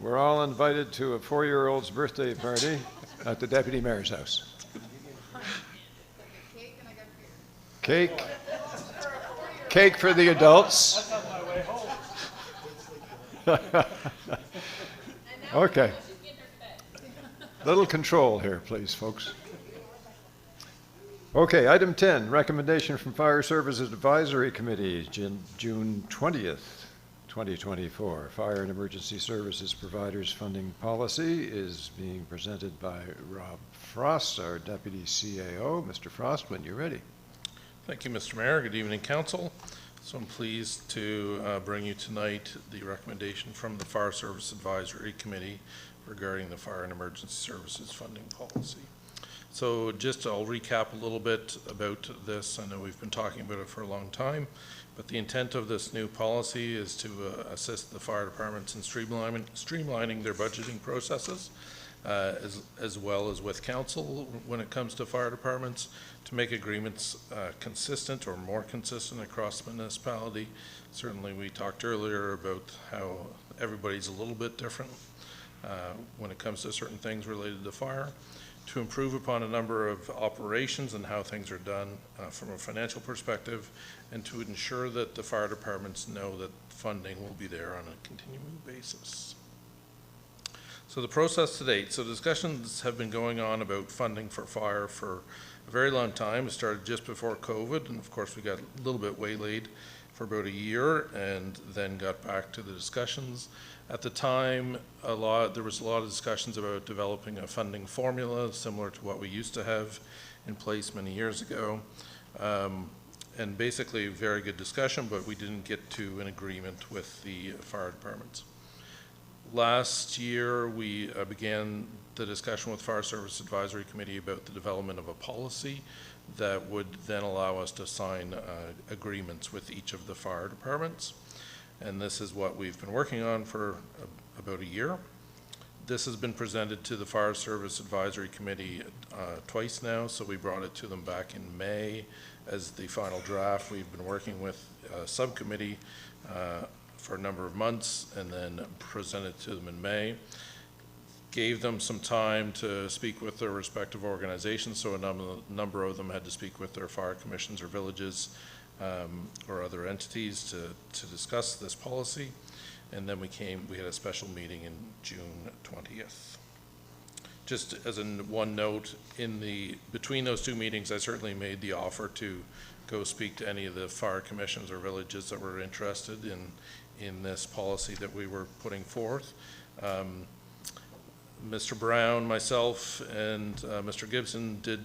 We're all invited to a 4-year-old's birthday party at the Deputy Mayor's house. Cake. Cake for the adults. Okay. Little control here, please, folks. Okay, item 10, recommendation from Fire Services Advisory Committee, June 20th, 2024. Fire and Emergency Services Providers Funding Policy is being presented by Rob Frost, our Deputy CAO. Mr. Frost, when you're ready. Thank you, Mr. Mayor. Good evening, Council. So I'm pleased to bring you tonight the recommendation from the Fire Service Advisory Committee regarding the Fire and Emergency Services Funding Policy. So I'll recap a little bit about this. I know we've been talking about it for a long time, but the intent of this new policy is to assist the fire departments in streamlining their budgeting processes, as well as with council when it comes to fire departments, to make agreements consistent or more consistent across the municipality. Certainly we talked earlier about how everybody's a little bit different when it comes to certain things related to fire, to improve upon a number of operations and how things are done from a financial perspective, and to ensure that the fire departments know that funding will be there on a continuing basis. So the process to date. So discussions have been going on about funding for fire for a very long time. It started just before COVID, and of course we got a little bit waylaid for about a year and then got back to the discussions. At the time, there was a lot of discussions about developing a funding formula similar to what we used to have in place many years ago. And basically, very good discussion, but we didn't get to an agreement with the fire departments. Last year, we began the discussion with Fire Service Advisory Committee about the development of a policy that would then allow us to sign agreements with each of the fire departments. And this is what we've been working on for about a year. This has been presented to the Fire Service Advisory Committee twice now, so we brought it to them back in May as the final draft. We've been working with a subcommittee for a number of months and then presented to them in May. Gave them some time to speak with their respective organizations, so a number of them had to speak with their fire commissions or villages or other entities to discuss this policy. And then we had a special meeting in June 20th. Just as one note, between those two meetings, I certainly made the offer to go speak to any of the fire commissions or villages that were interested in this policy that we were putting forth. Mr. Brown, myself, and Mr. Gibson did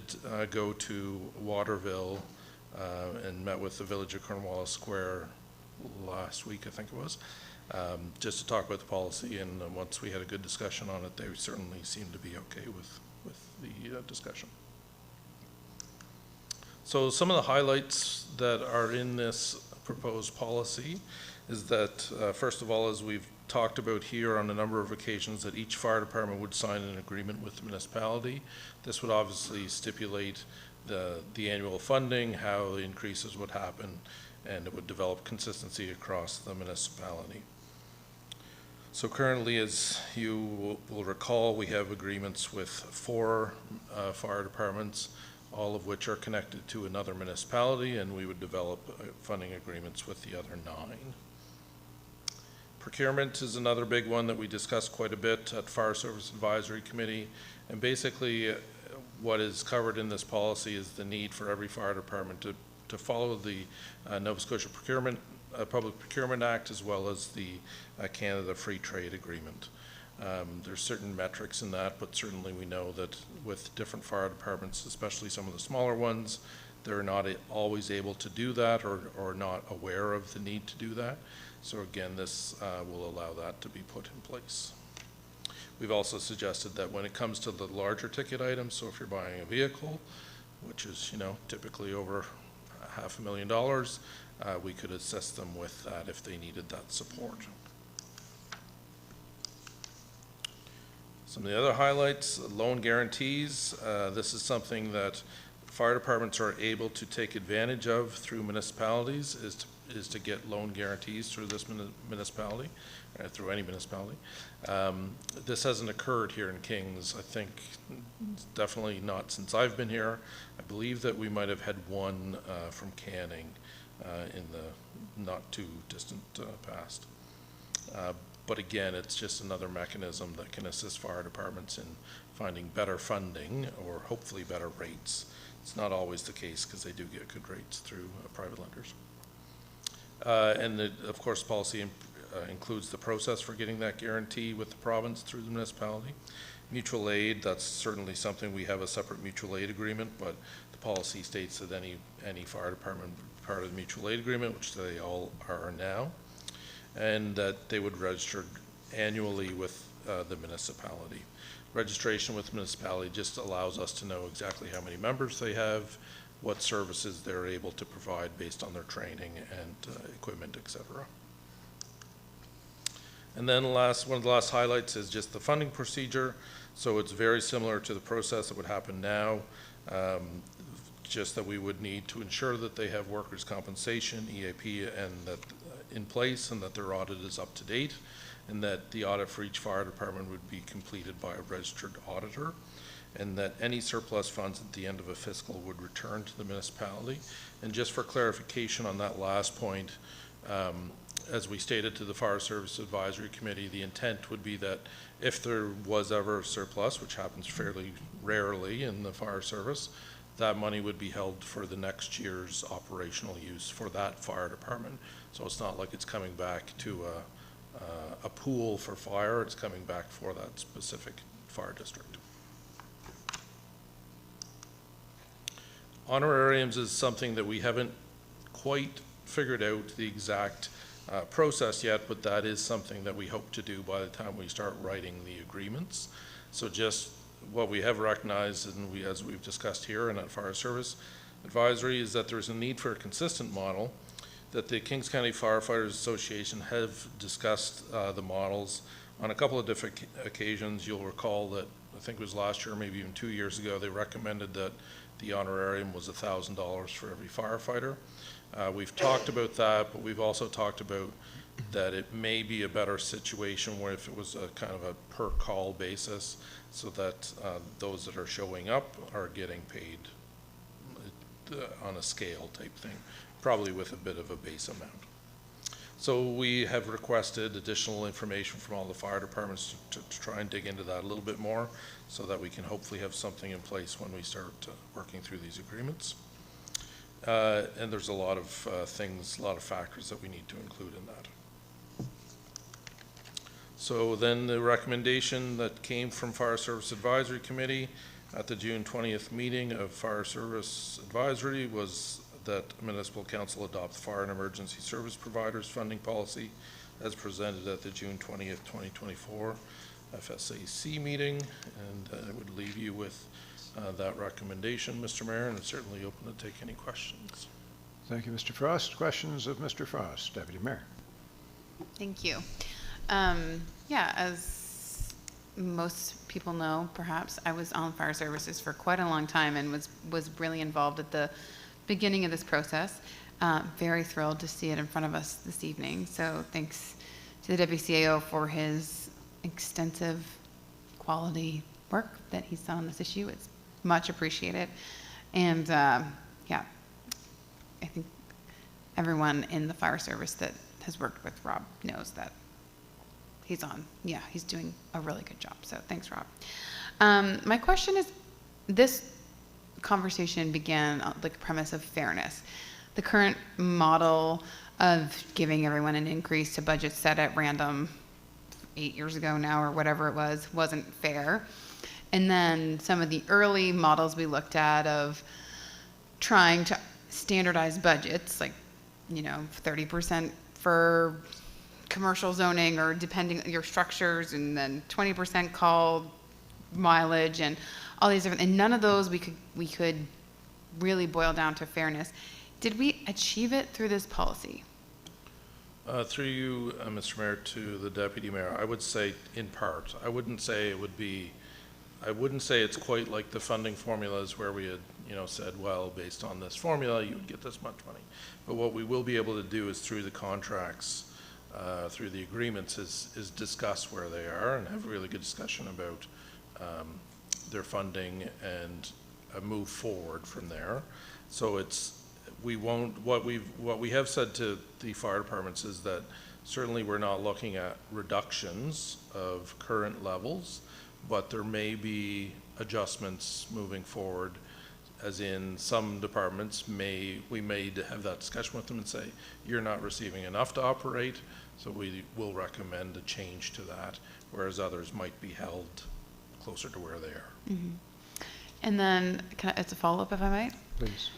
go to Waterville and met with the village of Cornwallis Square last week, I think it was, just to talk about the policy. And once we had a good discussion on it, they certainly seemed to be okay with the discussion. So some of the highlights that are in this proposed policy is that, first of all, as we've talked about here on a number of occasions, that each fire department would sign an agreement with the municipality. This would obviously stipulate the annual funding, how the increases would happen, and it would develop consistency across the municipality. So currently, as you will recall, we have agreements with 4 fire departments, all of which are connected to another municipality, and we would develop funding agreements with the other 9. Procurement is another big one that we discussed quite a bit at Fire Service Advisory Committee. And basically, what is covered in this policy is the need for every fire department to follow the Nova Scotia Public Procurement Act, as well as the Canada Free Trade Agreement. There's certain metrics in that, but certainly we know that with different fire departments, especially some of the smaller ones, they're not always able to do that or not aware of the need to do that. So again, this will allow that to be put in place. We've also suggested that when it comes to the larger ticket items, so if you're buying a vehicle, which is typically over $500,000, we could assist them with that if they needed that support. Some of the other highlights, loan guarantees. This is something that fire departments are able to take advantage of through municipalities is to get loan guarantees through this municipality, through any municipality. This hasn't occurred here in Kings. I think definitely not since I've been here. I believe that we might have had one from Canning in the not too distant past. But again, it's just another mechanism that can assist fire departments in finding better funding or hopefully better rates. It's not always the case because they do get good rates through private lenders. And of course, policy includes the process for getting that guarantee with the province through the municipality. Mutual aid, that's certainly something. We have a separate mutual aid agreement, but the policy states that any fire department would be part of the mutual aid agreement, which they all are now, and that they would register annually with the municipality. Registration with the municipality just allows us to know exactly how many members they have, what services they're able to provide based on their training and equipment, etc. And then one of the last highlights is just the funding procedure. So it's very similar to the process that would happen now, just that we would need to ensure that they have workers' compensation, EAP, and that in place, and that their audit is up to date, and that the audit for each fire department would be completed by a registered auditor, and that any surplus funds at the end of a fiscal would return to the municipality. And just for clarification on that last point, as we stated to the Fire Service Advisory Committee, the intent would be that if there was ever a surplus, which happens fairly rarely in the fire service, that money would be held for the next year's operational use for that fire department. So it's not like it's coming back to a pool for fire, it's coming back for that specific fire district. Honorariums is something that we haven't quite figured out the exact process yet, but that is something that we hope to do by the time we start writing the agreements. So just what we have recognized, and as we've discussed here and at Fire Service Advisory, is that there's a need for a consistent model, that the Kings County Firefighters Association have discussed the models on a couple of different occasions. You'll recall that, I think it was last year, maybe even 2 years ago, they recommended that the honorarium was $1,000 for every firefighter. We've talked about that, but we've also talked about that it may be a better situation where if it was a kind of a per call basis, so that those that are showing up are getting paid on a scale type thing, probably with a bit of a base amount. So we have requested additional information from all the fire departments to try and dig into that a little bit more, so that we can hopefully have something in place when we start working through these agreements. And there's a lot of things, a lot of factors that we need to include in that. So then the recommendation that came from Fire Service Advisory Committee at the June 20th meeting of Fire Service Advisory was that Municipal Council adopt the Fire and Emergency Service Providers Funding Policy as presented at the June 20th, 2024 FSAC meeting. And I would leave you with that recommendation, Mr. Mayor, and I'm certainly open to take any questions. Thank you, Mr. Frost. Questions of Mr. Frost, Deputy Mayor. Thank you. Yeah, as most people know, perhaps, I was on fire services for quite a long time and was really involved at the beginning of this process. Very thrilled to see it in front of us this evening. So thanks to the WCAO for his extensive quality work that he's done on this issue. It's much appreciated. And yeah, I think everyone in the fire service that has worked with Rob knows that he's doing a really good job. So thanks, Rob. My question is, this conversation began on the premise of fairness. The current model of giving everyone an increase to budgets set at random 8 years ago now or whatever it was, wasn't fair. And then some of the early models we looked at of trying to standardize budgets, like, 30% for commercial zoning or depending on your structures, and then 20% called mileage and all these different, and none of those we could really boil down to fairness. Did we achieve it through this policy? Through you, Mr. Mayor, to the Deputy Mayor, I would say in part. I wouldn't say it's quite like the funding formulas where we had, said, well, based on this formula, you would get this much money. But what we will be able to do is through the contracts, through the agreements, is discuss where they are and have a really good discussion about their funding and move forward from there. So what we have said to the fire departments is that certainly we're not looking at reductions of current levels, but there may be adjustments moving forward, as in some departments we may have that discussion with them and say, you're not receiving enough to operate, so we will recommend a change to that, whereas others might be held closer to where they are. Mm-hmm. And then, it's a follow-up if I might? Please.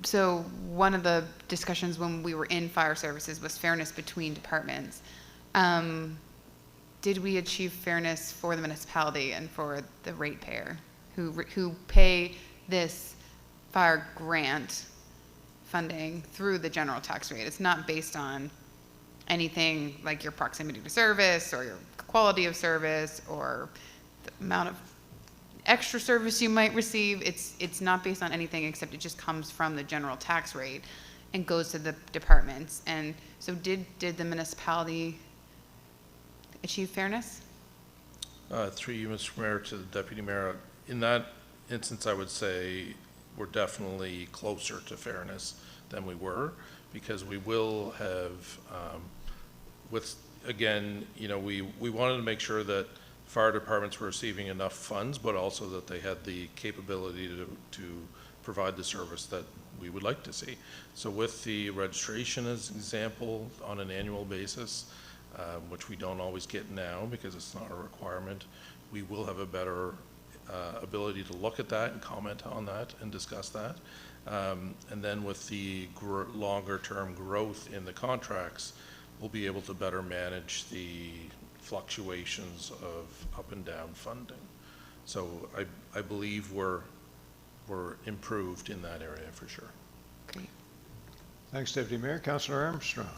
So one of the discussions when we were in fire services was fairness between departments. Did we achieve fairness for the municipality and for the ratepayer who pay this fire grant funding through the general tax rate? It's not based on anything like your proximity to service or your quality of service or the amount of extra service you might receive. It's not based on anything except it just comes from the general tax rate and goes to the departments. And so did the municipality achieve fairness? Through you, Mr. Mayor, to the Deputy Mayor, in that instance, I would say we're definitely closer to fairness than we were, because we will have, we wanted to make sure that fire departments were receiving enough funds, but also that they had the capability to provide the service that we would like to see. So with the registration as an example on an annual basis, which we don't always get now because it's not a requirement, we will have a better ability to look at that and comment on that and discuss that. And then with the longer term growth in the contracts, we'll be able to better manage the fluctuations of up and down funding. So I believe we're improved in that area for sure. Great. Thanks, Deputy Mayor. Councillor Armstrong.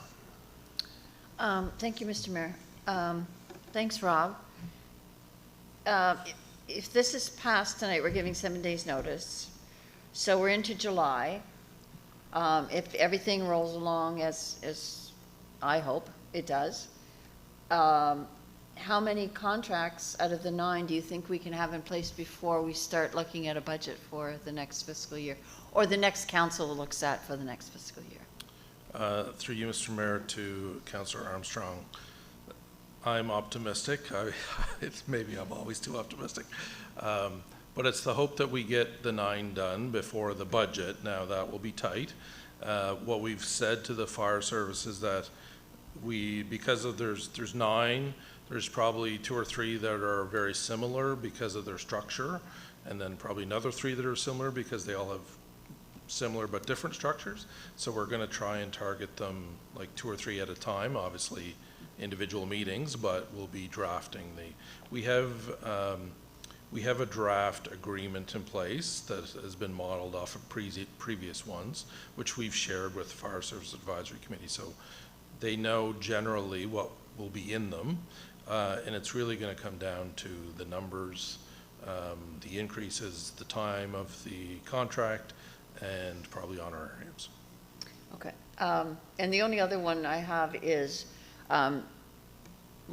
Thank you, Mr. Mayor. Thanks, Rob. If this is passed tonight, we're giving 7 days notice. So we're into July. If everything rolls along as I hope it does, how many contracts out of the 9 do you think we can have in place before we start looking at a budget for the next fiscal year, or the next council looks at for the next fiscal year? Through you, Mr. Mayor, to Councillor Armstrong, I'm optimistic. Maybe I'm always too optimistic. But it's the hope that we get the 9 done before the budget. Now, that will be tight. What we've said to the fire service is that because of there's 9, there's probably 2 or 3 that are very similar because of their structure, and then probably another 3 that are similar because they all have similar but different structures. So we're going to try and target them like 2 or 3 at a time, obviously individual meetings, but we'll be drafting we have a draft agreement in place that has been modeled off of previous ones, which we've shared with the Fire Service Advisory Committee. So they know generally what will be in them, and it's really going to come down to the numbers, the increases, the time of the contract, and probably on our hands. Okay. And the only other one I have is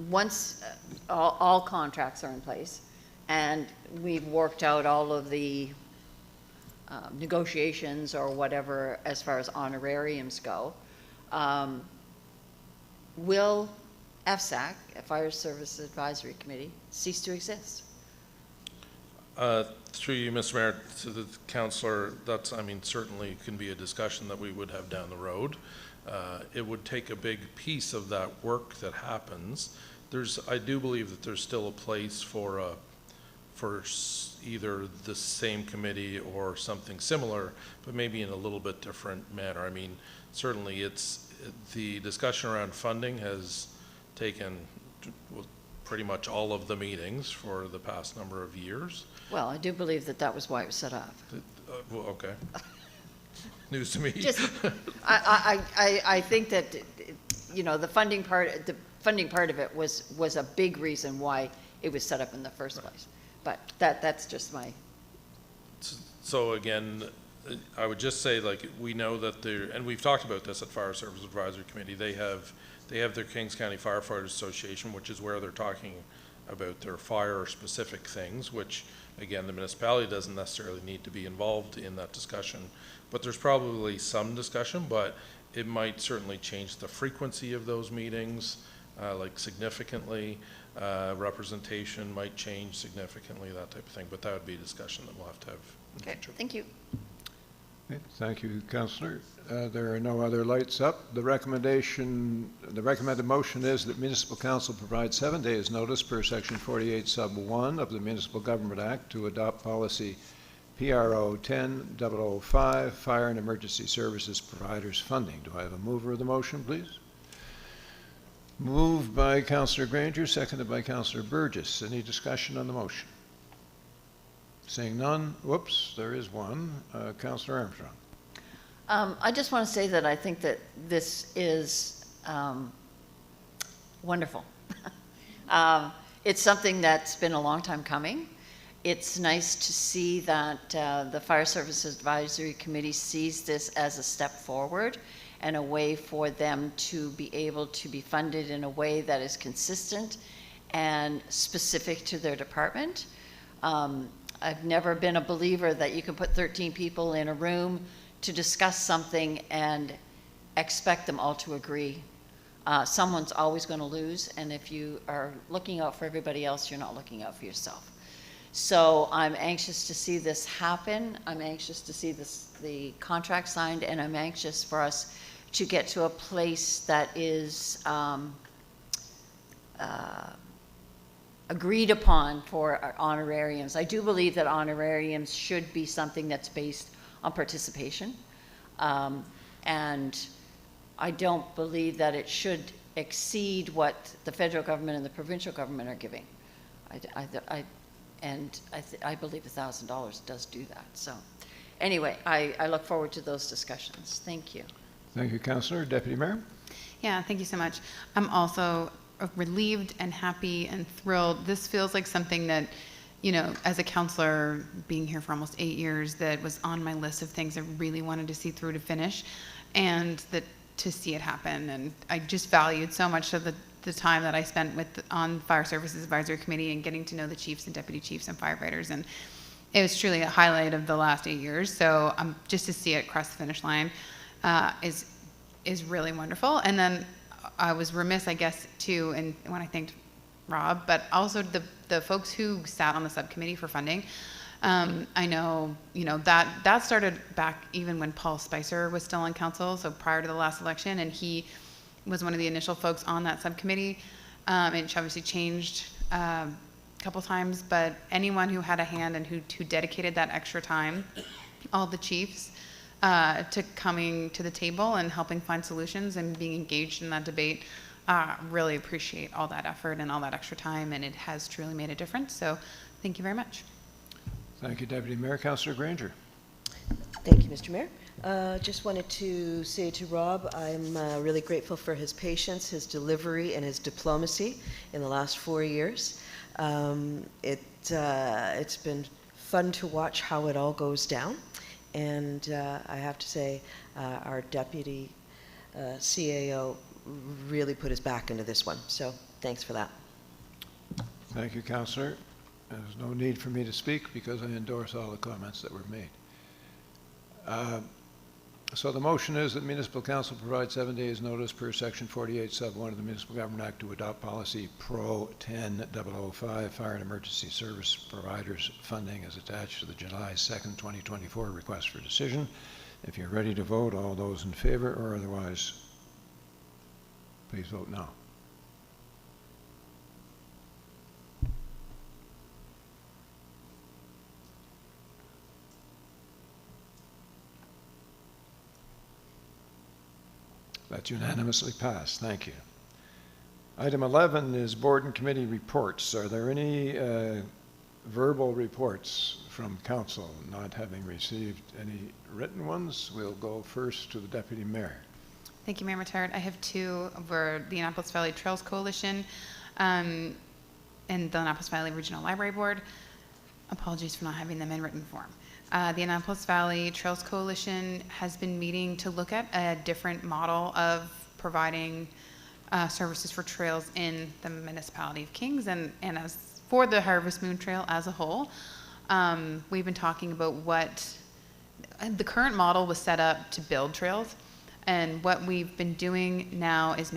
once all contracts are in place and we've worked out all of the negotiations or whatever as far as honorariums go, will FSAC, Fire Service Advisory Committee, cease to exist? Through you, Mr. Mayor, to the councillor, certainly can be a discussion that we would have down the road. It would take a big piece of that work that happens. I do believe that there's still a place for either the same committee or something similar, but maybe in a little bit different manner. Certainly the discussion around funding has taken pretty much all of the meetings for the past number of years. Well, I do believe that was why it was set up. Well, okay. News to me. I think that the funding part of it was a big reason why it was set up in the first place. But that's just my So again, I would just say, like, we know that there, and we've talked about this at Fire Service Advisory Committee, they have their Kings County Firefighters Association, which is where they're talking about their fire-specific things, which, again, the municipality doesn't necessarily need to be involved in that discussion. But there's probably some discussion, but it might certainly change the frequency of those meetings, like significantly. Representation might change significantly, that type of thing. But that would be a discussion that we'll have to have in the future. Thank you. Okay, thank you, Councillor. There are no other lights up. The recommended motion is that Municipal Council provide 7 days notice per Section 48 Sub 1 of the Municipal Government Act to adopt policy PRO 10-005, Fire and Emergency Services Providers Funding. Do I have a mover of the motion, please? Moved by Councillor Granger, seconded by Councillor Burgess. Any discussion on the motion? Seeing none, whoops, there is one. Councillor Armstrong. I just want to say that I think that this is wonderful. It's something that's been a long time coming. It's nice to see that the Fire Services Advisory Committee sees this as a step forward and a way for them to be able to be funded in a way that is consistent and specific to their department. I've never been a believer that you can put 13 people in a room to discuss something and expect them all to agree. Someone's always going to lose, and if you are looking out for everybody else, you're not looking out for yourself. So I'm anxious to see this happen. I'm anxious to see the contract signed, and I'm anxious for us to get to a place that is agreed upon for our honorariums. I do believe that honorariums should be something that's based on participation. And I don't believe that it should exceed what the federal government and the provincial government are giving. I believe $1,000 does do that. So anyway, I look forward to those discussions. Thank you. Thank you, Councillor. Deputy Mayor? Yeah, thank you so much. I'm also relieved and happy and thrilled. This feels like something that, you know, as a counselor, being here for almost 8 years, that was on my list of things I really wanted to see through to finish, and that to see it happen. And I just valued so much of the time that I spent on Fire Services Advisory Committee and getting to know the chiefs and deputy chiefs and firefighters. And it was truly a highlight of the last 8 years. So just to see it cross the finish line is really wonderful. And then I was remiss, I guess, too, and when I thanked Rob, but also the folks who sat on the subcommittee for funding. I know, you know, that started back even when Paul Spicer was still on council, so prior to the last election, and he was one of the initial folks on that subcommittee. It obviously changed a couple times, but anyone who had a hand and who dedicated that extra time, all the chiefs, to coming to the table and helping find solutions and being engaged in that debate, really appreciate all that effort and all that extra time, and it has truly made a difference. So thank you very much. Thank you, Deputy Mayor. Councillor Granger. Thank you, Mr. Mayor. Just wanted to say to Rob, I'm really grateful for his patience, his delivery, and his diplomacy in the last 4 years. It's been fun to watch how it all goes down. And I have to say, our deputy CAO really put his back into this one. So thanks for that. Thank you, Councillor. There's no need for me to speak because I endorse all the comments that were made. So the motion is that Municipal Council provide 7 days notice per Section 48 Sub 1 of the Municipal Government Act to adopt policy PRO 10-005, Fire and Emergency Service Providers Funding, as attached to the July 2nd, 2024 request for decision. If you're ready to vote, all those in favor or otherwise, please vote now. That's unanimously passed. Thank you. Item 11 is board and committee reports. Are there any verbal reports from council? Not having received any written ones, we'll go first to the Deputy Mayor. Thank you, Mayor Mattard. I have two over the Annapolis Valley Trails Coalition and the Annapolis Valley Regional Library Board. Apologies for not having them in written form. The Annapolis Valley Trails Coalition has been meeting to look at a different model of providing services for trails in the municipality of Kings and as for the Harvest Moon Trail as a whole. We've been talking about what the current model was set up to build trails, and what we've been doing now is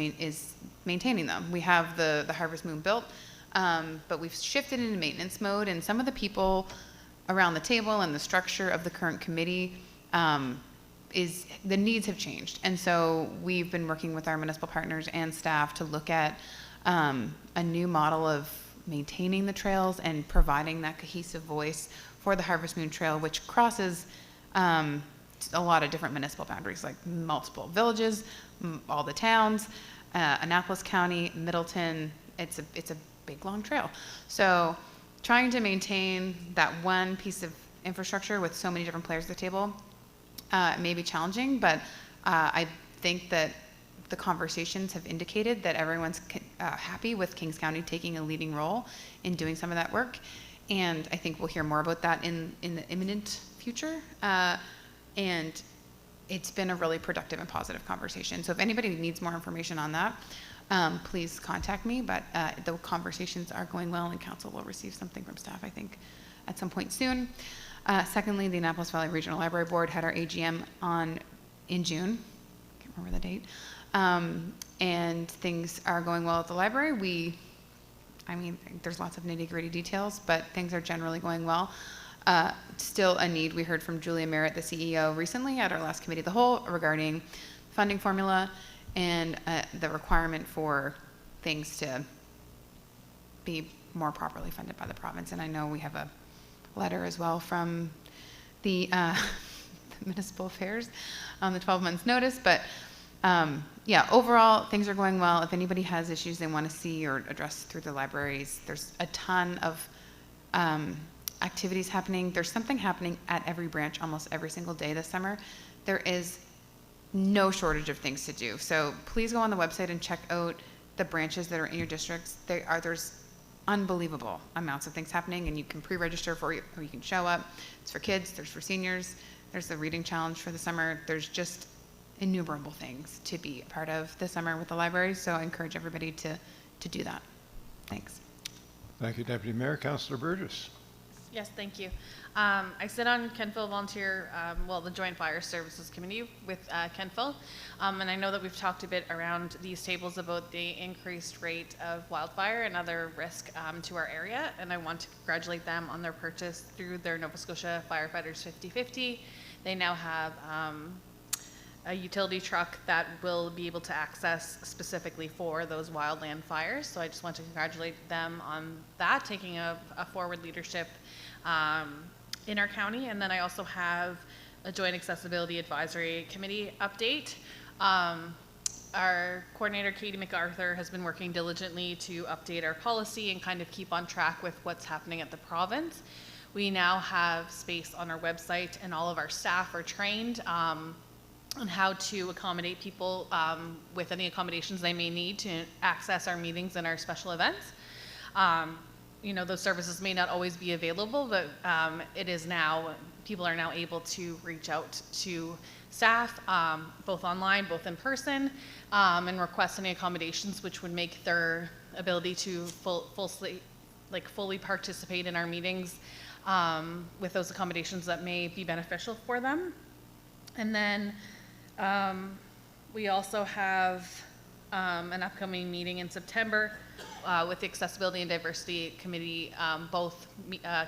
maintaining them. We have the Harvest Moon built, but we've shifted into maintenance mode, and some of the people around the table and the structure of the current committee the needs have changed. And so we've been working with our municipal partners and staff to look at a new model of maintaining the trails and providing that cohesive voice for the Harvest Moon Trail, which crosses a lot of different municipal boundaries, like multiple villages, all the towns, Annapolis County, Middleton. It's a big, long trail. So trying to maintain that one piece of infrastructure with so many different players at the table may be challenging, but I think that the conversations have indicated that everyone's happy with Kings County taking a leading role in doing some of that work. And I think we'll hear more about that in the imminent future. And it's been a really productive and positive conversation. So if anybody needs more information on that, please contact me. But the conversations are going well, and council will receive something from staff, I think, at some point soon. Secondly, the Annapolis Valley Regional Library Board had our AGM in June. I can't remember the date. And things are going well at the library. There's lots of nitty-gritty details, but things are generally going well. Still a need. We heard from Julia Merritt, the CEO, recently at our last committee of the whole regarding funding formula and the requirement for things to be more properly funded by the province. And I know we have a letter as well from the municipal affairs on the 12 months notice, but yeah, overall things are going well. If anybody has issues they want to see or address through the libraries, there's a ton of activities happening. There's something happening at every branch almost every single day this summer. There is no shortage of things to do. So please go on the website and check out the branches that are in your districts. There's unbelievable amounts of things happening, and you can pre-register for it, or you can show up. It's for kids, there's for seniors, there's the reading challenge for the summer. There's just innumerable things to be a part of this summer with the library, so I encourage everybody to do that. Thanks. Thank you, Deputy Mayor. Councillor Burgess. Yes, thank you. I sit on Kentville Volunteer, the Joint Fire Services Committee with Kentville, and I know that we've talked a bit around these tables about the increased rate of wildfire and other risk to our area, and I want to congratulate them on their purchase through their Nova Scotia Firefighters 50/50. They now have a utility truck that will be able to access specifically for those wildland fires. So I just want to congratulate them on that, taking a forward leadership in our county. And then I also have a Joint Accessibility Advisory Committee update. Our coordinator, Katie MacArthur, has been working diligently to update our policy and kind of keep on track with what's happening at the province. We now have space on our website, and all of our staff are trained on how to accommodate people with any accommodations they may need to access our meetings and our special events. Those services may not always be available, but it is now, people are now able to reach out to staff, both online, both in person, and request any accommodations which would make their ability to fully participate in our meetings with those accommodations that may be beneficial for them. And then we also have an upcoming meeting in September with the Accessibility and Diversity Committee, both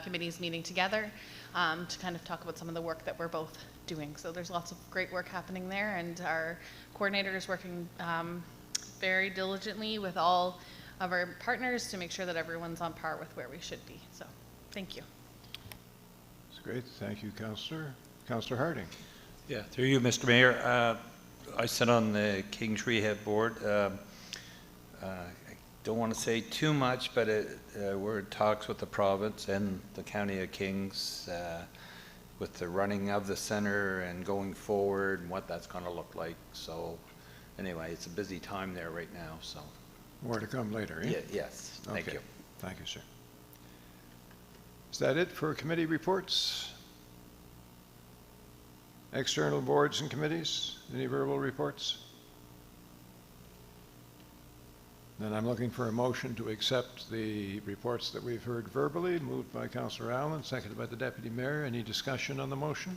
committees meeting together to kind of talk about some of the work that we're both doing. So there's lots of great work happening there, and our coordinator is working very diligently with all of our partners to make sure that everyone's on par with where we should be. So thank you. That's great. Thank you, Councillor. Councillor Harding. Yeah, through you, Mr. Mayor. I sit on the Kings Rehab Board. I don't want to say too much, but we're in talks with the province and the County of Kings with the running of the center and going forward and what that's going to look like. So anyway, it's a busy time there right now. So more to come later, eh? Yes. Thank you. Thank you, sir. Is that it for committee reports? External boards and committees, any verbal reports? Then I'm looking for a motion to accept the reports that we've heard verbally, moved by Councillor Allen, seconded by the Deputy Mayor. Any discussion on the motion?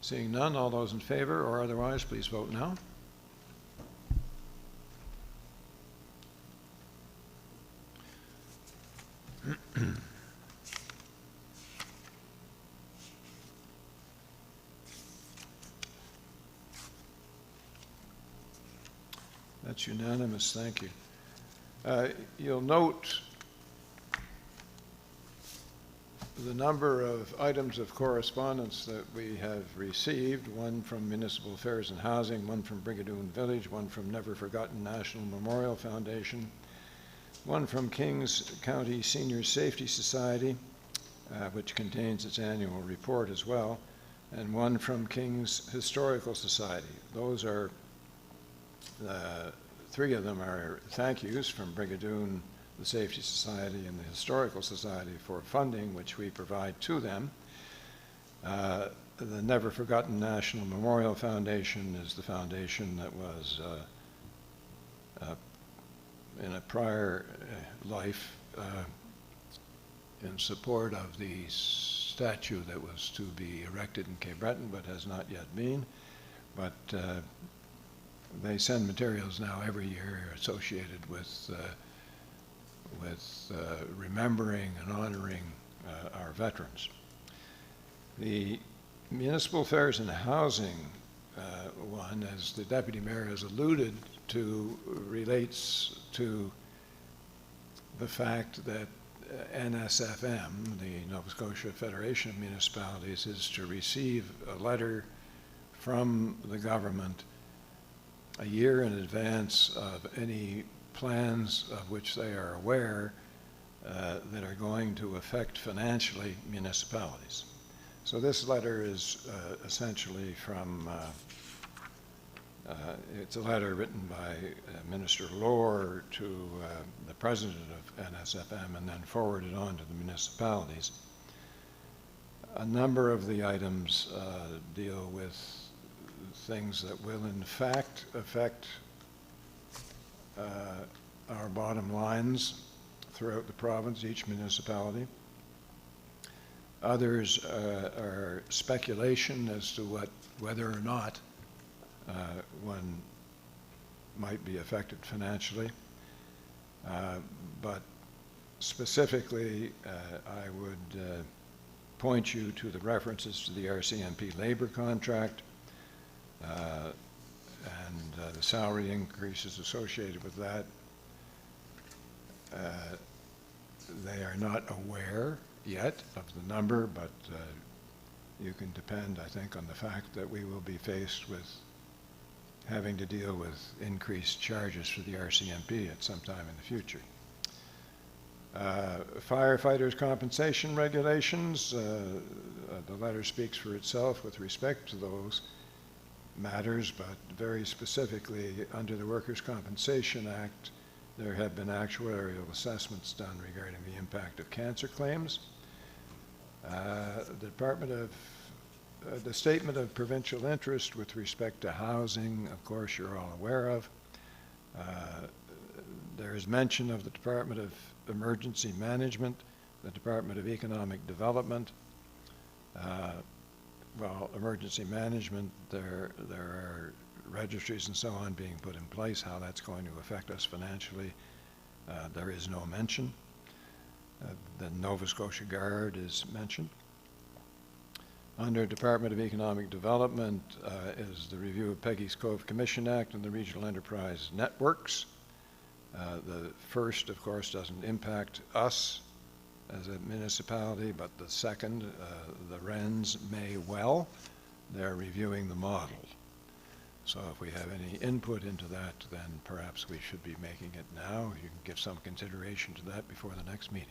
Seeing none, all those in favor or otherwise, please vote now. That's unanimous, thank you. You'll note the number of items of correspondence that we have received, one from Municipal Affairs and Housing, one from Brigadoon Village, one from Never Forgotten National Memorial Foundation, one from Kings County Senior Safety Society, which contains its annual report as well, and one from Kings Historical Society. Those are, three of them are thank yous from Brigadoon, the Safety Society, and the Historical Society for funding, which we provide to them. The Never Forgotten National Memorial Foundation is the foundation that was in a prior life in support of the statue that was to be erected in Cape Breton but has not yet been. But they send materials now every year associated with remembering and honoring our veterans. The Municipal Affairs and Housing one, as the Deputy Mayor has alluded to, relates to the fact that NSFM, the Nova Scotia Federation of Municipalities, is to receive a letter from the government a year in advance of any plans of which they are aware that are going to affect financially municipalities. So this letter is essentially from, it's a letter written by Minister Lohr to the president of NSFM and then forwarded on to the municipalities. A number of the items deal with things that will in fact affect our bottom lines throughout the province, each municipality. Others are speculation as to whether or not one might be affected financially. But specifically, I would point you to the references to the RCMP labor contract and the salary increases associated with that. They are not aware yet of the number, but you can depend, I think, on the fact that we will be faced with having to deal with increased charges for the RCMP at some time in the future. Firefighters' compensation regulations, the letter speaks for itself with respect to those matters, but very specifically under the Workers' Compensation Act, there have been actuarial assessments done regarding the impact of cancer claims. The statement of provincial interest with respect to housing, of course, you're all aware of. There is mention of the Department of Emergency Management, the Department of Economic Development. Well, emergency management, there are registries and so on being put in place. How that's going to affect us financially, there is no mention. The Nova Scotia Guard is mentioned. Under Department of Economic Development is the review of Peggy's Cove Commission Act and the Regional Enterprise Networks. The first, of course, doesn't impact us as a municipality, but the second, the RENs may well. They're reviewing the model. So if we have any input into that, then perhaps we should be making it now. You can give some consideration to that before the next meeting.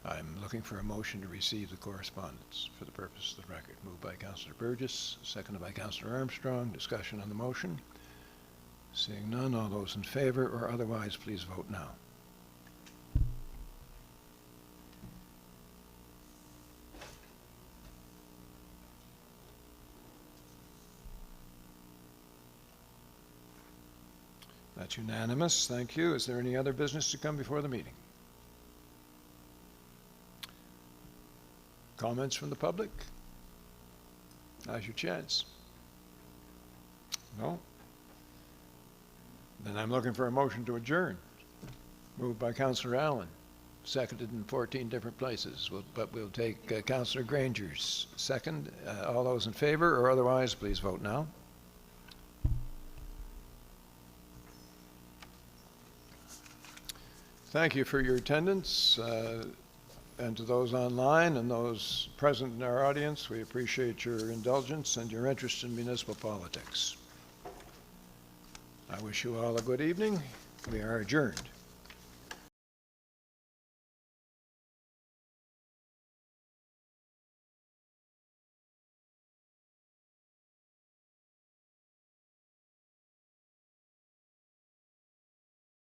I'm looking for a motion to receive the correspondence for the purpose of the record. Moved by Councillor Burgess, seconded by Councillor Armstrong. Discussion on the motion. Seeing none, all those in favor or otherwise, please vote now. That's unanimous. Thank you. Is there any other business to come before the meeting? Comments from the public? Now's your chance. No? Then I'm looking for a motion to adjourn. Moved by Councillor Allen, seconded in 14 different places. But we'll take Councillor Granger's second. All those in favor or otherwise, please vote now. Thank you for your attendance, and to those online and those present in our audience, we appreciate your indulgence and your interest in municipal politics. I wish you all a good evening. We are adjourned.